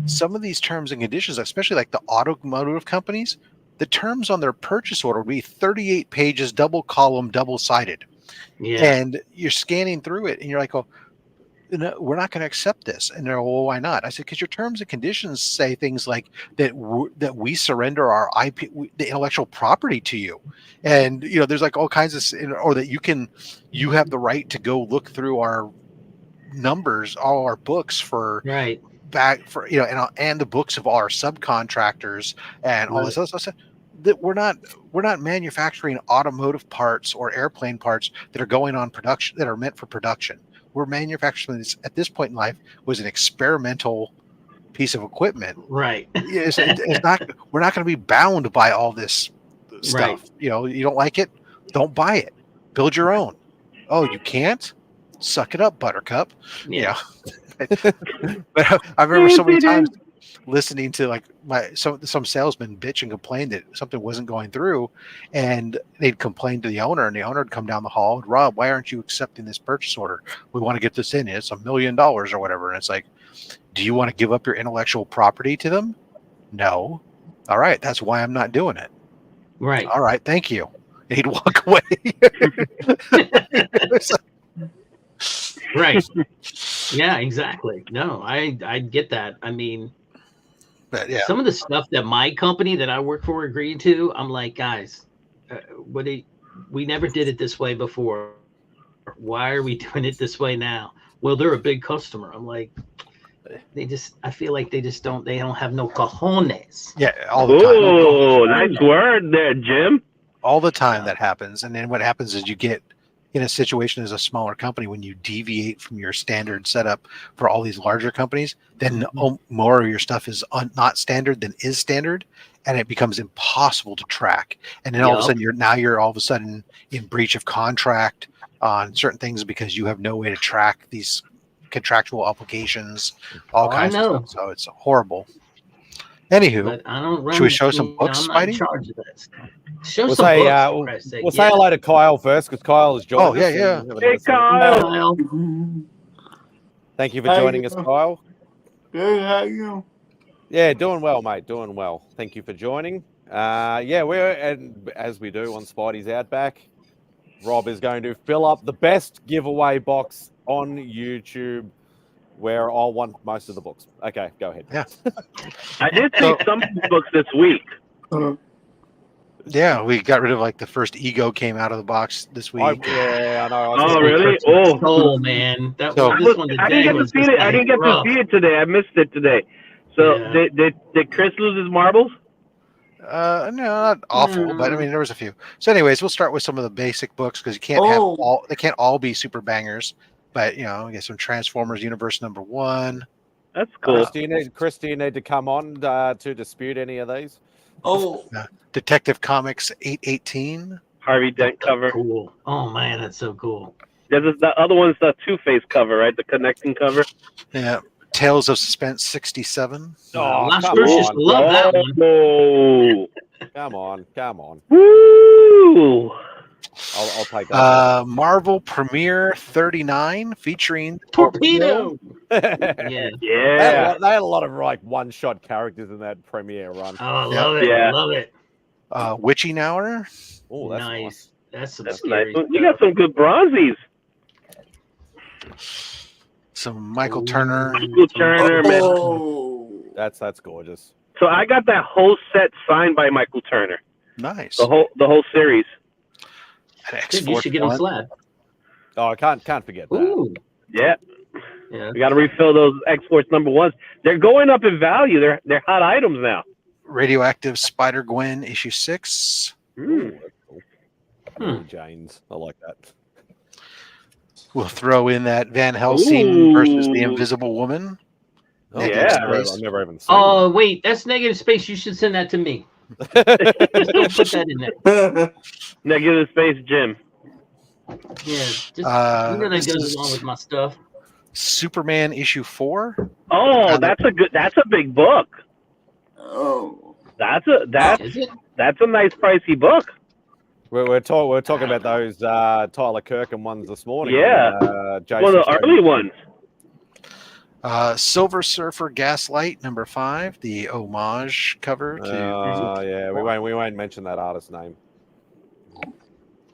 terms and conditions, especially like the automotive companies, the terms on their purchase order would be 38 pages, double column, double sided. Yeah. And you're scanning through it and you're like, oh, no, we're not going to accept this. And they're, well, why not? I said, because your terms and conditions say things like that we surrender our IP, the intellectual property to you. And, there's like all kinds of, or that you have the right to go look through our numbers, all our books for back for, and the books of all our subcontractors and all this other stuff. That we're not manufacturing automotive parts or airplane parts that are going on production, that are meant for production. We're manufacturing this at this point in life was an experimental piece of equipment. Right. It's not. We're not going to be bound by all this stuff. Right. You don't like it, don't buy it. Build your own. Oh, you can't? Suck it up, Buttercup. Yeah. But I remember so many times listening to like some salesman bitch and complain that something wasn't going through, and they'd complain to the owner, and the owner would come down the hall, Rob, why aren't you accepting this purchase order? We want to get this in. It's $1 million or whatever. And it's like, do you want to give up your intellectual property to them? No. All right, that's why I'm not doing it. Right. All right, thank you. And he'd walk away. Right. Yeah, exactly. No, I get that. I mean, but yeah, some of the stuff that my company that I work for agreed to, I'm like, guys, we never did it this way before. Why are we doing it this way now? Well, they're a big customer. I'm like, I feel like they don't have no cojones. Yeah, all the time. Oh, nice word there, Jim. All the time that happens. And then what happens is you get in a situation as a smaller company, when you deviate from your standard setup for all these larger companies, then more of your stuff is not standard than is standard, and it becomes impossible to track. And then all of a sudden you're all of a sudden in breach of contract on certain things because you have no way to track these contractual obligations, all kinds of stuff. So it's horrible. Anywho, but I don't should we show some books, I'm not in Spidey? charge of that stuff. Show We'll some say, books. we'll say hello to Kyle first, because Kyle is joining us. Yeah. Hey, Kyle. Thank you for joining us, Kyle. Good, how you? Yeah, doing well, mate. Doing well. Thank you for joining. And as we do on Spidey's Outback, Rob is going to fill up the best giveaway box on YouTube, where I'll want most of the books. Okay, go ahead. Yeah. I did see some books this week. Yeah, we got rid of like the first Ego came out of the box this week. Yeah, I know. Oh, really? Oh, Soul, man. That So- was this one today. I didn't get to was see just it. I like didn't get to rough. see it today. I missed it today. So Yeah. did Chris lose his marbles? No, not awful, but I mean there was a few. So, anyways, we'll start with some of the basic books because you can't have all. They can't all be super bangers, but we get some Transformers Universe #1. That's cool. Chris, do you need to come on to dispute any of these? Detective Comics 818. Harvey Dent cover. Cool. Oh man, that's so cool. The other one's the Two-Face cover, right? The connecting cover. Yeah. Tales of Suspense 67. Oh, Last come Crucius, on. love that one. Oh, Come on. woo! I'll take that. Marvel Premiere 39 featuring Torpedo. Yeah. Yeah. They had a lot of like one-shot characters in that premiere run. Oh, I love it. Yeah. I love it. Witching Hour. Oh, that's Nice. nice. That's some That's scary nice. You got some good bronzies. Some Michael Turner. Michael Turner, man. Oh. That's gorgeous. So I got that whole set signed by Michael Turner. Nice. The whole series. Dude, you should get on Slab. Oh, I can't forget that. Ooh. Yeah. Yeah. We got to refill those X-Force #1s. They're going up in value. They're hot items now. Radioactive Spider-Gwen issue 6. Mm. Janes, I like that. We'll throw in that Van Helsing versus the Invisible Woman. Oh, Yeah. I've never even seen. Oh, wait, that's Negative Space. You should send that to me. Just don't put that in there. Negative Space Jim. Yeah, just this that goes is- along with my stuff. Superman issue 4. Oh, that's a big book. Oh. That's a Is it? nice pricey book. We're talking about those Tyler Kirkham ones this morning. Yeah. Jason One of the Statham. early ones. Silver Surfer Gaslight #5, the homage cover to Yeah, we won't mention that artist's name.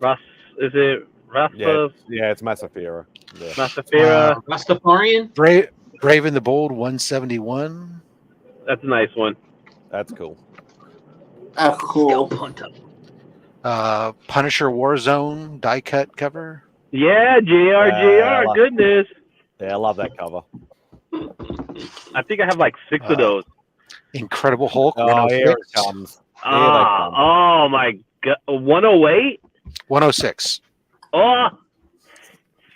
Russ, is it Russ? Yeah, it's Masafira. Yeah. Masafira. Rastafarian? Brave and the Bold 171. That's a nice one. That's cool. Ah, cool. Punisher Warzone die cut cover. Yeah, JR. Goodness. Yeah, I love that cover. I think I have like 6 of those. Incredible Hulk. Oh, here 106. it comes. Oh my God. 108? 106. Oh.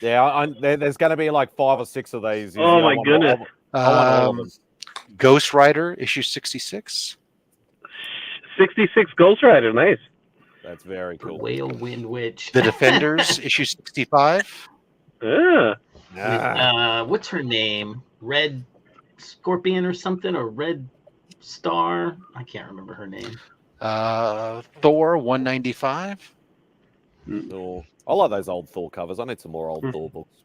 Yeah, there's going to be like 5 or 6 of these. Oh my goodness. I want all of them. Ghost Rider issue 66. 66 Ghost Rider. Nice. That's very cool. Whale Wind Witch. The Defenders issue 65. Yeah. What's her name? Red Scorpion or something, or Red Star? I can't remember her name. Thor 195. Oh, I like those old Thor covers. I need some more old Thor books.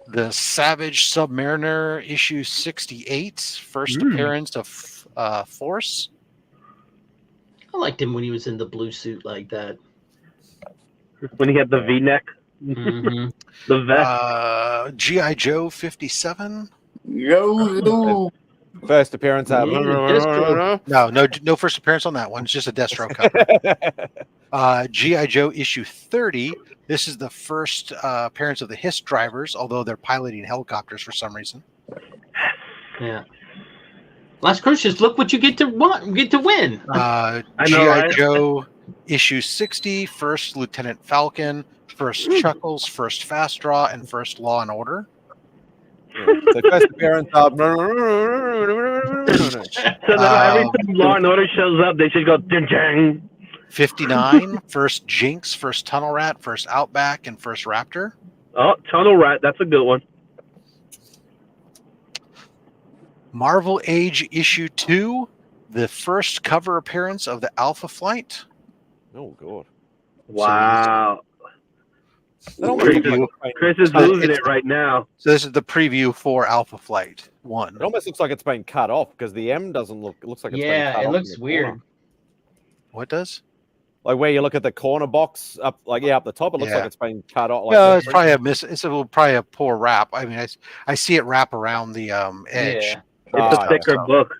The Savage Submariner issue 68. First appearance of Force. I liked him when he was in the blue suit like that. When he had the V-neck. Mm-hmm. The vest. G.I. Joe 57. Yo. First appearance out. No first appearance on that one. It's just a Destro cover. G.I. Joe issue 30. This is the first appearance of the Hiss drivers, although they're piloting helicopters for some reason. Yeah. Last Crucius, look what you get to win. G.I. Joe issue 60. First Lieutenant Falcon. First Chuckles. First Fast Draw. And first Law and Order. The first appearance of. So that every time Law and Order shows up, they should go ding ding. 59. First Jinx. First Tunnel Rat. First Outback. And first Raptor. Oh, Tunnel Rat. That's a good one. Marvel Age issue 2. The first cover appearance of the Alpha Flight. Oh, God. Wow. Chris is losing it right now. So this is the preview for Alpha Flight 1. It almost looks like it's been cut off because the M doesn't look. It looks like it's been cut off. Yeah, it looks in the weird. corner. What does? Like where you look at the corner box up the top, it looks like it's been cut off. Like No, it's probably probably a poor wrap. I mean, I see it wrap around the edge. It's a thicker book.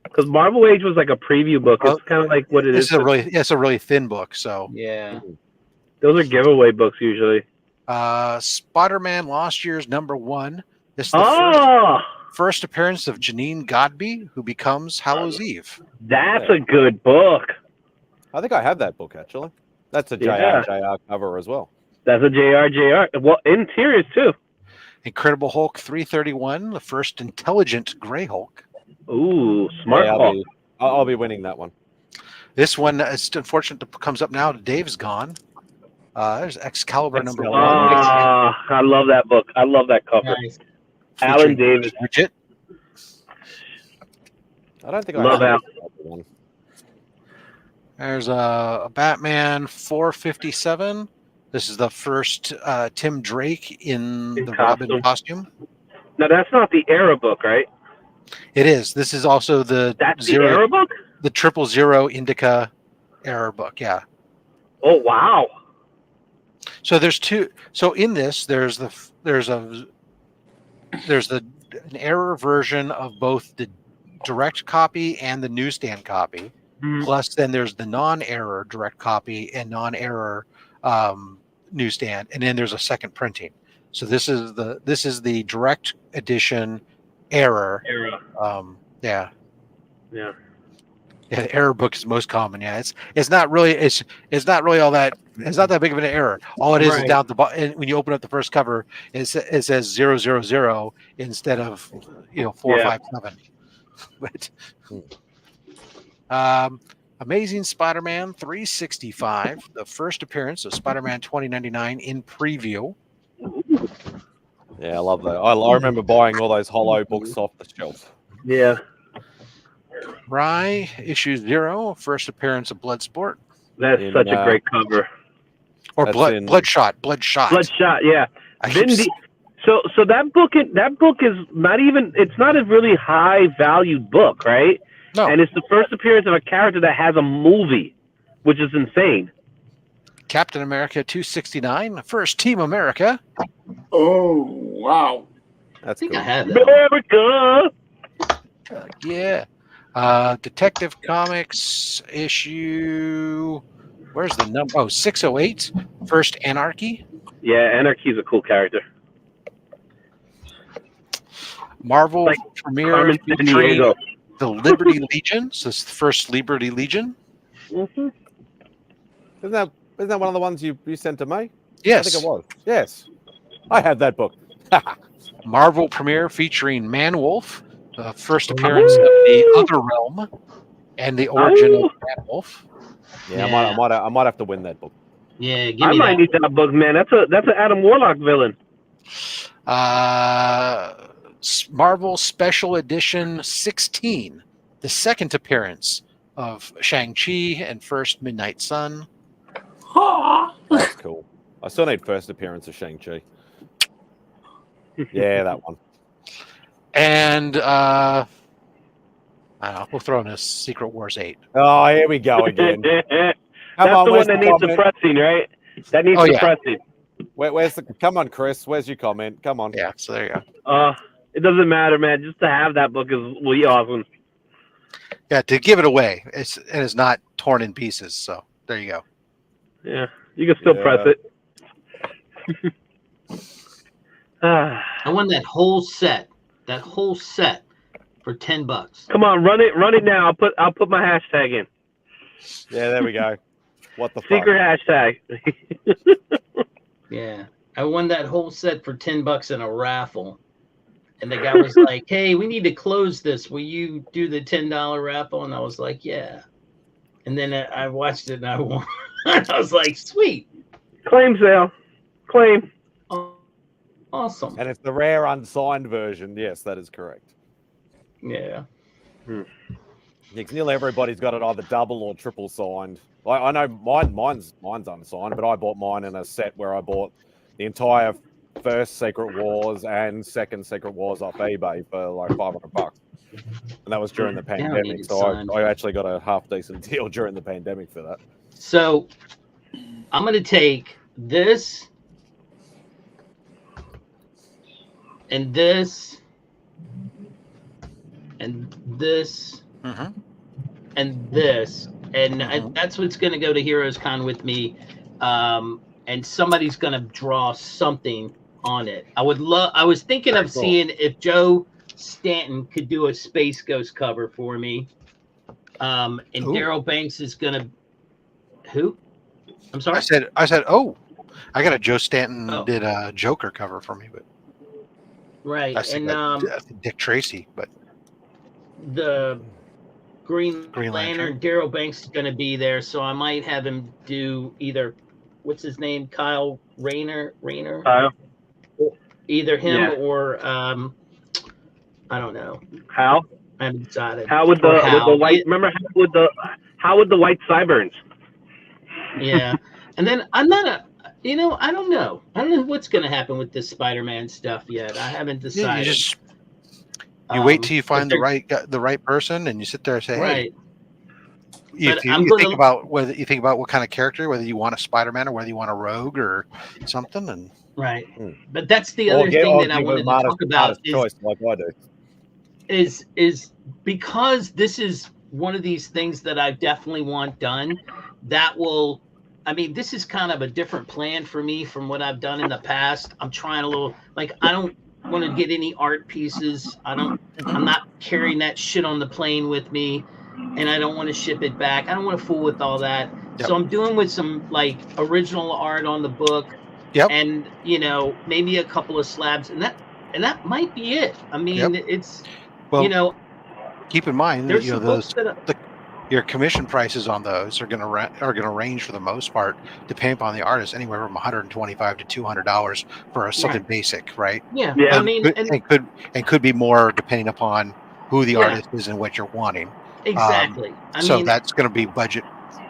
Because Marvel Age was like a preview book. It's kind of like what it is. It's a really thin book. So yeah, those are giveaway books usually. Spider-Man Lost Year's #1. This is the first appearance of Janine Godby, who becomes Hallows Eve. That's a good book. I think I have that book actually. That's a JR cover as well. That's a JR. Well, interiors too. Incredible Hulk 331, the first intelligent Grey Hulk. Ooh, smart Hulk. I'll be winning that one. This one is unfortunate comes up now. Dave's gone. There's Excalibur #1. I love that book. I love that cover. Nice. Alan Davis. Bridget. I don't think I love that one. There's a Batman 457. This is the first Tim Drake in the Robin costume. Now that's not the Era book, right? It is. This is also the Era book, the 000 Indica Era book. Yeah. Oh wow. So there's two. So in this, there's an error version of both the direct copy and the newsstand copy. Plus, then there's the non-error direct copy and non-error newsstand, and then there's a second printing. So this is the direct edition error. Yeah. Yeah, the error book is most common. Yeah, it's not really all that. It's not that big of an error. All it is down at the bottom. When you open up the first cover, it says 000 instead of 457. But Amazing Spider-Man 365, the first appearance of Spider-Man 2099 in preview. Yeah, I love that. I remember buying all those hollow books off the shelf. Yeah. Rye, issue 0, first appearance of Bloodsport. That's such a great cover. Or Bloodshot. Bloodshot, yeah. So that book is not even. It's not a really high valued book, right? No. And it's the first appearance of a character that has a movie, which is insane. Captain America 269, first Team America. Oh wow. That's cool. I have that. America. Yeah. Detective Comics issue. Where's the number? Oh, 608. First Anarchy. Yeah, Anarchy's a cool character. Marvel premiere featuring the Liberty Legion. So it's the first Liberty Legion. Mm-hmm. Isn't that one of the ones you sent to me? Yes. I think it was. Yes. I had that book. Marvel premiere featuring Man-Wolf. The first appearance of the Other Realm and the origin of Man-Wolf. Yeah, I might have to win that book. Yeah, I might need that book, man. That's an Adam Warlock villain. Marvel Special Edition 16, the second appearance of Shang-Chi and first Midnight Sun. That's cool. I still need first appearance of Shang-Chi. Yeah, that one. And I don't know, we'll throw in a Secret Wars 8. Oh, here we go again. That's the one that needs suppressing, right? That needs suppressing. Come on, Chris. Where's your comment? Come on. Yeah, so there you go. It doesn't matter, man. Just to have that book is really awesome. Yeah, to give it away. It's not torn in pieces, so there you go. Yeah, you can still press it. I won that whole set. That whole set for $10. Come on, run it now. I'll put my hashtag in. Yeah, there we go. What the secret hashtag? Yeah, I won that whole set for $10 in a raffle, and the guy was like, "Hey, we need to close this. Will you do the $10 raffle?" And I was like, "Yeah." And then I watched it and I won. I was like, "Sweet." Claim sale. Claim. Awesome. And it's the rare unsigned version. Yes, that is correct. Yeah. Nearly everybody's got it either double or triple signed. I know mine's unsigned, but I bought mine in a set where I bought the entire first Secret Wars and second Secret Wars off eBay for like $500, and that was during the pandemic. So I actually got a half decent deal during the pandemic for that. So I'm going to take this. And this, and this, and this, and that's what's going to go to Heroes Con with me. And somebody's going to draw something on it. I was thinking of seeing if Joe Stanton could do a Space Ghost cover for me. And Daryl Banks is going to. Who? I'm sorry. I said, oh, I got a Joe Stanton did a Joker cover for me, but right. And Dick Tracy, but the Green Lantern. Daryl Banks is going to be there, so I might have him do either. What's his name? Kyle Rayner. Kyle. Either him or I don't know. Hal. I haven't decided. How would the white? Remember how would the white sideburns? Yeah, and then I'm not a. I don't know. I don't know what's going to happen with this Spider-Man stuff yet. I haven't decided. You wait till you find the right person, and you sit there and say, right. "Hey." You think about what kind of character, whether you want a Spider-Man or whether you want a Rogue or something, and right. But that's the other thing that I wanted to talk about is because this is one of these things that I definitely want done. That will, I mean, this is kind of a different plan for me from what I've done in the past. I'm trying a little, like, I don't want to get any art pieces. I'm not carrying that shit on the plane with me, and I don't want to ship it back. I don't want to fool with all that. Yep. So I'm doing with some like original art on the book. Yep. And maybe a couple of slabs, and that might be it. I mean, it's keep in mind that your commission prices on those are going to range for the most part, depending upon the artist, anywhere from $125 to $200 for something basic, right? Yeah. I mean, and could be more depending upon who the artist is and what you're wanting. Exactly. So that's going to be budget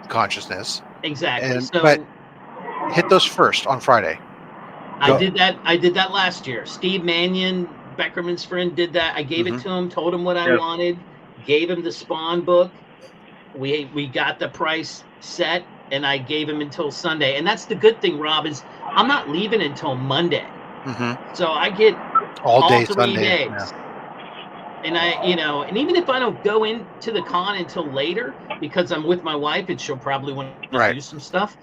consciousness. Exactly. But hit those first on Friday. I did that last year. Steve Mannion, Beckerman's friend, did that. I gave it to him, told him what I wanted, gave him the Spawn book. We got the price set, and I gave him until Sunday. And that's the good thing, Rob, is I'm not leaving until Monday. So I get all 3 days. Yeah. And and even if I don't go into the con until later, because I'm with my wife and she'll probably want to do some stuff,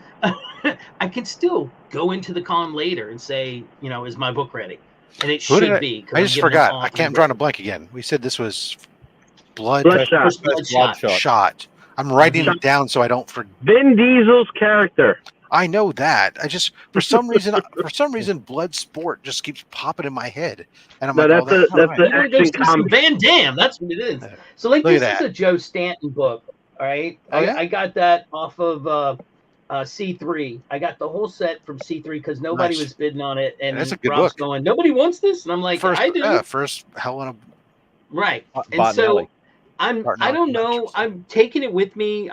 I can still go into the con later and say, is my book ready? And it should be. I just forgot. I can't draw a blank again. We said this was Bloodshot. I'm writing it down so I don't forget. Vin Diesel's character. I know that. I just for some reason Bloodsport just keeps popping in my head, and I'm that's the action comic. Van Damme. That's what it is. So this is a Joe Stanton book. All right, I got that off of C3. I got the whole set from C3 because nobody was bidding on it, and that's a good Rob's book. Going, nobody wants this, and I'm like, I do. Yeah, first hell in a right. And so I don't know. I'm taking it with me.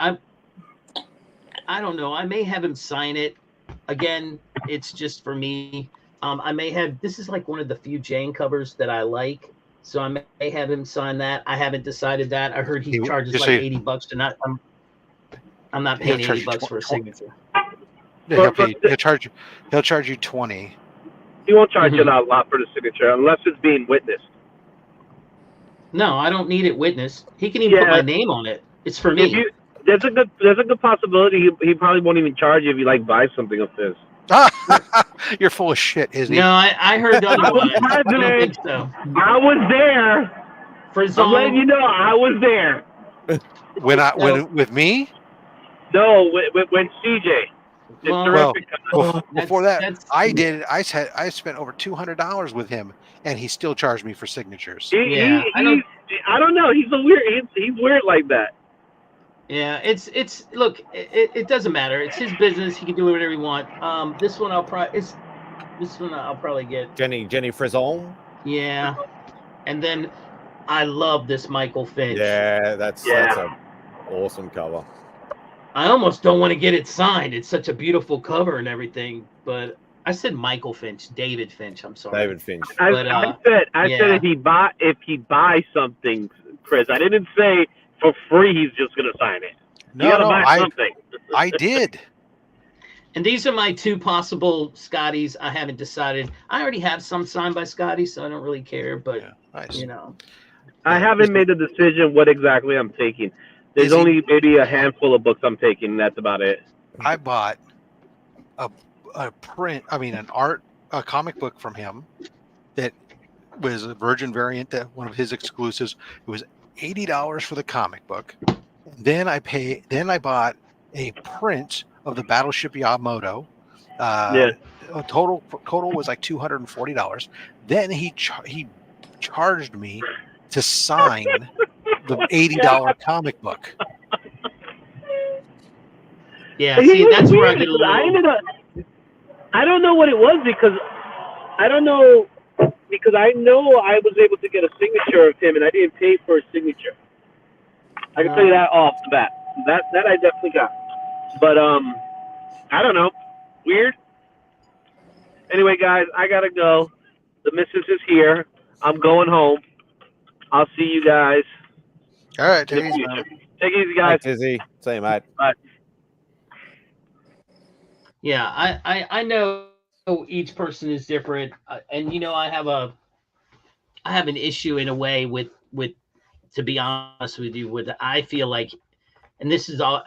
I don't know. I may have him sign it. Again, it's just for me. I may have. This is like one of the few Jane covers that I like, so I may have him sign that. I haven't decided that. I heard he charges like $80 to not. I'm not paying $80 for a signature. Yeah, he'll charge you $20. He won't charge you a lot for the signature unless it's being witnessed. No, I don't need it witnessed. He can even put my name on it. It's for me. There's a good possibility he probably won't even charge you if you buy something of his. You're full of shit, isn't he? No, I heard otherwise. I don't think so. I was there. I'm letting you know I was there. When with me? No, when CJ. Before that, I spent over $200 with him, and he still charged me for signatures. I don't know. He's weird like that. Yeah, look, it doesn't matter. It's his business. He can do whatever he wants. This one I'll probably get Jenny Frizon. Yeah, and then I love this Michael Finch. Yeah, that's an awesome cover. I almost don't want to get it signed. It's such a beautiful cover and everything, but I said Michael Finch, David Finch. I'm sorry, David Finch. I said if he buys something, Chris. I didn't say for free he's just gonna sign it. You gotta buy something. I did. And these are my 2 possible Scotties. I haven't decided. I already have some signed by Scotty, so I don't really care. But nice. I haven't made the decision what exactly I'm taking. There's only maybe a handful of books I'm taking. That's about it. I bought a print. I mean, a comic book from him that was a Virgin variant, that one of his exclusives. It was $80 for the comic book. Then I bought a print of the Battleship Yamato. Total was like $240. Then he charged me to sign the $80 comic book. Yeah, see, that's where I get a little. I don't know what it was because I know I was able to get a signature of him, and I didn't pay for a signature. I can tell you that off the bat. That I definitely got. But I don't know. Weird. Anyway, guys, I gotta go. The missus is here. I'm going home. I'll see you guys. All right, take it easy, guys. Thanks, Izzy. See you, mate. Bye. Yeah, I know each person is different, and I have an issue in a way with to be honest with you, with I feel like, and this is all,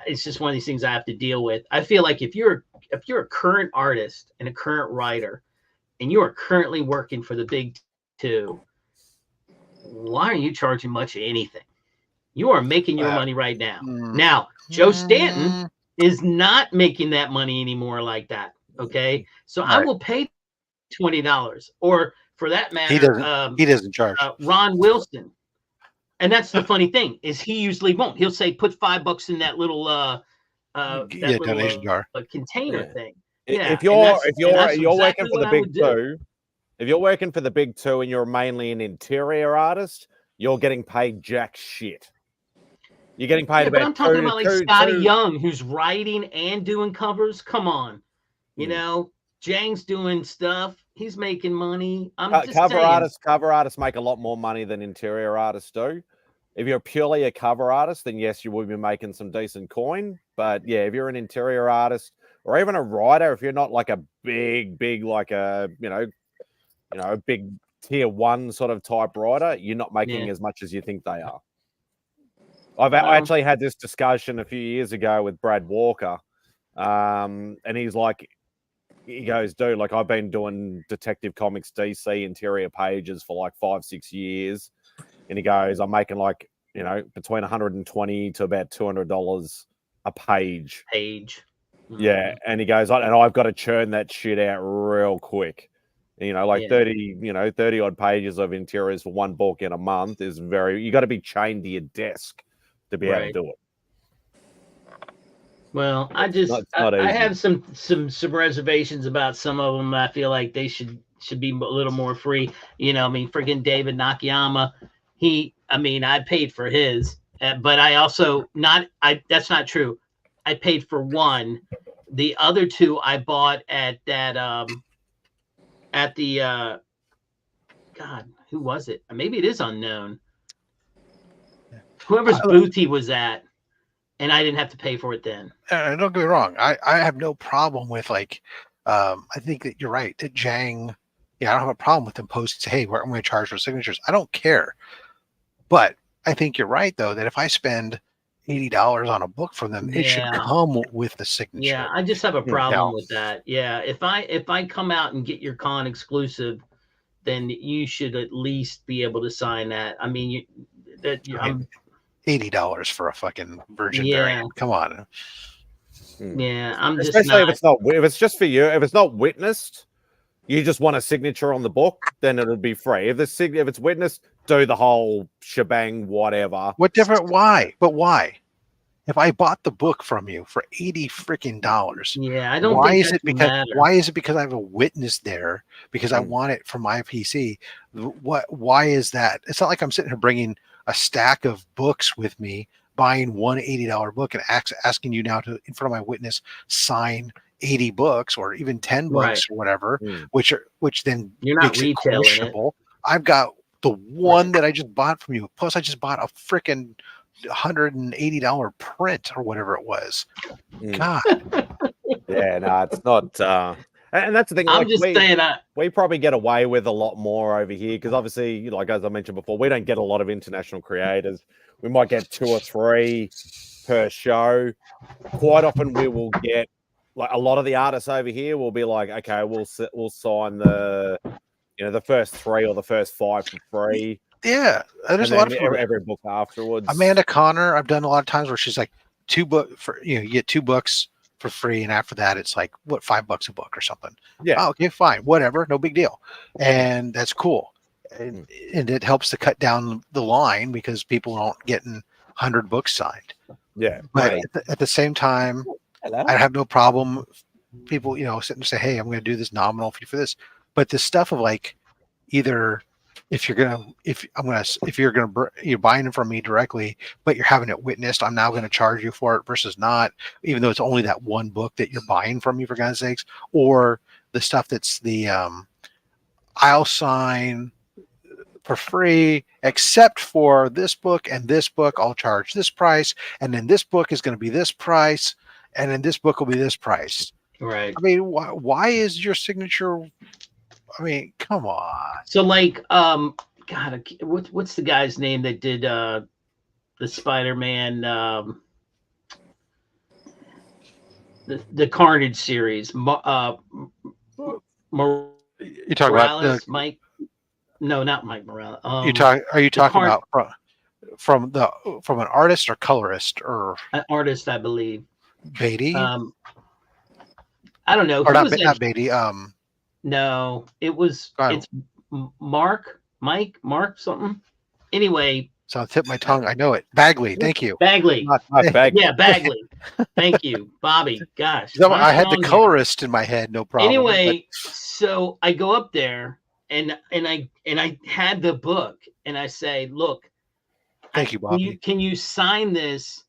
it's just one of these things I have to deal with. I feel like if you're a current artist and a current writer, and you are currently working for the big two, why are you charging much of anything? You are making your money right now. Now, Joe Stanton is not making that money anymore like that. Okay, so I will pay $20, or for that matter, he doesn't charge. Ron Wilson, and that's the funny thing is he usually won't. He'll say put $5 in that little donation jar, container thing. Yeah, if you're working for the big two, if you're working for the big two and you're mainly an interior artist, you're getting paid jack shit. You're getting paid about. But I'm talking about like Scotty Young, who's writing and doing covers. Come on, Jang's doing stuff. He's making money. I'm just cover saying. Cover artists make a lot more money than interior artists do. If you're purely a cover artist, then yes, you will be making some decent coin. But yeah, if you're an interior artist or even a writer, if you're not like a big like a a big tier 1 sort of type writer, you're not making as much as you think they are. I actually had this discussion a few years ago with Brad Walker, and he goes, dude, like I've been doing Detective Comics DC interior pages for like 5-6 years, and he goes, I'm making like between $120 to about $200 a page. Yeah, and he goes, and I've got to churn that shit out real quick. 30 odd pages of interiors for one book in a month is you got to be chained to your desk to be able to do it. Well, I have some reservations about some of them. I feel like they should be a little more free. Freaking David Nakayama, I paid for his, but I also that's not true. I paid for one. The other two I bought at that at the God, who was it? Maybe it is unknown. Whoever's booth he was at, and I didn't have to pay for it then. Don't get me wrong. I have no problem with I think that you're right. That Jang, I don't have a problem with them posting, say, hey, I'm going to charge for signatures. I don't care. But I think you're right, though, that if I spend $80 on a book from them, it should come with the signature. Yeah, I just have a problem with that. Yeah, if I come out and get your con exclusive, then you should at least be able to sign that. $80 for a fucking Virgin variant. Come on. Yeah, I'm just especially if it's just for you. If it's not witnessed, you just want a signature on the book, then it'll be free. If it's witnessed, do the whole shebang, whatever. What different? Why? But why? If I bought the book from you for $80 freaking dollars, I don't. Why is it because I have a witness there? Because I want it for my PC. Why is that? It's not like I'm sitting here bringing a stack of books with me, buying one $80 book, and asking you now to, in front of my witness, sign 80 books or even 10 books or whatever, which then you're not retailing it. I've got the one that I just bought from you. Plus, I just bought a freaking $180 print or whatever it was. God. Yeah, no, it's not. And that's the thing. I'm just saying, we probably get away with a lot more over here because obviously, like as I mentioned before, we don't get a lot of international creators. We might get 2 or 3 per show. Quite often, we will get like a lot of the artists over here will be like, okay, we'll sign the first 3 or the first 5 for free. Yeah, there's a lot of every book afterwards. Amanda Connor, I've done a lot of times where she's like 2 book for you get 2 books for free, and after that it's like what $5 a book or something. Yeah. Oh, okay, fine, whatever, no big deal, and that's cool, and it helps to cut down the line because people aren't getting 100 books signed. Yeah, but at the same time, I have no problem. People, sit and say, "Hey, I'm going to do this nominal fee for this," but the stuff of like either. If you're buying it from me directly, but you're having it witnessed, I'm now going to charge you for it versus not, even though it's only that one book that you're buying from me, for God's sakes, or the stuff that's the I'll sign for free, except for this book and this book, I'll charge this price, and then this book is going to be this price, and then this book will be this price. Right. I mean, why is your signature? I mean, come on. So like, God, what's the guy's name that did the Spider-Man, the Carnage series? You talking Morales, about Mike? No, not Mike Morales. Are you talking about from an artist or colorist or an artist? I believe Beatty. I don't know. Or not Beatty. No, it's Mark something. Anyway, so I'll tip my tongue. I know it. Bagley. Thank you. Bagley. Not Bagley. Yeah, Bagley. Thank you, Bobby. Gosh, I had the colorist in my head. No problem. Anyway, so I go up there and I had the book and I say, look, thank you, Bobby. Can you sign this?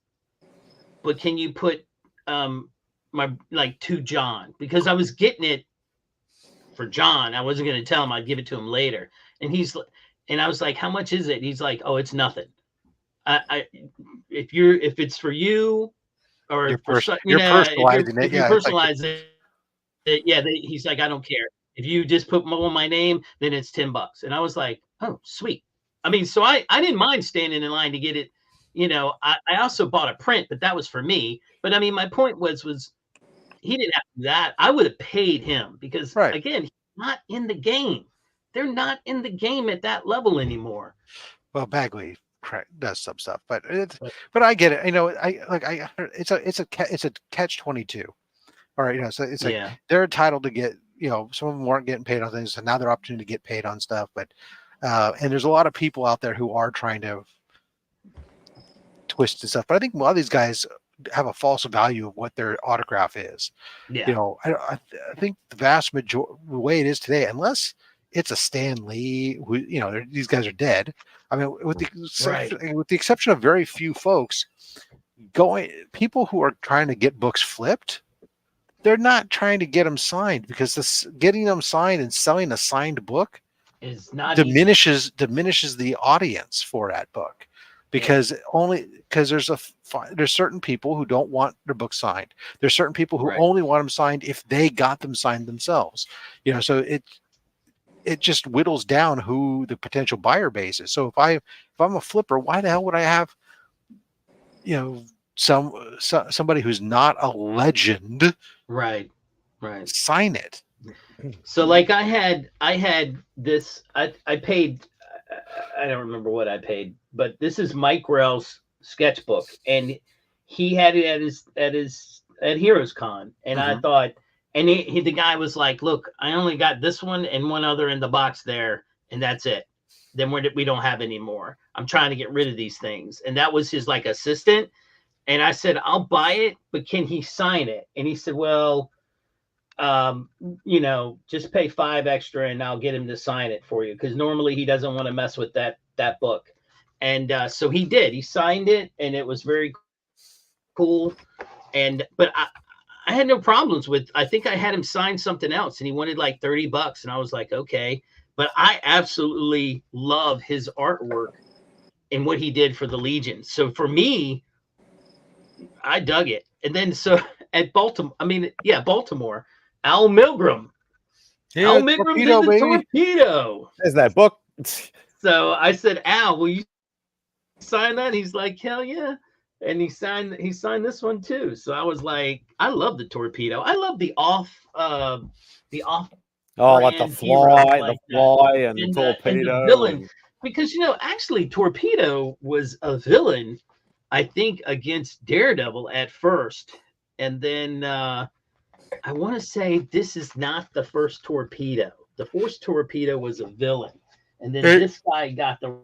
But can you put my to John, because I was getting it for John. I wasn't going to tell him. I'd give it to him later. And I was like, how much is it? He's like, oh, it's nothing. If it's for you or you're personalizing it. If you personalize it, he's like, I don't care. If you just put my name, then it's $10. And I was like, oh, sweet. I mean, so I didn't mind standing in line to get it. I also bought a print, but that was for me. But I mean, my point was he didn't have to do that. I would have paid him because, again, he's not in the game. They're not in the game at that level anymore. Well, Bagley does some stuff, but I get it. It's a catch-22. All right, so it's like they're entitled to get. Some of them weren't getting paid on things, so now they're opportunity to get paid on stuff. But and there's a lot of people out there who are trying to twist and stuff. But I think a lot of these guys have a false value of what their autograph is. Yeah. I think the vast majority, the way it is today, unless it's a Stan Lee, who these guys are dead. I mean, with the exception of very few folks, people who are trying to get books flipped, they're not trying to get them signed because getting them signed and selling a signed book is not diminishes the audience for that book. Because there's certain people who don't want their book signed. There's certain people who only want them signed if they got them signed themselves. So it just whittles down who the potential buyer base is. So if I'm a flipper, why the hell would I have somebody who's not a legend sign it? So like I had this. I paid. I don't remember what I paid, but this is Mike Grell's sketchbook, and he had it at Heroes Con, and I thought, and the guy was like, "Look, I only got this one and one other in the box there, and that's it. Then we don't have any more. I'm trying to get rid of these things," and that was his like assistant, and I said, "I'll buy it, but can he sign it?" And he said, "Well, just pay $5 extra and I'll get him to sign it for you." Cause normally he doesn't want to mess with that book. And, so he did, he signed it and it was very cool. But I had no problems I think I had him sign something else and he wanted like $30 and I was like, okay, but I absolutely love his artwork and what he did for the Legion. So for me, I dug it. And then, so at Baltimore, Baltimore, Al Milgram. Yeah, Al Milgram torpedo, did the baby. torpedo. There's that book. So I said, Al, will you sign that? He's like, hell yeah. And he signed this one too. So I was like, I love the torpedo. I love the off Oh, like the brand fly, heroes like the that. fly, and the And torpedo. the villain, because actually Torpedo was a villain, I think, against Daredevil at first. And then I want to say this is not the first Torpedo. The first Torpedo was a villain. And then this guy got the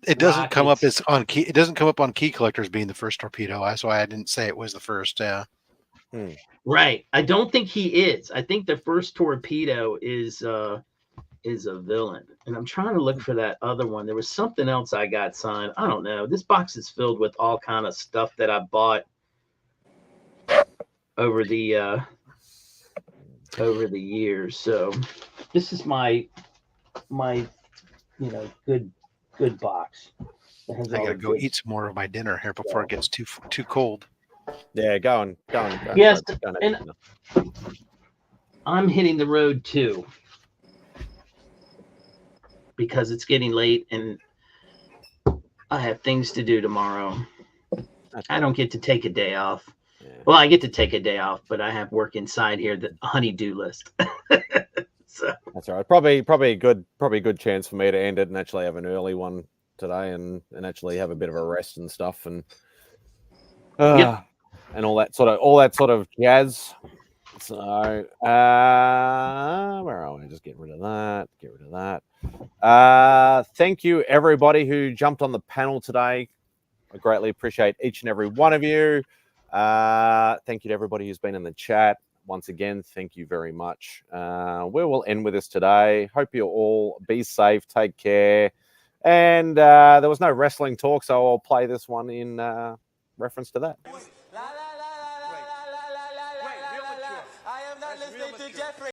It doesn't come up rockets. as on key. It doesn't come up on Key Collectors being the first torpedo. That's why I didn't say it was the first. Yeah. Right. I don't think he is. I think the first Torpedo is a villain. And I'm trying to look for that other one. There was something else I got signed. I don't know. This box is filled with all kind of stuff that I bought over the years. So this is my good box. I gotta go eat some more of my dinner here before it gets too cold. Yeah, go on. Yes, and I'm hitting the road too because it's getting late and I have things to do tomorrow. I don't get to take a day off. Yeah. Well, I get to take a day off, but I have work inside here, the honey-do list. So that's all right. Probably a good chance for me to end it and actually have an early one today and actually have a bit of a rest and stuff and and all that sort of jazz. So where are we? Just get rid of that. Thank you everybody who jumped on the panel today. I greatly appreciate each and every one of you. Thank you to everybody who's been in the chat. Once again, thank you very much. We will end with this today. Hope you all be safe, take care. And there was no wrestling talk, so I'll play this one in reference to that.